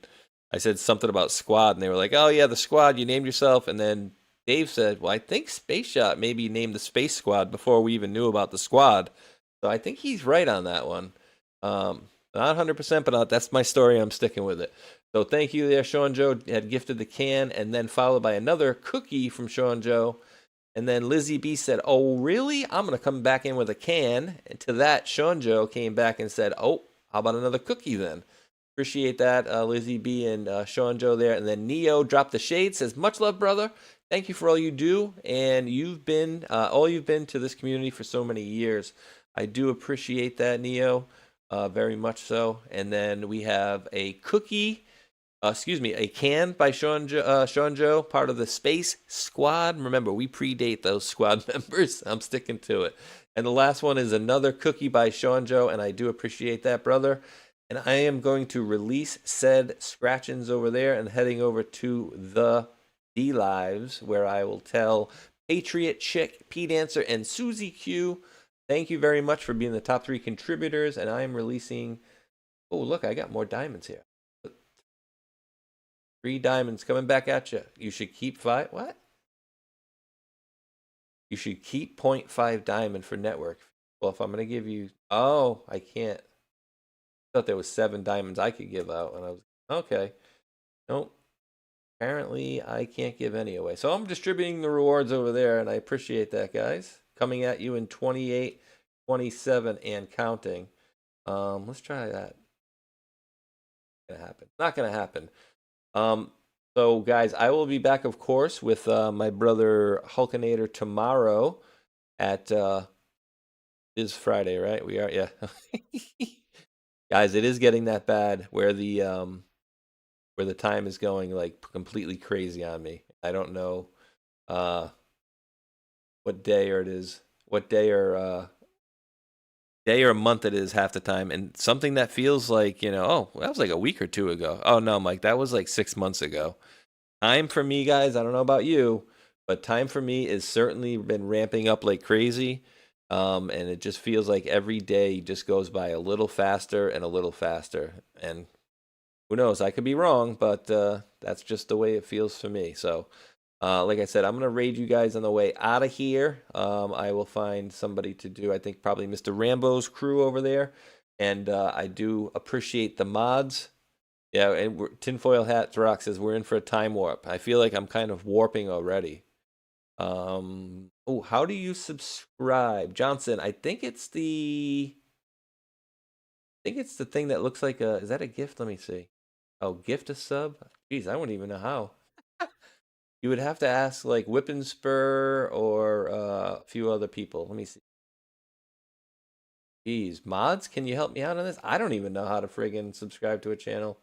I said something about Squad, and they were like, oh, yeah, the Squad, you named yourself. And then Dave said, well, I think Spaceshot maybe named the Space Squad before we even knew about the Squad. So I think he's right on that one. Not 100%, but that's my story. I'm sticking with it. So thank you there, Sean Joe. Had gifted the can, and then followed by another cookie from Sean Joe. And then Lizzie B said, oh, really? I'm going to come back in with a can. And to that, Sean Joe came back and said, oh, how about another cookie then? Appreciate that, Lizzie B and Sean Joe there. And then Neo dropped the shade, says, much love, brother. Thank you for all you do. And you've been all you've been to this community for so many years. I do appreciate that, Neo. Very much so. And then we have a can by Sean Joe, part of the Space Squad. Remember, we predate those squad members. I'm sticking to it. And the last one is another cookie by Sean Joe, and I do appreciate that, brother. And I am going to release said scratchings over there and heading over to the D-Lives, where I will tell Patriot Chick, Pete Dancer, and Susie Q, thank you very much for being the top 3 contributors, and I am releasing. Oh, look, I got more diamonds here. 3 diamonds coming back at you. You should keep 5. What? You should keep 0.5 diamond for network. Well, if I'm going to give you. Oh, I can't. I thought there was 7 diamonds I could give out, and I was okay. Nope. Apparently, I can't give any away. So I'm distributing the rewards over there, and I appreciate that, guys. Coming at you in 28, 27, and counting. Let's try that. Not gonna happen. So guys, I will be back, of course, with my brother Hulkinator tomorrow at is Friday, right? We are, yeah. Guys, it is getting that bad where the time is going like completely crazy on me. I don't know what day or month it is half the time, and something that feels like, oh, that was like a week or 2 ago. Oh no, Mike, that was like 6 months ago. Time for me, guys, I don't know about you, but time for me is certainly been ramping up like crazy. And it just feels like every day just goes by a little faster and a little faster. And who knows, I could be wrong, but that's just the way it feels for me. So like I said, I'm going to raid you guys on the way out of here. I will find somebody to do, I think probably Mr. Rambo's crew over there. And I do appreciate the mods. Yeah, and Tinfoil Hat Rock says we're in for a time warp. I feel like I'm kind of warping already. Oh, how do you subscribe? Johnson, I think it's the thing that looks like is that a gift? Let me see. Oh, gift a sub? Jeez, I wouldn't even know how. You would have to ask like Whip and Spur or a few other people. Let me see. Jeez, mods, can you help me out on this? I don't even know how to friggin' subscribe to a channel.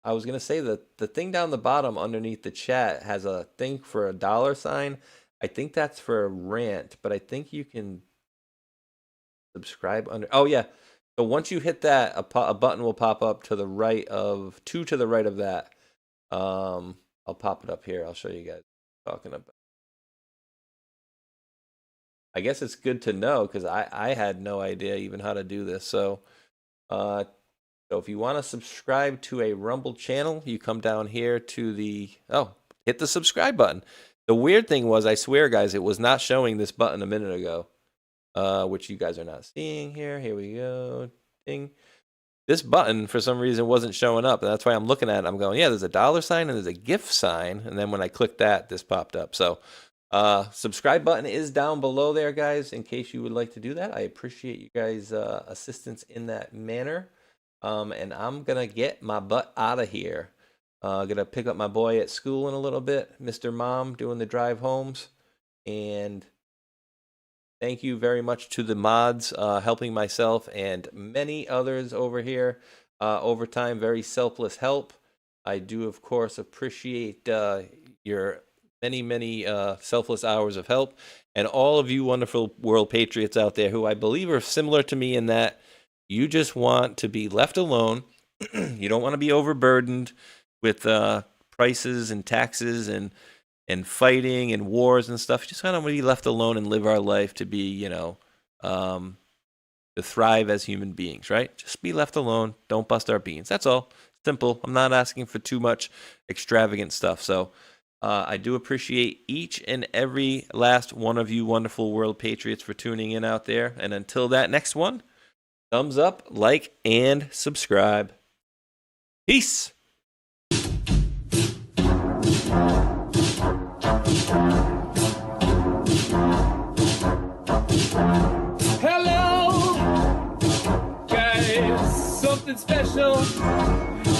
I was gonna say that the thing down the bottom underneath the chat has a thing for a $sign. I think that's for a rant, but I think you can subscribe under. Oh yeah. So once you hit that, a button will pop up to the right of to the right of that. I'll pop it up here. I'll show you guys what I'm talking about. I guess it's good to know because I had no idea even how to do this. So if you want to subscribe to a Rumble channel, you come down here to the hit the subscribe button. The weird thing was, I swear, guys, it was not showing this button a minute ago, which you guys are not seeing here. Here we go. Ding. This button, for some reason, wasn't showing up. And that's why I'm looking at it. I'm going, yeah, there's a $sign and there's a gift sign. And then when I clicked that, this popped up. So subscribe button is down below there, guys, in case you would like to do that. I appreciate you guys' assistance in that manner. And I'm going to get my butt out of here. Going to pick up my boy at school in a little bit. Mr. Mom doing the drive homes. And thank you very much to the mods helping myself and many others over here. Over time, very selfless help. I do, of course, appreciate your many selfless hours of help. And all of you wonderful world patriots out there who I believe are similar to me in that you just want to be left alone. You don't want to be overburdened with prices and taxes and fighting and wars and stuff. You just kind of want to be left alone and live our life to be, to thrive as human beings, right? Just be left alone. Don't bust our beans. That's all. Simple. I'm not asking for too much extravagant stuff. So I do appreciate each and every last one of you wonderful world patriots for tuning in out there. And until that next one, thumbs up, like, and subscribe. Peace. Hello, guys. Something special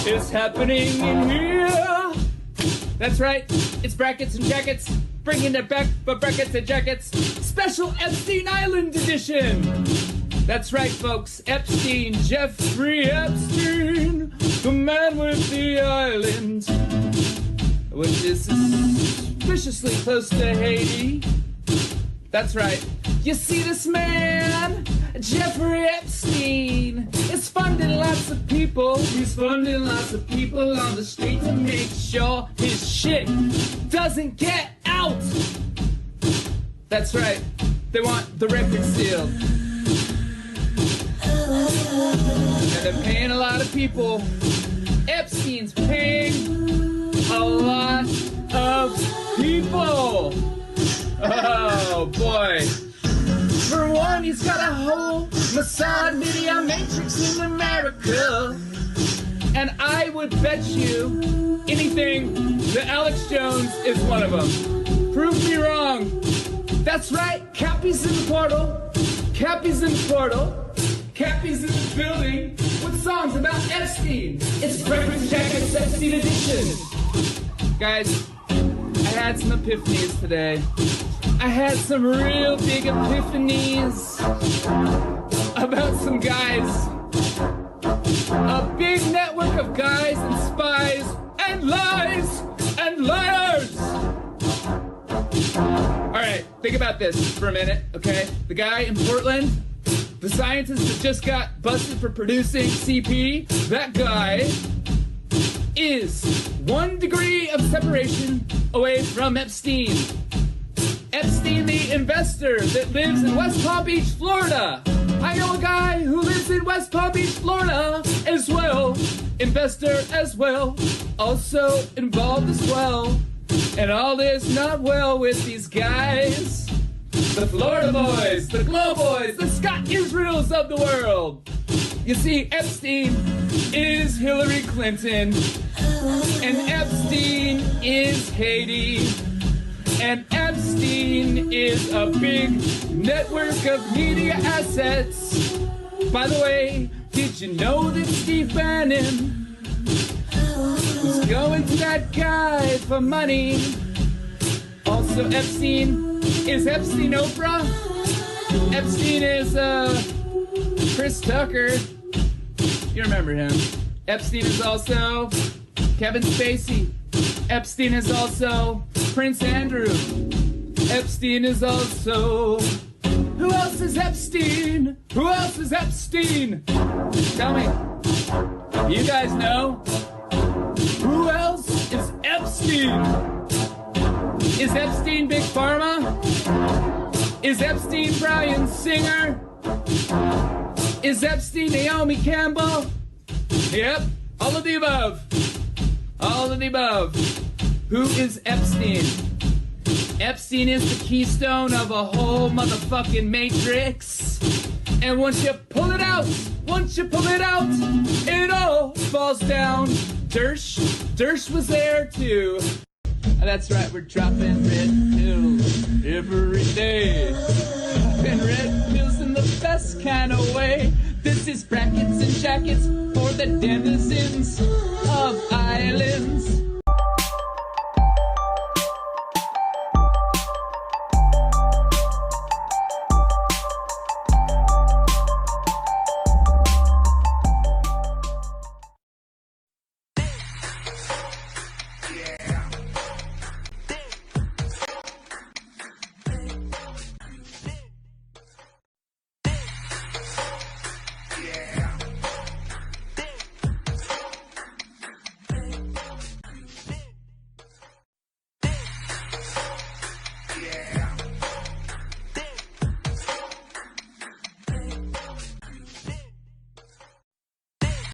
is happening in here. That's right. It's brackets and jackets. Bringing it back for brackets and jackets. Special Epstein Island edition. That's right, folks. Epstein, Jeffrey Epstein, the man with the island, which is suspiciously close to Haiti. That's right. You see, this man, Jeffrey Epstein, is funding lots of people. He's funding lots of people on the street to make sure his shit doesn't get out. That's right. They want the record sealed. And they're paying a lot of people. Epstein's paying a lot of people. Oh, boy. For one, he's got a whole Mossad media matrix in America. And I would bet you anything that Alex Jones is one of them. Prove me wrong. That's right. Cappy's in the portal. Cappy's in the portal. Cappy's in the building with songs about Epstein. It's Breakfast Jackets Epstein edition. Guys, I had some epiphanies today. I had some real big epiphanies about some guys. A big network of guys and spies and lies and liars. All right, think about this for a minute, okay? The guy in Portland, the scientist that just got busted for producing CP, that guy is 1 degree of separation away from Epstein. Epstein, the investor that lives in West Palm Beach, Florida. I know a guy who lives in West Palm Beach, Florida as well. Investor as well. Also involved as well. And all is not well with these guys. The Florida boys, the Glow boys, the Scott Israels of the world. You see, Epstein is Hillary Clinton. And Epstein is Haiti. And Epstein is a big network of media assets. By the way, did you know that Steve Bannon was going to that guy for money? Also, Epstein is Epstein Oprah. Epstein is Chris Tucker. You remember him. Epstein is also Kevin Spacey. Epstein is also Prince Andrew. Epstein is also... Who else is Epstein? Who else is Epstein? Tell me. You guys know? Who else is Epstein? Is Epstein Big Pharma? Is Epstein Bryan Singer? Is Epstein Naomi Campbell? Yep, all of the above. All of the above. Who is Epstein? Epstein is the keystone of a whole motherfucking matrix. And once you pull it out, it all falls down. Dersh was there too. That's right, we're dropping red pills every day. Dropping red pills in the best kind of way. This is brackets and jackets for the denizens